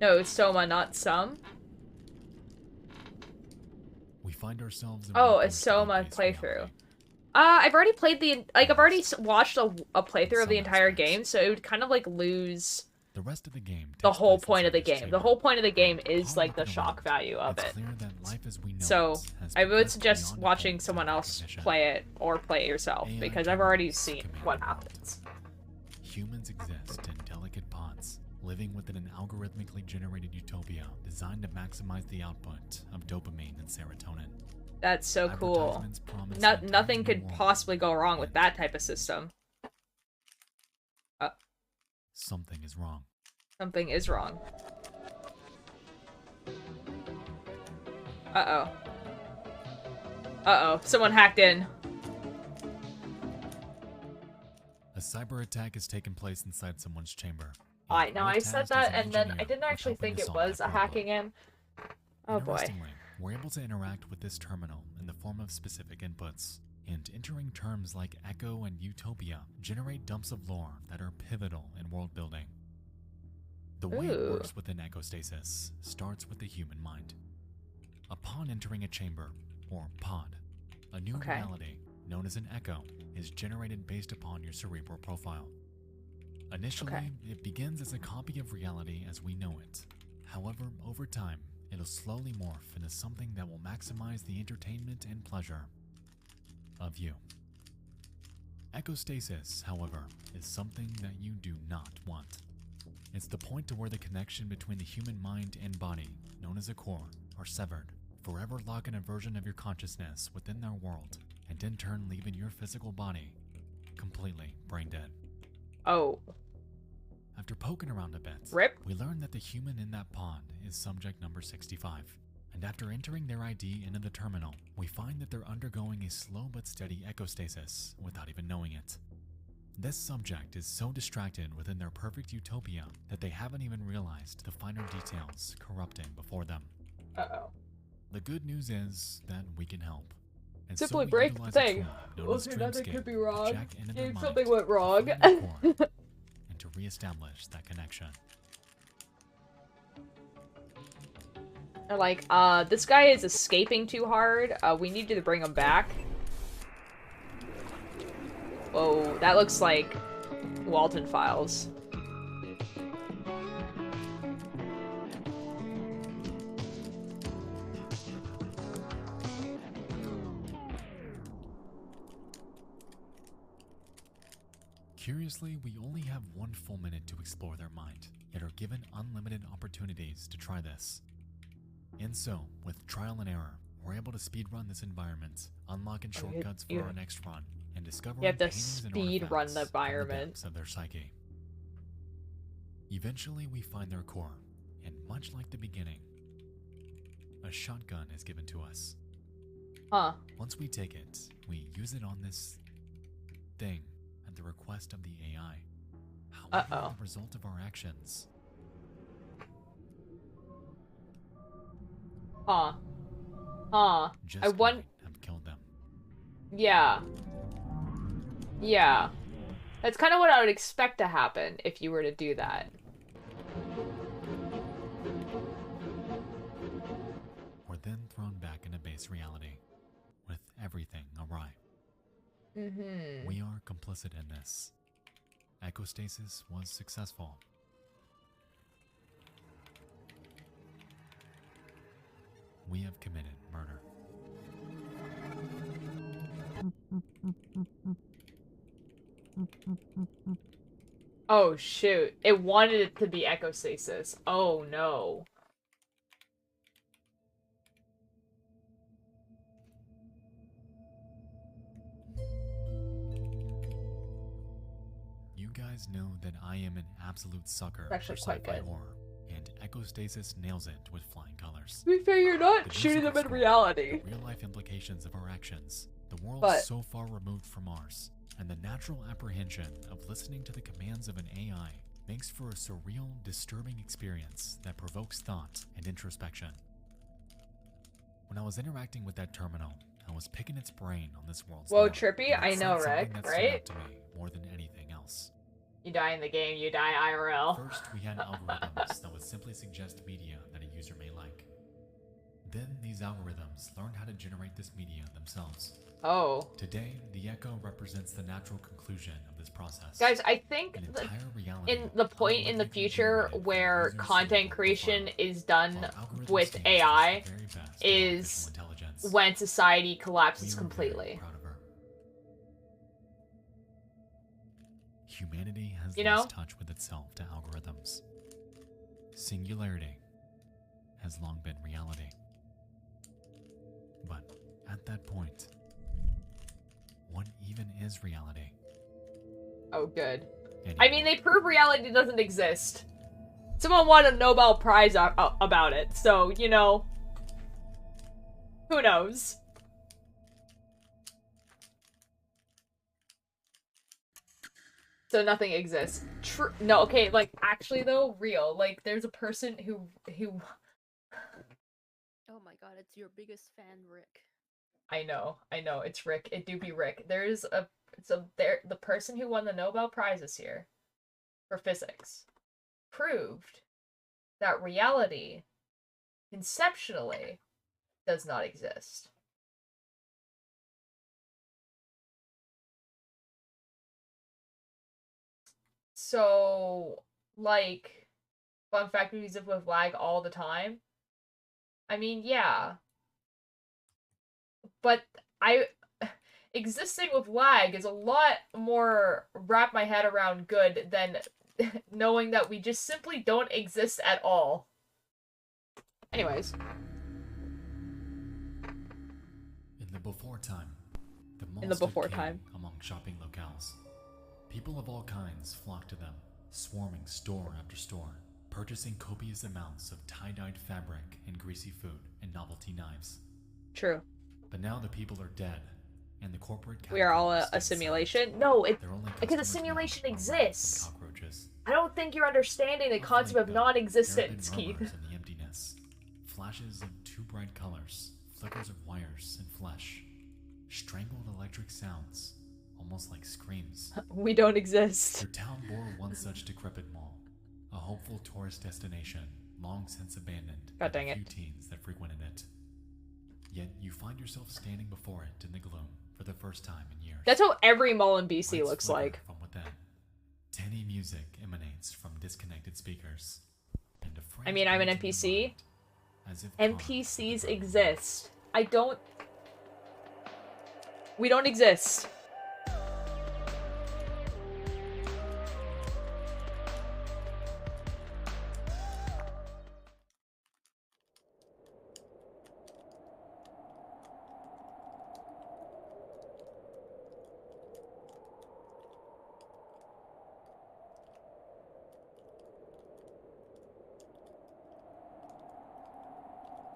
No, it's Soma, not some. We find ourselves in a Soma playthrough. I've already played I've already watched a playthrough of the entire game, so it would kind of, like, lose the rest of the game. The whole point of the game. The whole point of the game is, like, the shock value of it. So, I would suggest watching someone else play it, or play it yourself, because I've already seen what happens. Humans exist in delicate pods, living within an algorithmically generated utopia designed to maximize the output of dopamine and serotonin. That's so cool. Nothing could possibly go wrong with that type of system. Something is wrong. Something is wrong. Uh-oh. Uh-oh. Someone hacked in. A cyber attack has taken place inside someone's chamber. I know, I said that, and then I didn't actually think it was a hacking in. Oh boy. We're able to interact with this terminal in the form of specific inputs, and entering terms like echo and utopia generate dumps of lore that are pivotal in world building. The way it works within ecostasis starts with the human mind. Upon entering a chamber, or pod, a new reality, known as an echo, is generated based upon your cerebral profile. Initially, it begins as a copy of reality as we know it. However, over time, it'll slowly morph into something that will maximize the entertainment and pleasure of you. Echostasis, however, is something that you do not want. It's the point to where the connection between the human mind and body, known as a core, are severed, forever locking a version of your consciousness within their world, and in turn leaving your physical body completely brain dead. Oh. After poking around a bit, Rip. we learn that the human in that pond is subject number 65. And after entering their ID into the terminal, we find that they're undergoing a slow but steady echostasis without even knowing it. This subject is so distracted within their perfect utopia that they haven't even realized the finer details corrupting before them. Uh-oh. The good news is that we can help. And Simply we break the utilize a thing. tool known as Okay, nothing Dreamscape could be to wrong. jack into their If mind something went to wrong. find their core and to reestablish that connection. They're like, this guy is escaping too hard. We need you to bring him back. Whoa, that looks like Walton Files. Curiously, we only have 1 full minute to explore their mind, yet are given unlimited opportunities to try this. And so, with trial and error, we're able to speedrun this environment, unlocking shortcuts for our next run, and discovering You have to paintings and speed run artifacts the from environment. depths of their psyche. Eventually, we find their core, and much like the beginning, a shotgun is given to us. Huh. Once we take it, we use it on this thing at the request of the AI. However, the result of our actions. Huh. Huh. Just I want. have killed them. Yeah. Yeah. That's kind of what I would expect to happen if you were to do that. We're then thrown back into base reality, with everything awry. Mm-hmm. We are complicit in this. Echostasis was successful. We have committed murder. Oh shoot. It wanted it to be echostasis. Oh no. You guys know that I am an absolute sucker for Actually quite sci-fi good. horror, and Echostasis nails it with flying colors. To be fair, you're not The shooting music them in score, reality. the real-life implications of our actions, the world But- so far removed from ours, and the natural apprehension of listening to the commands of an AI makes for a surreal, disturbing experience that provokes thought and introspection. When I was interacting with that terminal, I was picking its brain on this world's Whoa, lore, trippy. and it I said know, something Rick, that stood right? out to me more than anything else. You die in the game, you die IRL. First, we had algorithms that would simply suggest media that a user may like. Then these algorithms learned how to generate this media themselves. Oh. Today, the echo represents the natural conclusion of this process. Guys, I think An that entire reality in the point in the future where content creation is done with AI is when society collapses completely. proud of her. Humanity has You know? lost touch with itself to algorithms. Singularity has long been reality. But at that point, what even is reality? Oh, good. Anyway, I mean, they prove reality doesn't exist. Someone won a Nobel Prize about it, so, you know, who knows? So nothing exists. True. No, okay, like, actually, though, real. Like, there's a person who... Oh my god, it's your biggest fan, Rick. I know, it's Rick. It do be Rick. The person who won the Nobel Prize this year for physics proved that reality, conceptually, does not exist. So, like, fun fact movies with lag all the time. I mean, yeah. But existing with lag is a lot more wrap my head around good than knowing that we just simply don't exist at all. Anyways. In the before time, the mall In the stood before king time. among shopping locales. People of all kinds flocked to them, swarming store after store, purchasing copious amounts of tie-dyed fabric and greasy food and novelty knives. True. But now the people are dead, and the corporate We are all catacombs a stand simulation? silent. No, Their only because a customers simulation now are rats and exists. cockroaches. I don't think you're understanding the concept of There non-existence, have been Keith. murmurs in the emptiness, flashes of too bright colors, flickers of wires and flesh, strangled electric sounds, almost like screams. We don't exist. Your town bore one such decrepit mall, a hopeful tourist destination, long since abandoned by God dang the few it. teens that frequented it. Yet you find yourself standing before it in the gloom for the first time in years. That's how every mall in BC Lights looks flicker like. from within. Tinny music emanates from disconnected speakers. And a I phrase mean, I'm an burns in your NPC. mind, as if carved NPCs from the exist. We don't exist.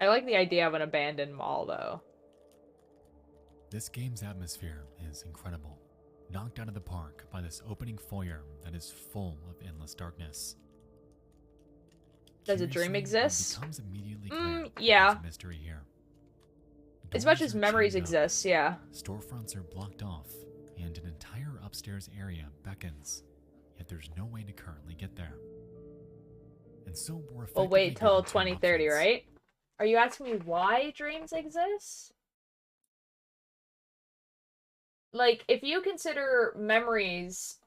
I like the idea of an abandoned mall, though. This game's atmosphere is incredible, knocked out of the park by this opening foyer that is full of endless darkness. Does a dream Curiously, it exist? becomes immediately clear that yeah. there's a mystery here. As much Doors as are memories chained up, exist, yeah. storefronts are blocked off, and an entire upstairs area beckons, yet there's no way to currently get there. And so we're We'll wait effectively till given two 2030, options. right? Are you asking me why dreams exist? Like, if you consider memories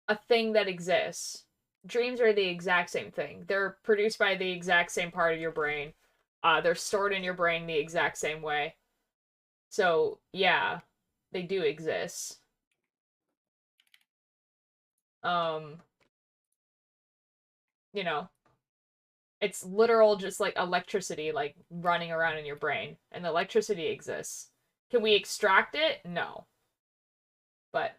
a thing that exists, dreams are the exact same thing. They're produced by the exact same part of your brain. They're stored in your brain the exact same way. So, yeah, they do exist. You know, it's literal just like electricity, like running around in your brain, and electricity exists. Can we extract it? No. But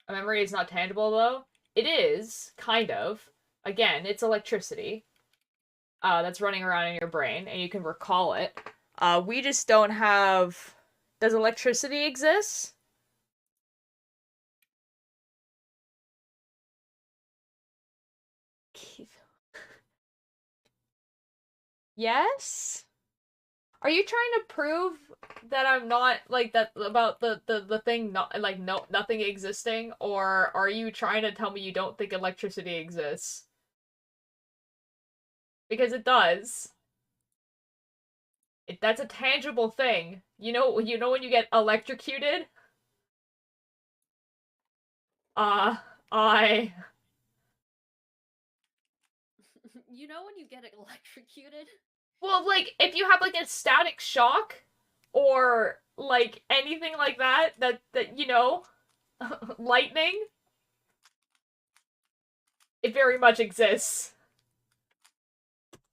a memory is not tangible, though. It is, kind of. Again, it's electricity that's running around in your brain, and you can recall it. We just don't have... Does electricity exist? Yes? Are you trying to prove that I'm not, like, that, about the thing, not, like, no, nothing existing? Or are you trying to tell me you don't think electricity exists? Because it does. That's a tangible thing. You know when you get electrocuted? I... You know when you get electrocuted? Well, like, if you have, like, a static shock, or, like, anything like that, you know, lightning, it very much exists.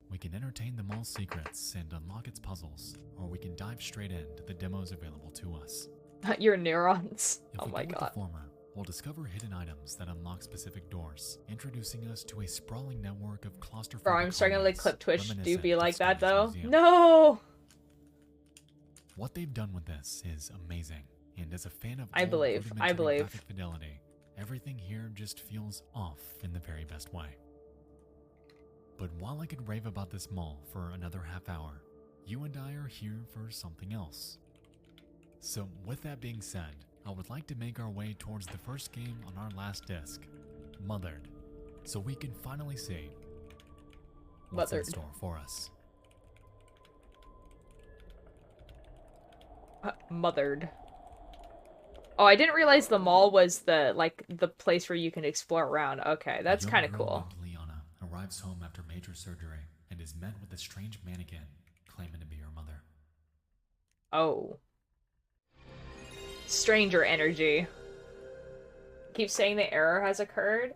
We can entertain the mall's secrets and unlock its puzzles, or we can dive straight into the demos available to us. Your neurons. If Oh we my go with god. the former, we'll discover hidden items that unlock specific doors, introducing us to a sprawling network of claustrophobic Bro, I'm starting to, like, hallways clip Twitch. Do reminiscent be of like that, Scotty's though. Museum. No! What they've done with this is amazing, and as a fan of I old believe. rudimentary graphic fidelity, everything here just feels off in the very best way. But while I could rave about this mall for another half hour, you and I are here for something else. So with that being said, I would like to make our way towards the first game on our last disc, Mothered, so we can finally see what's in Mothered. store for us. Mothered. Oh, I didn't realize the mall was the place where you can explore around. Okay, that's A young kind of girl cool. named Liana arrives home after major surgery and is met with a strange mannequin claiming to be her mother. Oh. stranger energy. Keep saying the error has occurred.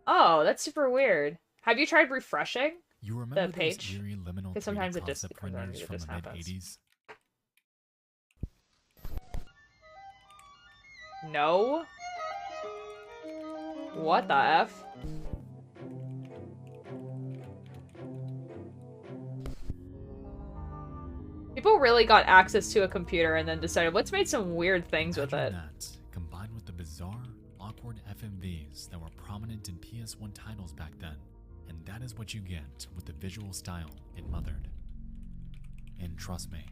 Oh, that's super weird. Have you tried refreshing You remember the page? those eerie liminal Because 3D sometimes it just concept comes on renders me, it from just the mid happens. 80s? No. What the F? People really got access to a computer and then decided, let's make some weird things with it. That, combined with the bizarre, awkward FMVs that were prominent in PS1 titles back then, and that is what you get with the visual style it mothered. And trust me,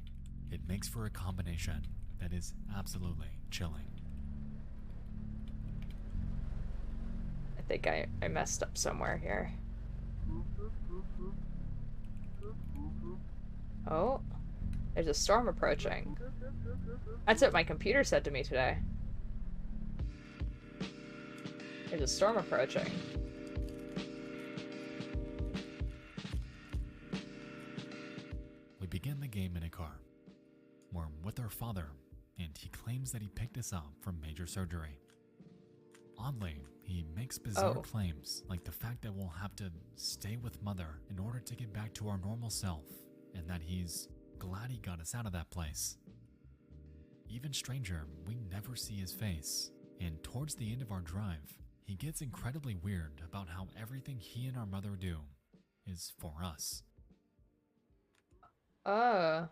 it makes for a combination that is absolutely chilling. I think I messed up somewhere here. Oh, there's a storm approaching. That's what my computer said to me today. There's a storm approaching. We begin the game in a car. We're with our father, and he claims that he picked us up from major surgery. Oddly, he makes bizarre claims, like the fact that we'll have to stay with mother in order to get back to our normal self, and that he's glad he got us out of that place. Even stranger, we never see his face, and towards the end of our drive, he gets incredibly weird about how everything he and our mother do is for us. Okay.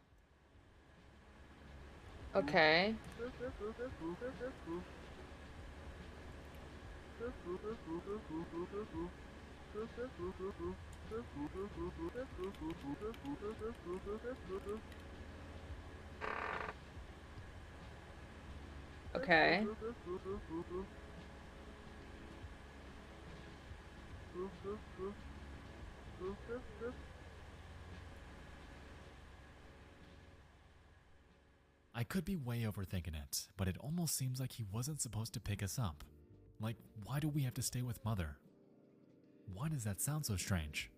Okay. I could be way overthinking it, but it almost seems like he wasn't supposed to pick us up. Like, why do we have to stay with mother? Why does that sound so strange?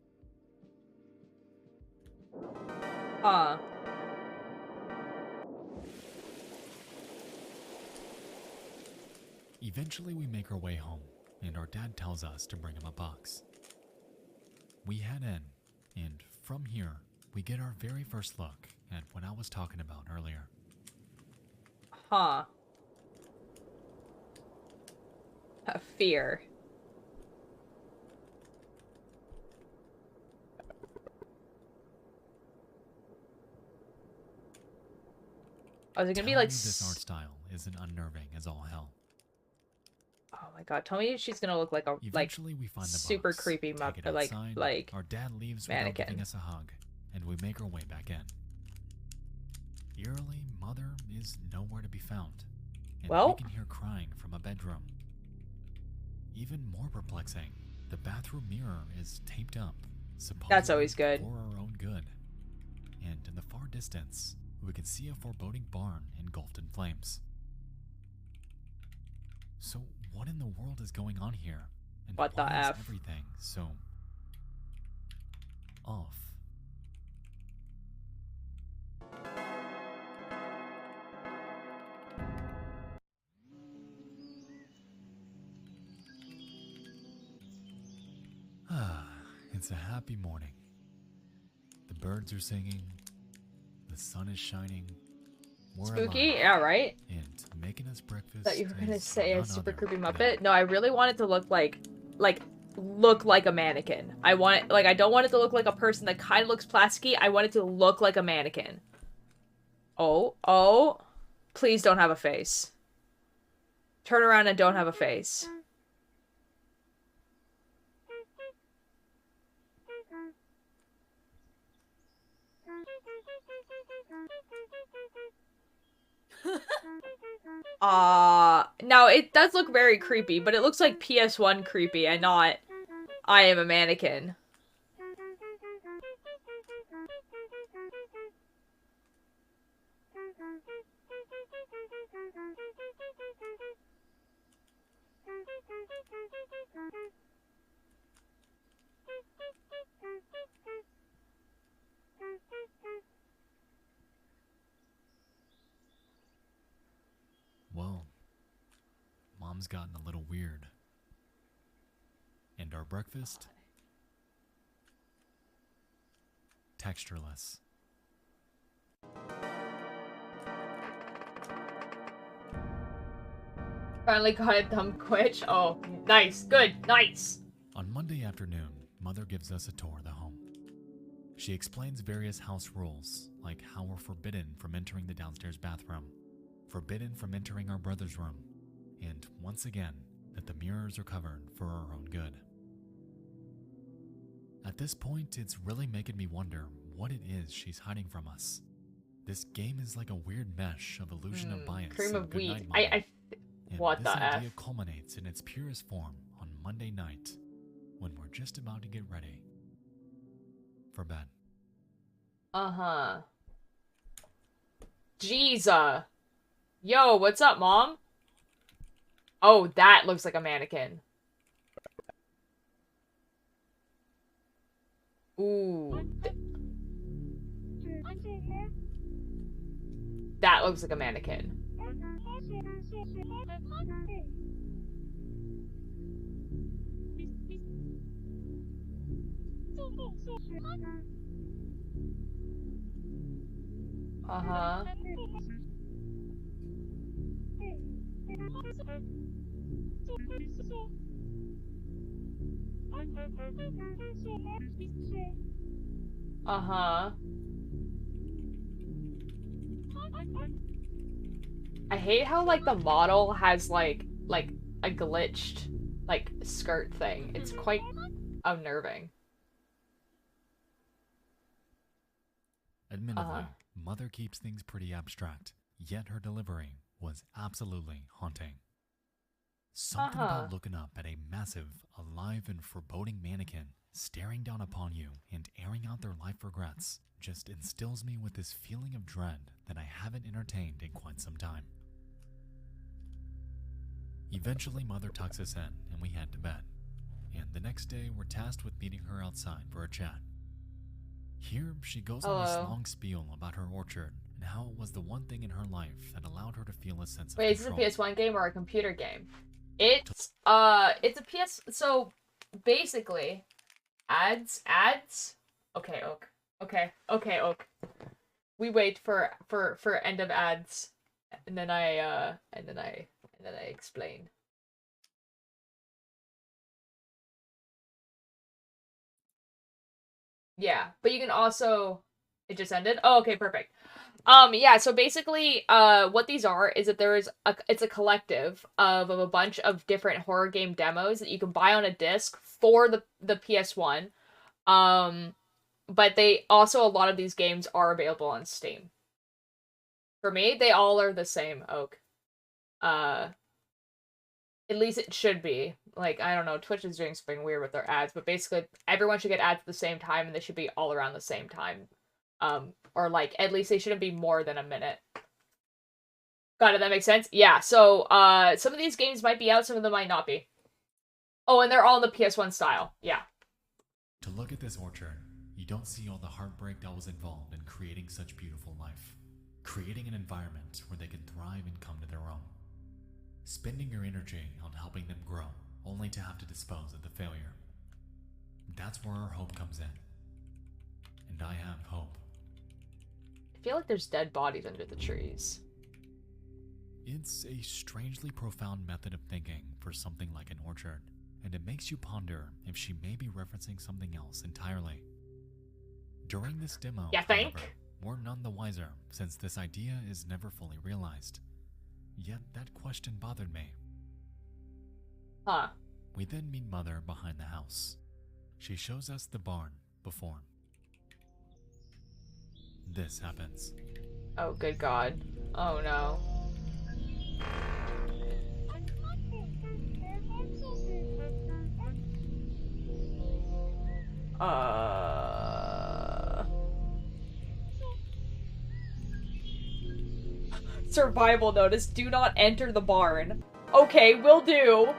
Eventually we make our way home, and our dad tells us to bring him a box. We head in, and from here, we get our very first look at what I was talking about earlier. Fear. Oh, is it gonna be like this art style isn't unnerving as all hell. Oh my god, tell me she's gonna look like a Eventually we find the super box, creepy take it outside, like our dad leaves mannequin. without giving us a hug, and we make our way back in. Eerily, mother is nowhere to be found, and we can hear crying from a bedroom. Even more perplexing, the bathroom mirror is taped up, supposedly that's always good. for our own good. And in the far distance, we can see a foreboding barn engulfed in flames. So what in the world is going on here? And what the why is F? everything so off? It's a happy morning. The birds are singing, the sun is shining. We're Spooky? alive, Yeah, right? and making us breakfast. Thought you were gonna say a none super other creepy than Muppet. No, I really want it to look like a mannequin. I want it, I don't want it to look like a person that kind of looks plasticky. I want it to look like a mannequin. Oh. Please don't have a face. Turn around and don't have a face. Now it does look very creepy, but it looks like PS1 creepy and not I am a mannequin. Well, Mom's gotten a little weird. And our breakfast? Textureless. Finally got a dumb Twitch. Oh, nice. Good. Nice. On Monday afternoon, Mother gives us a tour of the home. She explains various house rules, like how we're forbidden from entering the downstairs bathroom, forbidden from entering our brother's room, and once again, that the mirrors are covered for our own good. At this point, it's really making me wonder what it is she's hiding from us. This game is like a weird mesh of illusion of bias Cream and of wheat. goodnight Mother. And What this the idea F? culminates in its purest form on Monday night, when we're just about to get ready for bed. Uh-huh. Jeez. Yo, what's up, Mom? Oh, that looks like a mannequin. Ooh. That looks like a mannequin. Uh-huh. Uh-huh. I hate how, like, the model has, like a glitched, like, skirt thing. It's quite unnerving. Admittedly, Mother keeps things pretty abstract, yet her delivery was absolutely haunting. Something about looking up at a massive, alive and foreboding mannequin staring down upon you and airing out their life regrets just instills me with this feeling of dread that I haven't entertained in quite some time. Eventually, Mother tucks us in and we head to bed, and the next day we're tasked with meeting her outside for a chat. Here, she goes on this long spiel about her orchard and how it was the one thing in her life that allowed her to feel a sense of control. Wait, is this a PS1 game or a computer game? It's a PS... So, basically, ads? Okay, Oak. Okay, Oak. We wait for end of ads, and then I explain. Yeah, but you can also... It just ended? Oh, okay, perfect. Yeah, so basically, what these are is that it's a collective of a bunch of different horror game demos that you can buy on a disc for the PS1. But they also, a lot of these games are available on Steam. For me, they all are the same, Oak. At least it should be. Like, I don't know, Twitch is doing something weird with their ads, but basically everyone should get ads at the same time, and they should be all around the same time. Or like, at least they shouldn't be more than a minute. Got it, that makes sense? Yeah, so, some of these games might be out, some of them might not be. Oh, and they're all in the PS1 style, yeah. To look at this orchard, you don't see all the heartbreak that was involved in creating such beautiful life. Creating an environment where they can thrive and come to their own. Spending your energy on helping them grow, only to have to dispose of the failure. That's where our hope comes in. And I have hope. I feel like there's dead bodies under the trees. It's a strangely profound method of thinking for something like an orchard, and it makes you ponder if she may be referencing something else entirely. During this demo, however, we're none the wiser since this idea is never fully realized. Yet that question bothered me. Huh. We then meet Mother behind the house. She shows us the barn before this happens. Oh, good God. Oh, no. Survival notice, do not enter the barn. Okay, will do.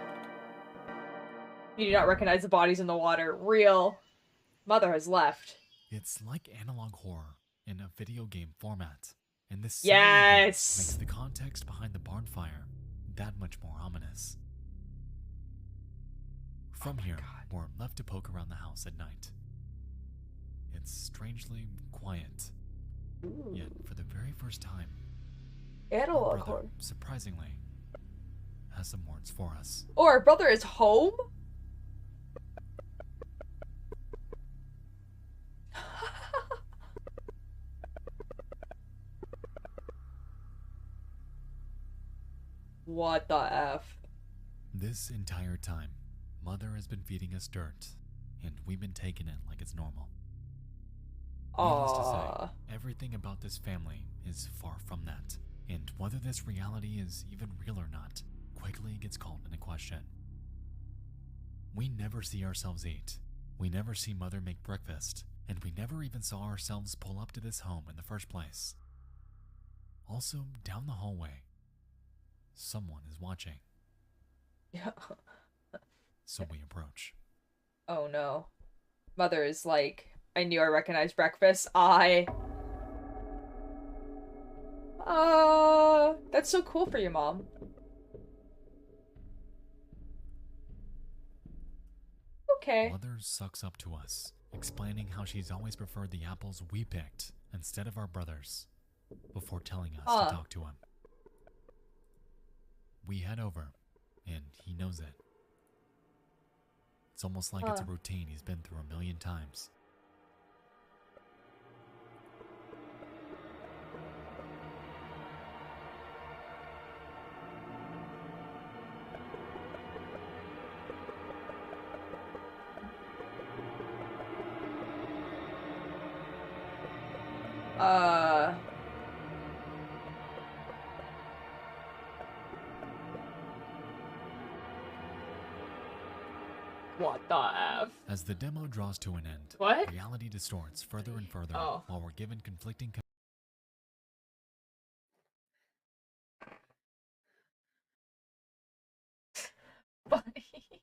You do not recognize the bodies in the water. Real. Mother has left. It's like analog horror in a video game format. And this single event Yes! makes the context behind the barn fire that much more ominous. From here, we're left to poke around the house at night. It's strangely quiet. Yet, for the very first time, our Analog brother, horn. surprisingly, has some words for us. Oh, our brother is home? What the F? This entire time, Mother has been feeding us dirt, and we've been taking it like it's normal. Needless to say, everything about this family is far from that, and whether this reality is even real or not quickly gets called into question. We never see ourselves eat, we never see Mother make breakfast, and we never even saw ourselves pull up to this home in the first place. Also, down the hallway, someone is watching. Yeah. So we approach. Oh no. Mother is like, I knew I recognized breakfast. That's so cool for your mom. Okay. Mother sucks up to us, explaining how she's always preferred the apples we picked instead of our brother's, before telling us to talk to him. We head over, and he knows it. It's almost like it's a routine he's been through a million times. What the F? As the demo draws to an end, What? reality distorts further and further while we're given conflicting Buddy.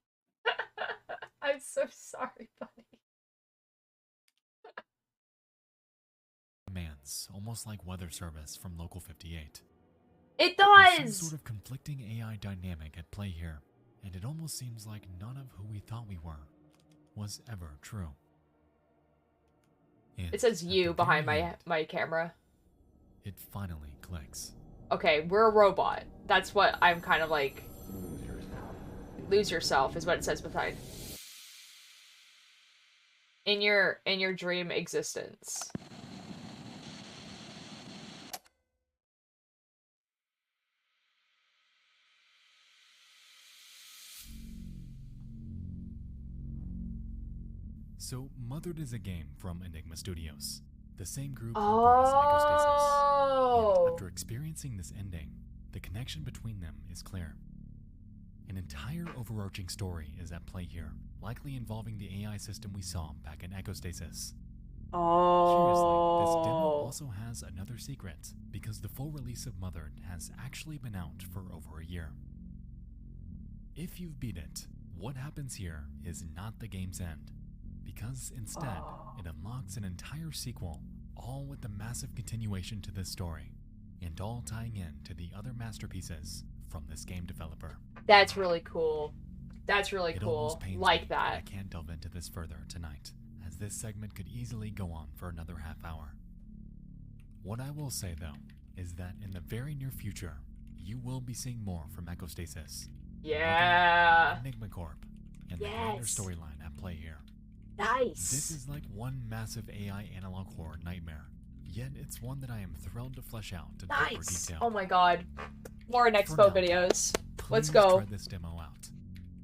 I'm so sorry, buddy. commands, almost like weather service from Local 58. It There's some does! sort of conflicting AI dynamic at play here, and it almost seems like none of who we thought we were was ever true. And It says at you the behind very end, my camera. it finally clicks. Okay, we're a robot. That's what I'm kind of like. Lose yourself is what it says behind. In your dream existence. So, Mothered is a game from Enigma Studios, the same group who brought us Echostasis. And after experiencing this ending, the connection between them is clear. An entire overarching story is at play here, likely involving the AI system we saw back in Echostasis. Curiously, this demo also has another secret, because the full release of Mothered has actually been out for over a year. If you've beat it, what happens here is not the game's end, because instead, it unlocks an entire sequel, all with a massive continuation to this story, and all tying in to the other masterpieces from this game developer. That's really cool. That's really It cool. almost pains Like me that. I can't delve into this further tonight, as this segment could easily go on for another half hour. What I will say though, is that in the very near future, you will be seeing more from Echostasis. Yeah. Enigma Corp, and the greater storyline at play here. Nice. This is like one massive AI analog horror nightmare, yet it's one that I am thrilled to flesh out in proper detail. Oh my god. More in For Expo now, videos. Let's please go. Try this demo out.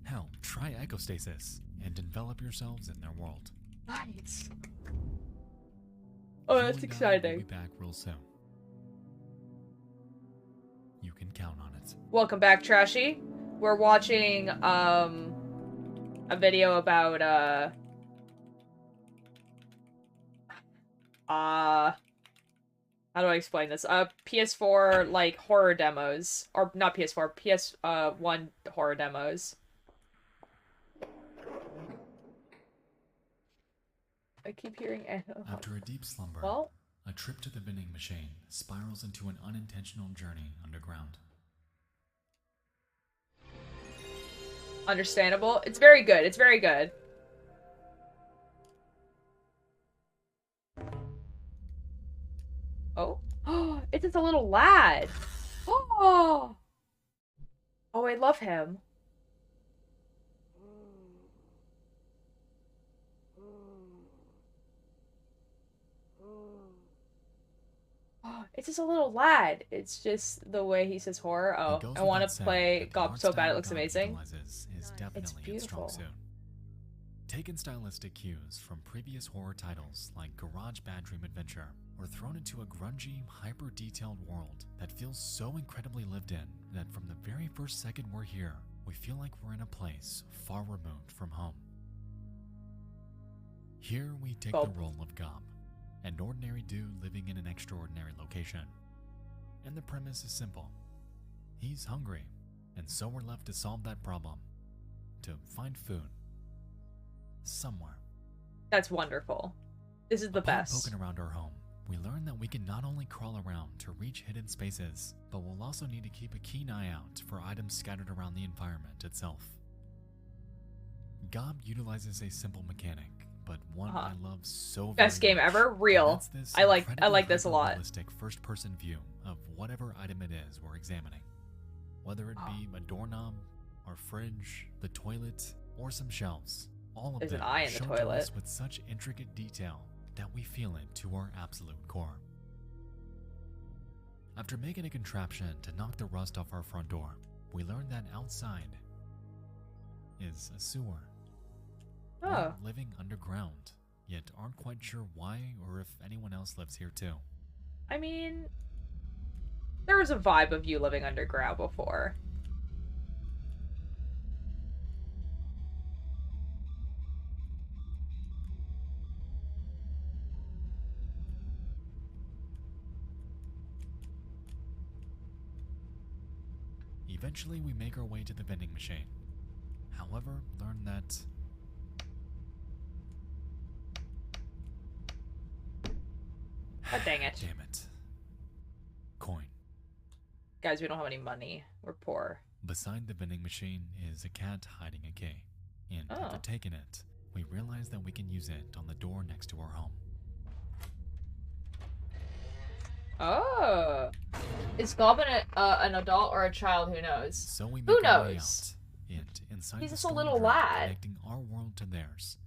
Hell, try Echostasis and envelop yourselves in their world. Nice. Oh, that's We'll exciting. be back real soon. You can count on it. Welcome back, Trashy. We're watching a video about how do I explain this? PS4 like horror demos, or not PS4, PS1 horror demos. I keep hearing echo. After a deep slumber, Well, A trip to the vending machine spirals into an unintentional journey underground. Understandable. It's very good. It's very good. Oh. Oh, it's just a little lad. Oh. Oh, I love him. Oh, it's just a little lad. It's just the way he says horror. Oh, I want to play GOP so bad it looks amazing. Is definitely its strong suit. Taken stylistic cues from previous horror titles like Garage Bad Dream Adventure, we're thrown into a grungy, hyper-detailed world that feels so incredibly lived in that from the very first second we're here, we feel like we're in a place far removed from home. Here we take the role of Gob, an ordinary dude living in an extraordinary location. And the premise is simple. He's hungry, and so we're left to solve that problem. To find food. Somewhere. That's wonderful. This is the best. Poking around our home, we learn that we can not only crawl around to reach hidden spaces, but we'll also need to keep a keen eye out for items scattered around the environment itself. Gob utilizes a simple mechanic, but one I love so very Best game much. ever. Real. I like this a lot. Realistic first-person view of whatever item it is we're examining. Whether it be a doorknob, our fridge, the toilet, or some shelves. All of There's them an eye in the shown to toilet. us with such intricate detail that we feel it to our absolute core. After making a contraption to knock the rust off our front door, we learn that outside is a sewer. We're living underground, yet aren't quite sure why or if anyone else lives here too. I mean, there was a vibe of you living underground before. Eventually, we make our way to the vending machine. However, learn that God dang it. Damn it. Coin. Guys, we don't have any money. We're poor. Beside the vending machine is a cat hiding a key. And after taking it, we realize that we can use it on the door next to our home. Oh. Is Goblin an adult or a child? Who knows? So we make Who our way knows? out, and inside He's the just a stone little drive lad. connecting our world to theirs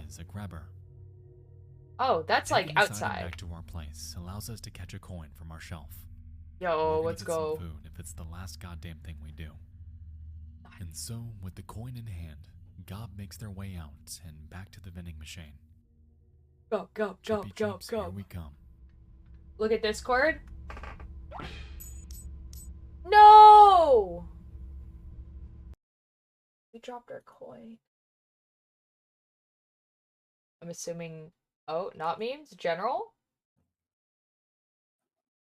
is a grabber. Oh, that's Taking like this item outside. back to our place allows us to catch a coin from our shelf. Yo, We're gonna let's get some go. food if it's the last goddamn thing we do. And so, with the coin in hand, Gob makes their way out and back to the vending machine. Go, go, go, Chippy go, chips, go. Here we come. Look at Discord. No! We dropped our coin. I'm assuming... Oh, not memes? General?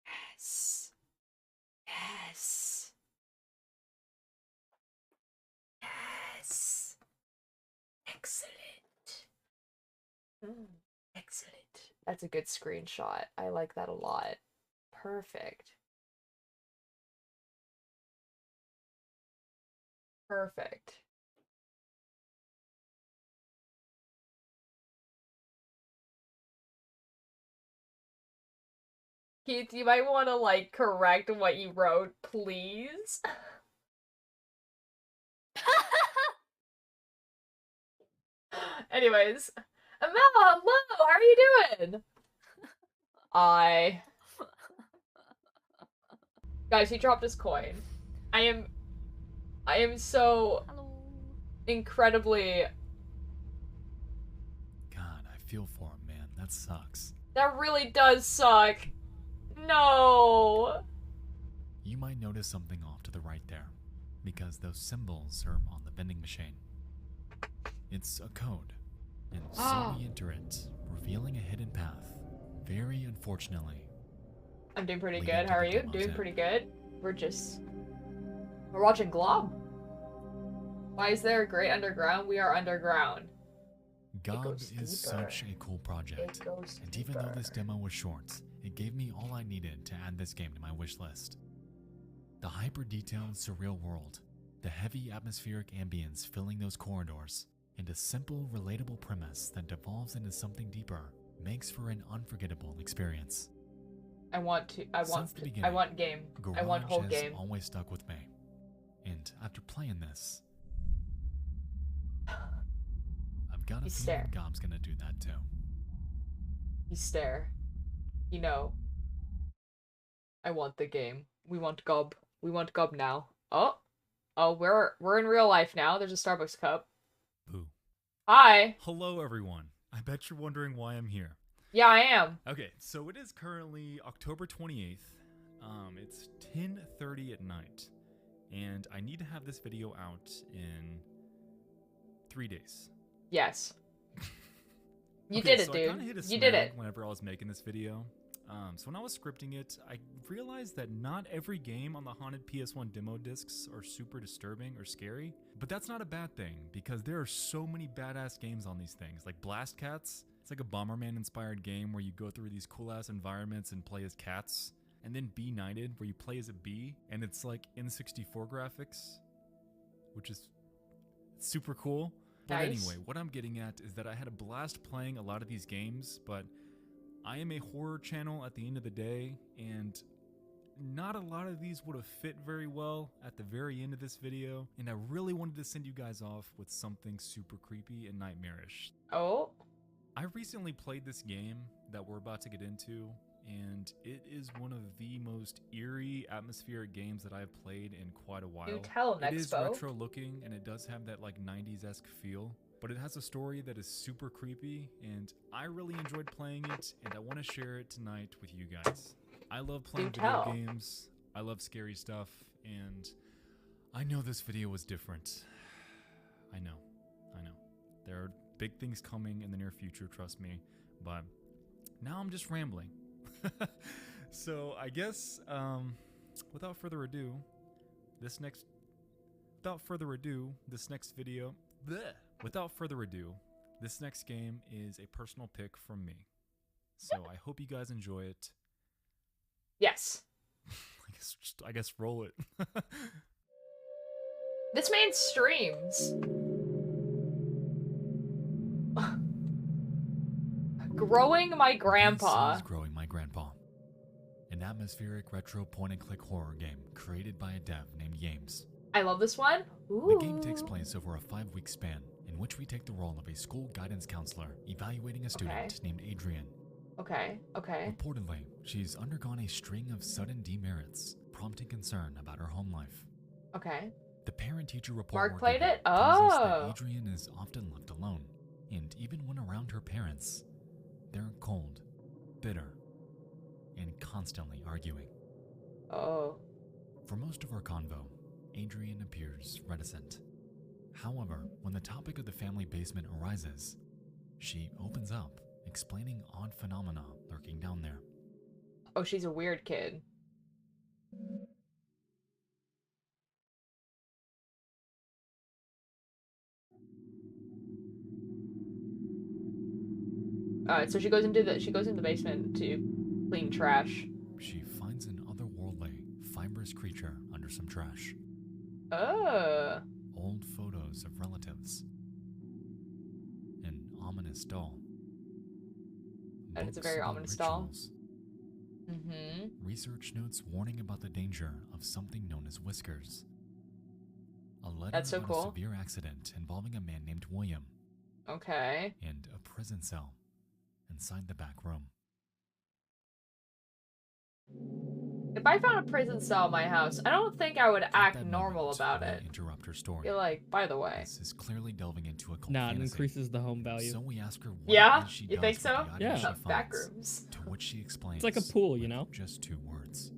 Yes. Yes. Yes. Excellent. Excellent. That's a good screenshot. I like that a lot. Perfect. Perfect. Keith, you might want to, like, correct what you wrote, please. Anyways. Amel, hello! How are you doing? Guys, he dropped his coin. I am so incredibly... God, I feel for him, man. That sucks. That really does suck. No. You might notice something off to the right there, because those symbols are on the vending machine. It's a code, and so we enter it, revealing a hidden path. Very unfortunately. I'm doing pretty good. How are you? Doing pretty good. We're watching Glob. Why is there a great underground? We are underground. GOB goes is deeper. such a cool project, It goes and even though this deeper. demo was short, it gave me all I needed to add this game to my wish list. The hyper-detailed, surreal world, the heavy atmospheric ambience filling those corridors, and a simple, relatable premise that devolves into something deeper makes for an unforgettable experience. I want Since the I beginning, want game. Garage I want whole has game. always stuck with me, and after playing this, I've got a You feeling stare. GOB's gonna do that too. You stare. You know. I want the game. We want Gob. We want Gob now. Oh. Oh, we're in real life now. There's a Starbucks cup. Boo. Hi. Hello, everyone. I bet you're wondering why I'm here. Yeah, I am. Okay, so it is currently October 28th. It's 10:30 at night, and I need to have this video out in 3 days. Yes. You Okay, did it, so dude. I kinda hit a You did snag it. whenever I was making this video. So when I was scripting it, I realized that not every game on the haunted PS1 demo discs are super disturbing or scary. But that's not a bad thing, because there are so many badass games on these things. Like Blast Cats, it's like a Bomberman inspired game where you go through these cool ass environments and play as cats. And then Bee Knighted, where you play as a bee, and it's like N64 graphics, which is super cool. But Nice. anyway, what I'm getting at is that I had a blast playing a lot of these games, but I am a horror channel at the end of the day, and not a lot of these would have fit very well at the very end of this video, and I really wanted to send you guys off with something super creepy and nightmarish. Oh. I recently played this game that we're about to get into, and it is one of the most eerie, atmospheric games that I've played in quite a while. Do tell, It is Nexpo. retro looking, and it does have that like 90s-esque feel, but it has a story that is super creepy, and I really enjoyed playing it, and I want to share it tonight with you guys. I love playing Do video tell. games, I love scary stuff, and I know this video was different. I know. There are big things coming in the near future, trust me, but now I'm just rambling. So I guess, without further ado, this next game is a personal pick from me. So I hope you guys enjoy it. Yes. I guess roll it. This man streams. Growing my grandpa. This is Growing My Grandpa, an atmospheric retro point-and-click horror game created by a dev named Yames. I love this one. Ooh. The game takes place over a 5-week span, in which we take the role of a school guidance counselor evaluating a student named Adrian. Okay. Reportedly, she's undergone a string of sudden demerits, prompting concern about her home life. Okay. The parent-teacher report Mark we're played given it? tells us Oh. that Adrian is often left alone, and even when around her parents, they're cold, bitter, and constantly arguing. Oh. For most of our convo, Adrian appears reticent. However, when the topic of the family basement arises, she opens up, explaining odd phenomena lurking down there. Oh, she's a weird kid. Alright, so she goes into the basement to clean trash. She finds an otherworldly, fibrous creature under some trash. Oh. Old photos of relatives. An ominous doll. And it's a Books very about ominous doll. rituals. Mm-hmm. Research notes warning about the danger of something known as whiskers. A letter That's so about cool. a severe accident involving a man named William. Okay. And a prison cell inside the back room. If I found a prison cell in my house, I don't think I would At act that normal moment, about we it. interrupt her story. You're like, by the way. This is clearly delving into a cult Nah, it fantasy. increases the home value. So we ask her what Yeah? it is she You does think with so? the items Yeah. she finds, Back rooms. to which she explains. It's like a pool, you know? with just 2 words.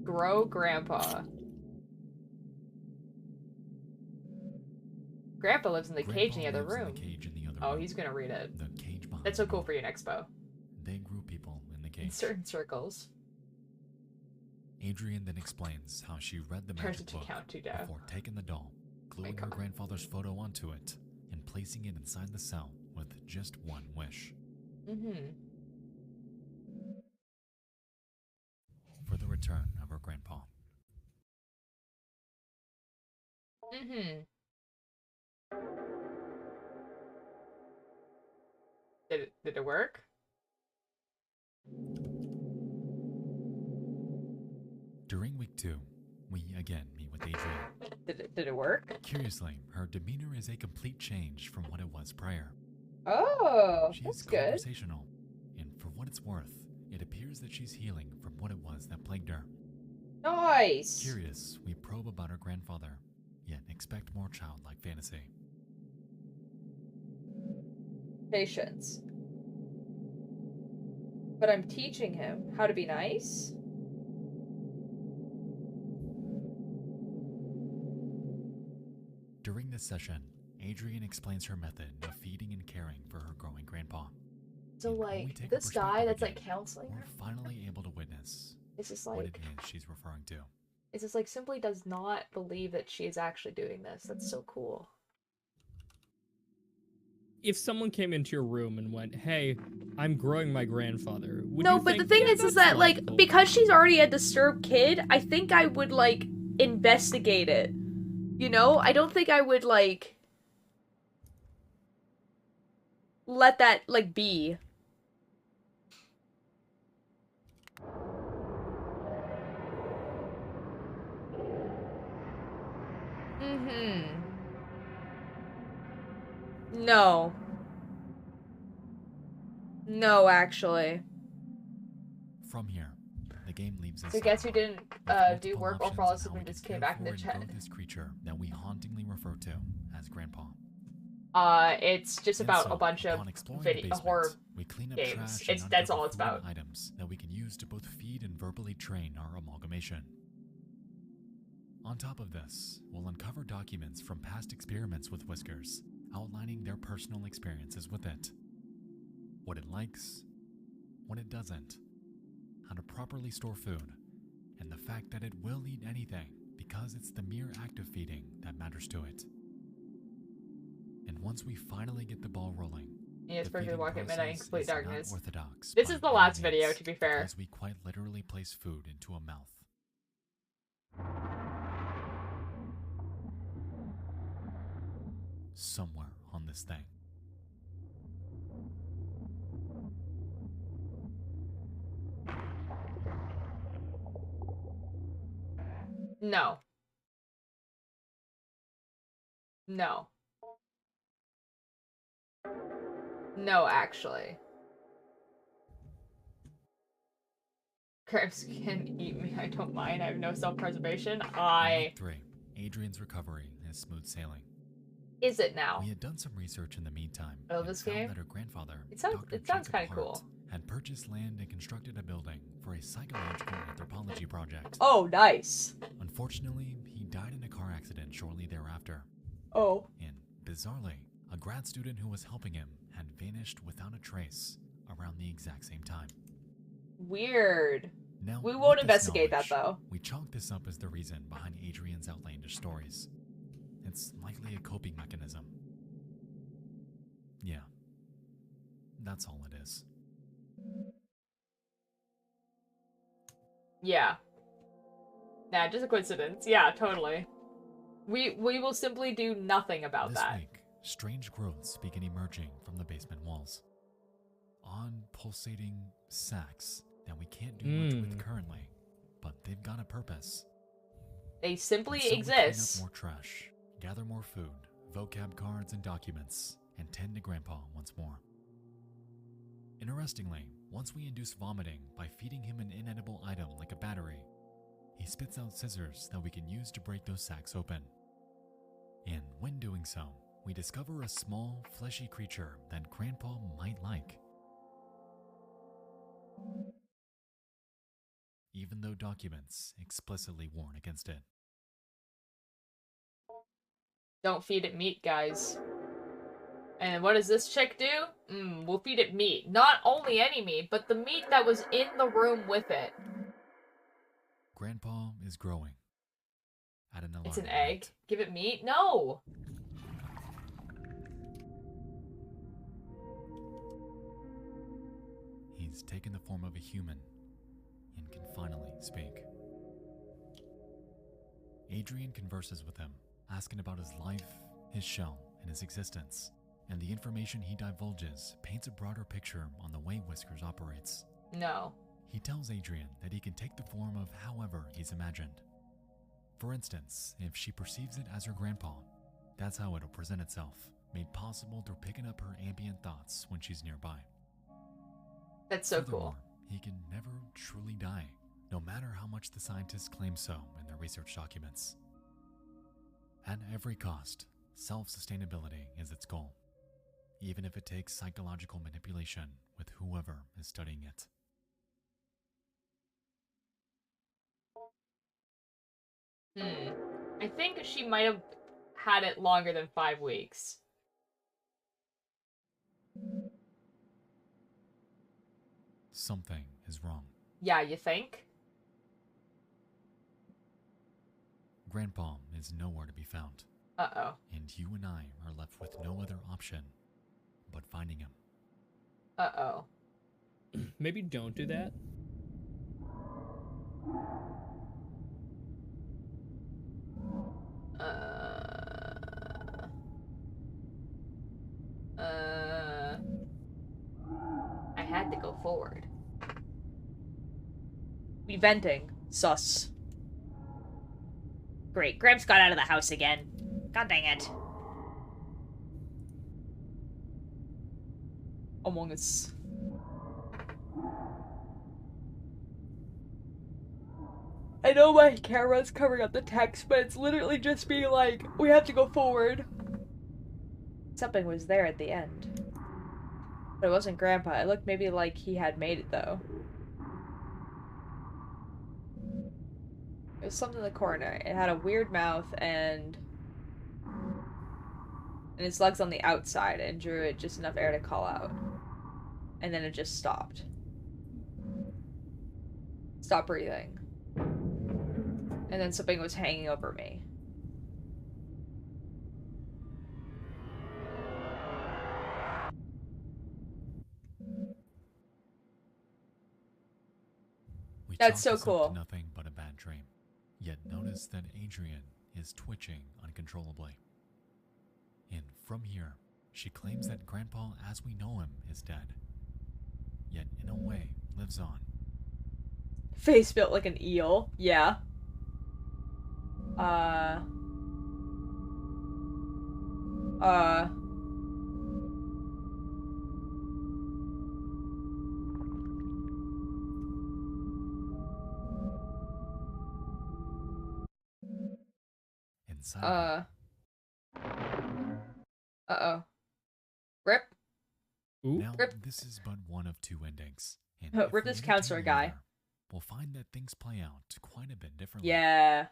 Grow grandpa. Grandpa lives in the cage in the other lives in room. the cage in the other Oh, room. he's gonna read it. The cage behind That's so the cool door. for you, Expo. They grew people in the In cage. certain circles. Adrian then explains how she read the Turns magic into book Count to Death. before taking the doll, gluing her grandfather's photo onto it and placing it inside the cell with just one wish. For the return of her grandpa. Did it work? During week 2, we again meet with Adrian. Did it work? Curiously, her demeanor is a complete change from what it was prior. Oh, She that's is good. conversational, and for what it's worth, it appears that she's healing from what it was that plagued her. Nice. Curious, we probe about her grandfather, yet expect more childlike fantasy. Patience. But I'm teaching him how to be nice? During this session, Adrian explains her method of feeding and caring for her growing grandpa. So, And when we like, take a this guy perspective that's, like, again, counseling we're her? finally able to witness It's just what like, it is she's referring to. it's just like simply does not believe that she is actually doing this. That's so cool. If someone came into your room and went, "Hey, I'm growing my grandfather," would No, you but think, the thing "Yeah, is that's that, like, logical"? because she's already a disturbed kid, I think I would, like, investigate it. You know? I don't think I would, like, let that, like, be. No. No, actually. From here, the game leaves us So guess who didn't with do multiple work or options fall on asleep how we and just can came care back in for the and chat? grow this creature that we hauntingly refer to as Grandpa. It's just And about so, a bunch of upon exploring the basement, horror we clean up games. trash and That's uncover all it's foreign about. items that we can use to both feed and verbally train our amalgamation. On top of this, we'll uncover documents from past experiments with Whiskers, outlining their personal experiences with it. What it likes, what it doesn't, how to properly store food, and the fact that it will eat anything because it's the mere act of feeding that matters to it. And once we finally get the ball rolling, Yeah, the especially feeding walk at midnight in process complete is not darkness. orthodox This by is the any last video, means, to be fair. because we quite literally place food into a mouth. Somewhere on this thing. No. No. No, actually. Crabs can eat me. I don't mind. I have no self-preservation. Week 3, Adrian's recovery is smooth sailing. Is it now? We had done some research in the meantime Oh, and this found game? that her grandfather, It sounds Dr. kind Jacob of Hart, cool. had purchased land and constructed a building for a psychological anthropology project. Oh, nice. Unfortunately, he died in a car accident shortly thereafter. Oh. And bizarrely, a grad student who was helping him had vanished without a trace around the exact same time. Weird. Now, We with won't this investigate that, knowledge, though. We chalk this up as the reason behind Adrian's outlandish stories. It's likely a coping mechanism. Yeah, that's all it is. Yeah. Nah, just a coincidence. Yeah, totally. We will simply do nothing about This that. week, strange growths begin emerging from the basement walls. Odd, pulsating sacs that we can't do much with currently, but they've got a purpose. They simply And so we exist. clean up more trash, gather more food, vocab cards and documents, and tend to Grandpa once more. Interestingly, once we induce vomiting by feeding him an inedible item like a battery, he spits out scissors that we can use to break those sacs open. And when doing so, we discover a small, fleshy creature that Grandpa might like. Even though documents explicitly warn against it. Don't feed it meat, guys. And what does this chick do? We'll feed it meat. Not only any meat, but the meat that was in the room with it. Grandpa is growing. at an alarm. It's an egg. Give it meat? No! He's taken the form of a human and can finally speak. Adrian converses with him, asking about his life, his shell, and his existence, and the information he divulges paints a broader picture on the way Whiskers operates. No. He tells Adrian that he can take the form of however he's imagined. For instance, if she perceives it as her grandpa, that's how it'll present itself, made possible through picking up her ambient thoughts when she's nearby. That's so cool. He can never truly die, no matter how much the scientists claim so in their research documents. At every cost, self-sustainability is its goal, even if it takes psychological manipulation with whoever is studying it. I think she might have had it longer than 5 weeks. Something is wrong. Yeah, you think? Grandpa is nowhere to be found. Uh-oh. And you and I are left with no other option but finding him. Uh-oh. Maybe don't do that. I had to go forward. We venting. Sus. Great, Gramps got out of the house again. God dang it. Among Us. I know my camera's covering up the text, but it's literally just being like, we have to go forward. Something was there at the end. But it wasn't Grandpa. It looked maybe like he had made it, though. It was something in the corner. It had a weird mouth and its legs on the outside and drew it just enough air to call out. And then it just stopped. Stop breathing. And then something was hanging over me. That's so cool. Nothing but a bad dream. Yet notice that Adrian is twitching uncontrollably. And from here, she claims that Grandpa as we know him is dead. Yet in a way, lives on. Face built like an eel. Yeah. Inside. Uh-oh. Rip. Now, Rip. this is but one of 2 endings. And Rip this counselor guy. We'll find that things play out quite a bit differently. Yeah.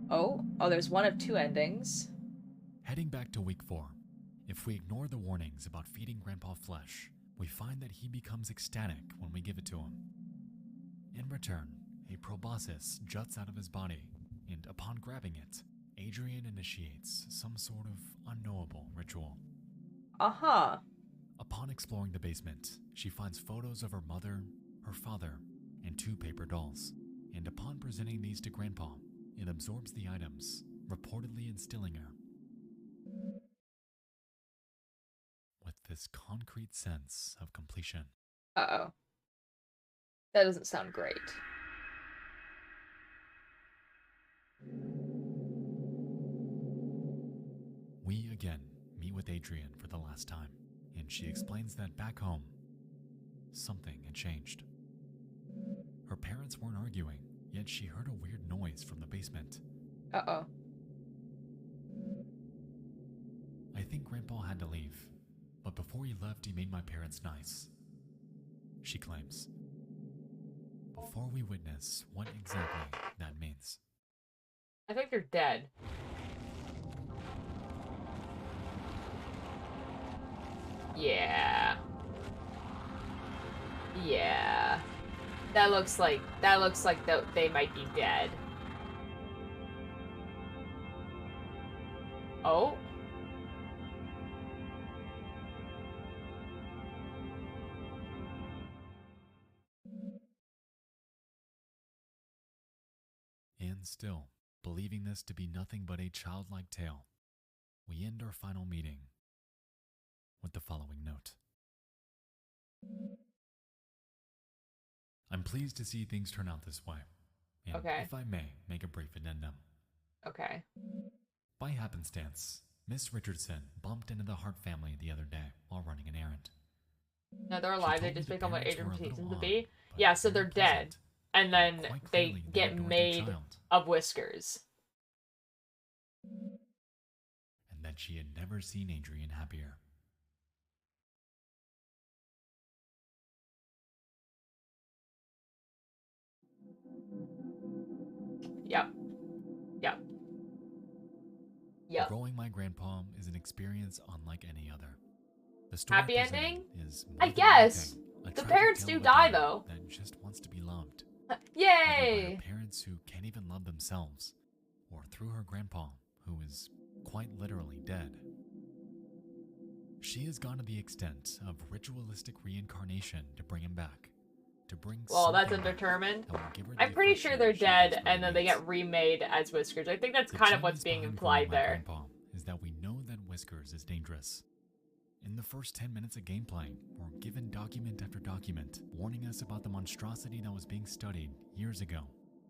Oh, there's one of 2 endings. Heading back to week 4, if we ignore the warnings about feeding Grandpa flesh, we find that he becomes ecstatic when we give it to him. In return, a proboscis juts out of his body, and upon grabbing it, Adrian initiates some sort of unknowable ritual. Uh-huh. Upon exploring the basement, she finds photos of her mother, her father, and 2 paper dolls, and upon presenting these to Grandpa, it absorbs the items, reportedly instilling her with this concrete sense of completion. Uh-oh. That doesn't sound great. We again meet with Adrian for the last time, and she explains that back home, something had changed. Her parents weren't arguing, yet she heard a weird noise from the basement. Uh-oh. I think Grandpa had to leave, but before he left, he made my parents nice, she claims. Before we witness what exactly that means. I think they're dead. Yeah. Yeah. That looks like they might be dead. Oh. And still, believing this to be nothing but a childlike tale, we end our final meeting with the following note. I'm pleased to see things turn out this way, and Okay. if I may make a brief addendum. Okay. By happenstance, Miss Richardson bumped into the Hart family the other day while running an errand. No, they're She alive. They told me just the become what parents Adrian were a little pretends to odd, be. but Yeah, so very they're dead. pleasant. And then Quite they clearly, get adored their made child, of whiskers. and that she had never seen Adrian happier. Yep. Yep. Yep. Growing my grandpa is an experience unlike any other. The story Happy presented ending? is more I than guess. anything, a The tragic parents tale do of a die, daughter though. that just wants to be loved. Yay! Whether by her parents who can't even love themselves, or through her grandpa, who is quite literally dead. She has gone to the extent of ritualistic reincarnation to bring him back. To bring Well, that's something back undetermined. that will give her the I'm pretty affection sure they're she dead, desperately and then they needs. get remade as Whiskers. I think that's The kind of what's genius being behind growing implied my there. grandpa is that we know that Whiskers is dangerous. In the first 10 minutes of gameplay, we're given document after document warning us about the monstrosity that was being studied years ago.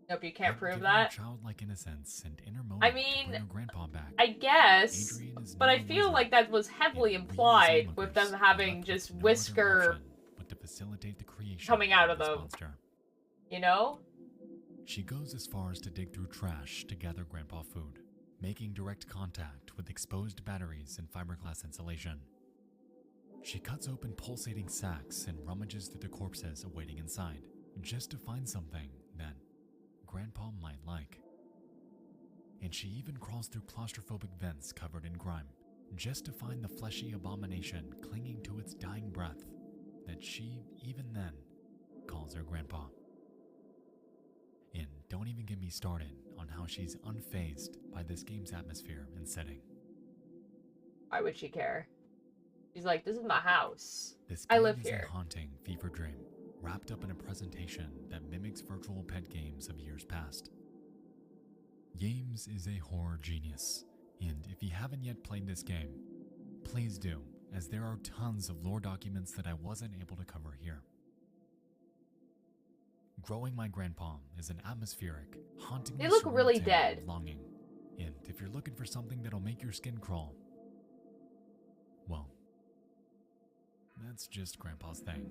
Nope, you can't Yet prove given her that. childlike innocence and inner motive I to mean, bring her grandpa back. I guess, Adrian is but no I feel wizard, like that was heavily and we as implied with them onlookers are having left with just no other Whisker option but to facilitate the creation coming out of this the, monster. you know? She goes as far as to dig through trash to gather grandpa food, making direct contact with exposed batteries and fiberglass insulation. She cuts open pulsating sacks and rummages through the corpses awaiting inside, just to find something that grandpa might like. And she even crawls through claustrophobic vents covered in grime, just to find the fleshy abomination clinging to its dying breath that she, even then, calls her grandpa. And don't even get me started on how she's unfazed by this game's atmosphere and setting. Why would she care? She's like, this is my house. This I game live is here. a haunting fever dream, wrapped up in a presentation that mimics virtual pet games of years past. Games is a horror genius, and if you haven't yet played this game, please do, as there are tons of lore documents that I wasn't able to cover here. Growing My Grandpa is an atmospheric, hauntingly They look surreal really tale dead. of longing, and if you're looking for something that'll make your skin crawl, well, that's just Grandpa's thing.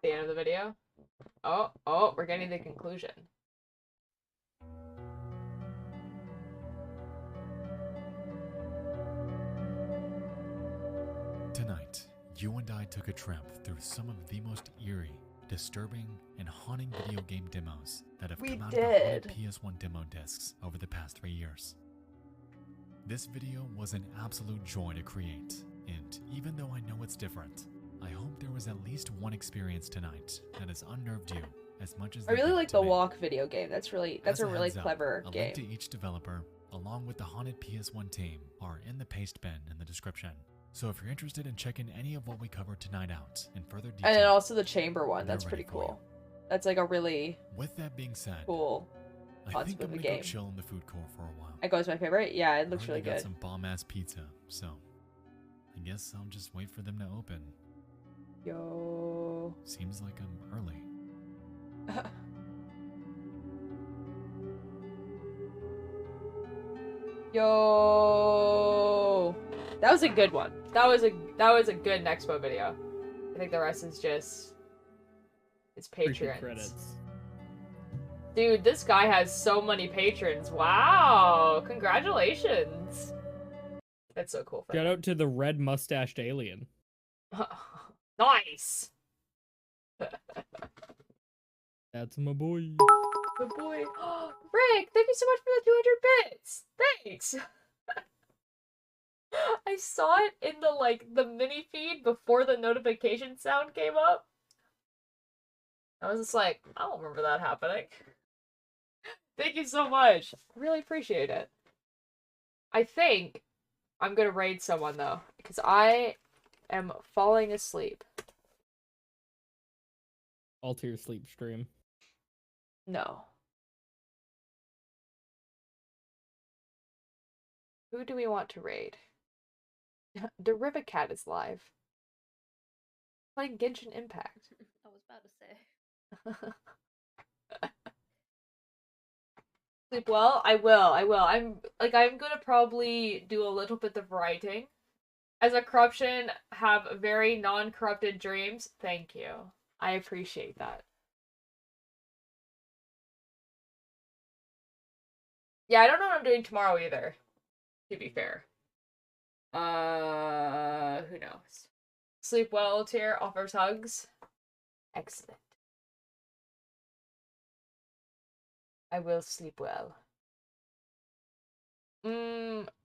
The end of the video. Oh, we're getting the conclusion. Tonight, you and I took a trip through some of the most eerie, disturbing, and haunting video game demos that have come out of the haunted PS1 demo discs over the past 3 years. This video was an absolute joy to create, and even though I know it's different, I hope there was at least one experience tonight that has unnerved you as much as I really did like to the me. walk video game. That's As a really heads up, clever a game. link to each developer, along with the haunted PS1 team, are in the paste bin in the description. So if you're interested in checking any of what we covered tonight out in further detail, And then also the chamber one. they're That's pretty ready for cool. That's like a really With that being said, cool I concept think I'm of the gonna game. go chill in the food court for a while. It goes my favorite. Yeah, it I looks heard really they got good. some bomb-ass pizza, so I guess I'll just wait for them to open. Yo. Seems like I'm early. Yo. That was a good one. That was a good Nexpo video. I think the rest is just it's patrons. Credits. Dude, this guy has so many patrons. Wow. Congratulations. That's so cool for Shout out to the red mustached alien. Nice. That's my boy. Good boy. Rick, thank you so much for the 200 bits. Thanks. I saw it in the the mini feed before the notification sound came up. I was just like, I don't remember that happening. Thank you so much. Really appreciate it. I think I'm gonna raid someone though, because I am falling asleep. Alter your sleep stream. No. Who do we want to raid? Derivacat is live. Playing Genshin Impact. I was about to say. Sleep well? I will. I'm gonna probably do a little bit of writing. As a corruption, have very non-corrupted dreams. Thank you. I appreciate that. Yeah, I don't know what I'm doing tomorrow either, to be fair. Who knows? Sleep well, Tier offers hugs. Excellent. I will sleep well.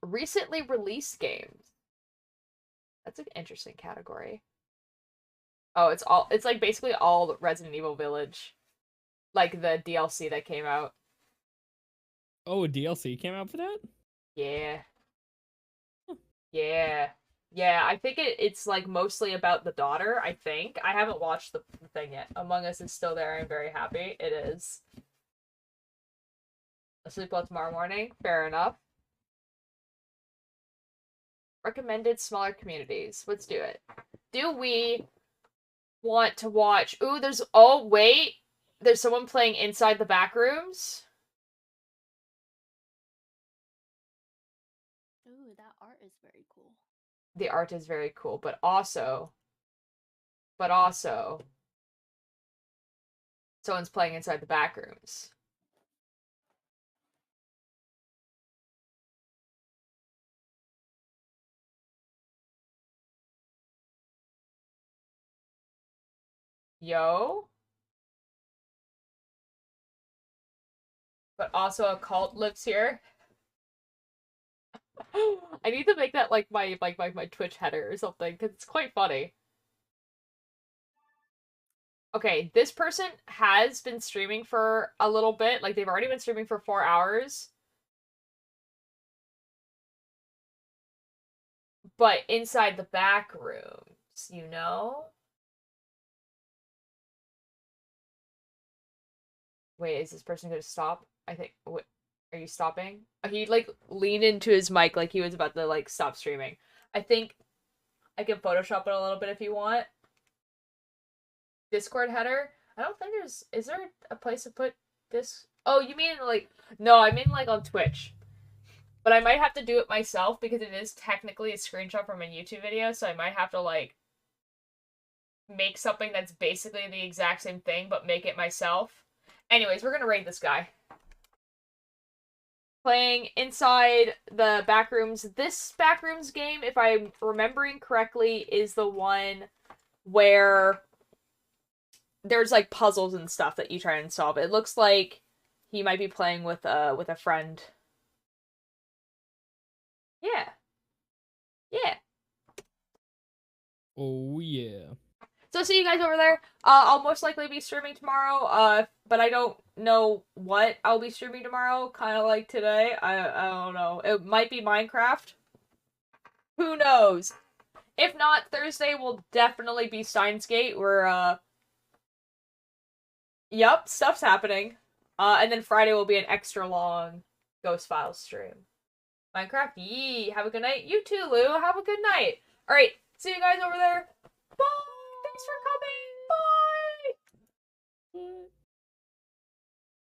Recently released games. That's an interesting category. Oh, it's like basically all Resident Evil Village. Like the DLC that came out. Oh, a DLC came out for that? Yeah. Yeah. Yeah, I think it's like mostly about the daughter, I think. I haven't watched the thing yet. Among Us is still there. I'm very happy. It is. I'll sleep well tomorrow morning. Fair enough. Recommended smaller communities. Let's do it. Do we want to watch... Ooh, there's... Oh, wait. There's someone playing Inside the Backrooms. Ooh, that art is very cool. The art is very cool, but also... Someone's playing Inside the Backrooms. Yo? But also a cult lives here. I need to make that like my Twitch header or something, because it's quite funny. Okay, this person has been streaming for a little bit. Like, they've already been streaming for 4 hours. But inside the back rooms, you know? Wait, is this person gonna stop? I think... What? Are you stopping? He, like, leaned into his mic like he was about to, like, stop streaming. I think I can Photoshop it a little bit if you want. Discord header? I don't think there's... Is there a place to put this? Oh, you mean, like... No, I mean, like, on Twitch. But I might have to do it myself because it is technically a screenshot from a YouTube video, so I might have to, like, make something that's basically the exact same thing, but make it myself. Anyways, we're gonna raid this guy. Playing Inside the Backrooms. This Backrooms game, if I'm remembering correctly, is the one where there's, like, puzzles and stuff that you try and solve. It looks like he might be playing with a friend. Yeah. Yeah. Oh, yeah. So see you guys over there. I'll most likely be streaming tomorrow, but I don't know what I'll be streaming tomorrow, kind of like today. I don't know. It might be Minecraft. Who knows? If not, Thursday will definitely be Steins Gate, where, Yup, stuff's happening. And then Friday will be an extra long Ghost Files stream. Minecraft, yee! Have a good night. You too, Lou. Have a good night. Alright, see you guys over there.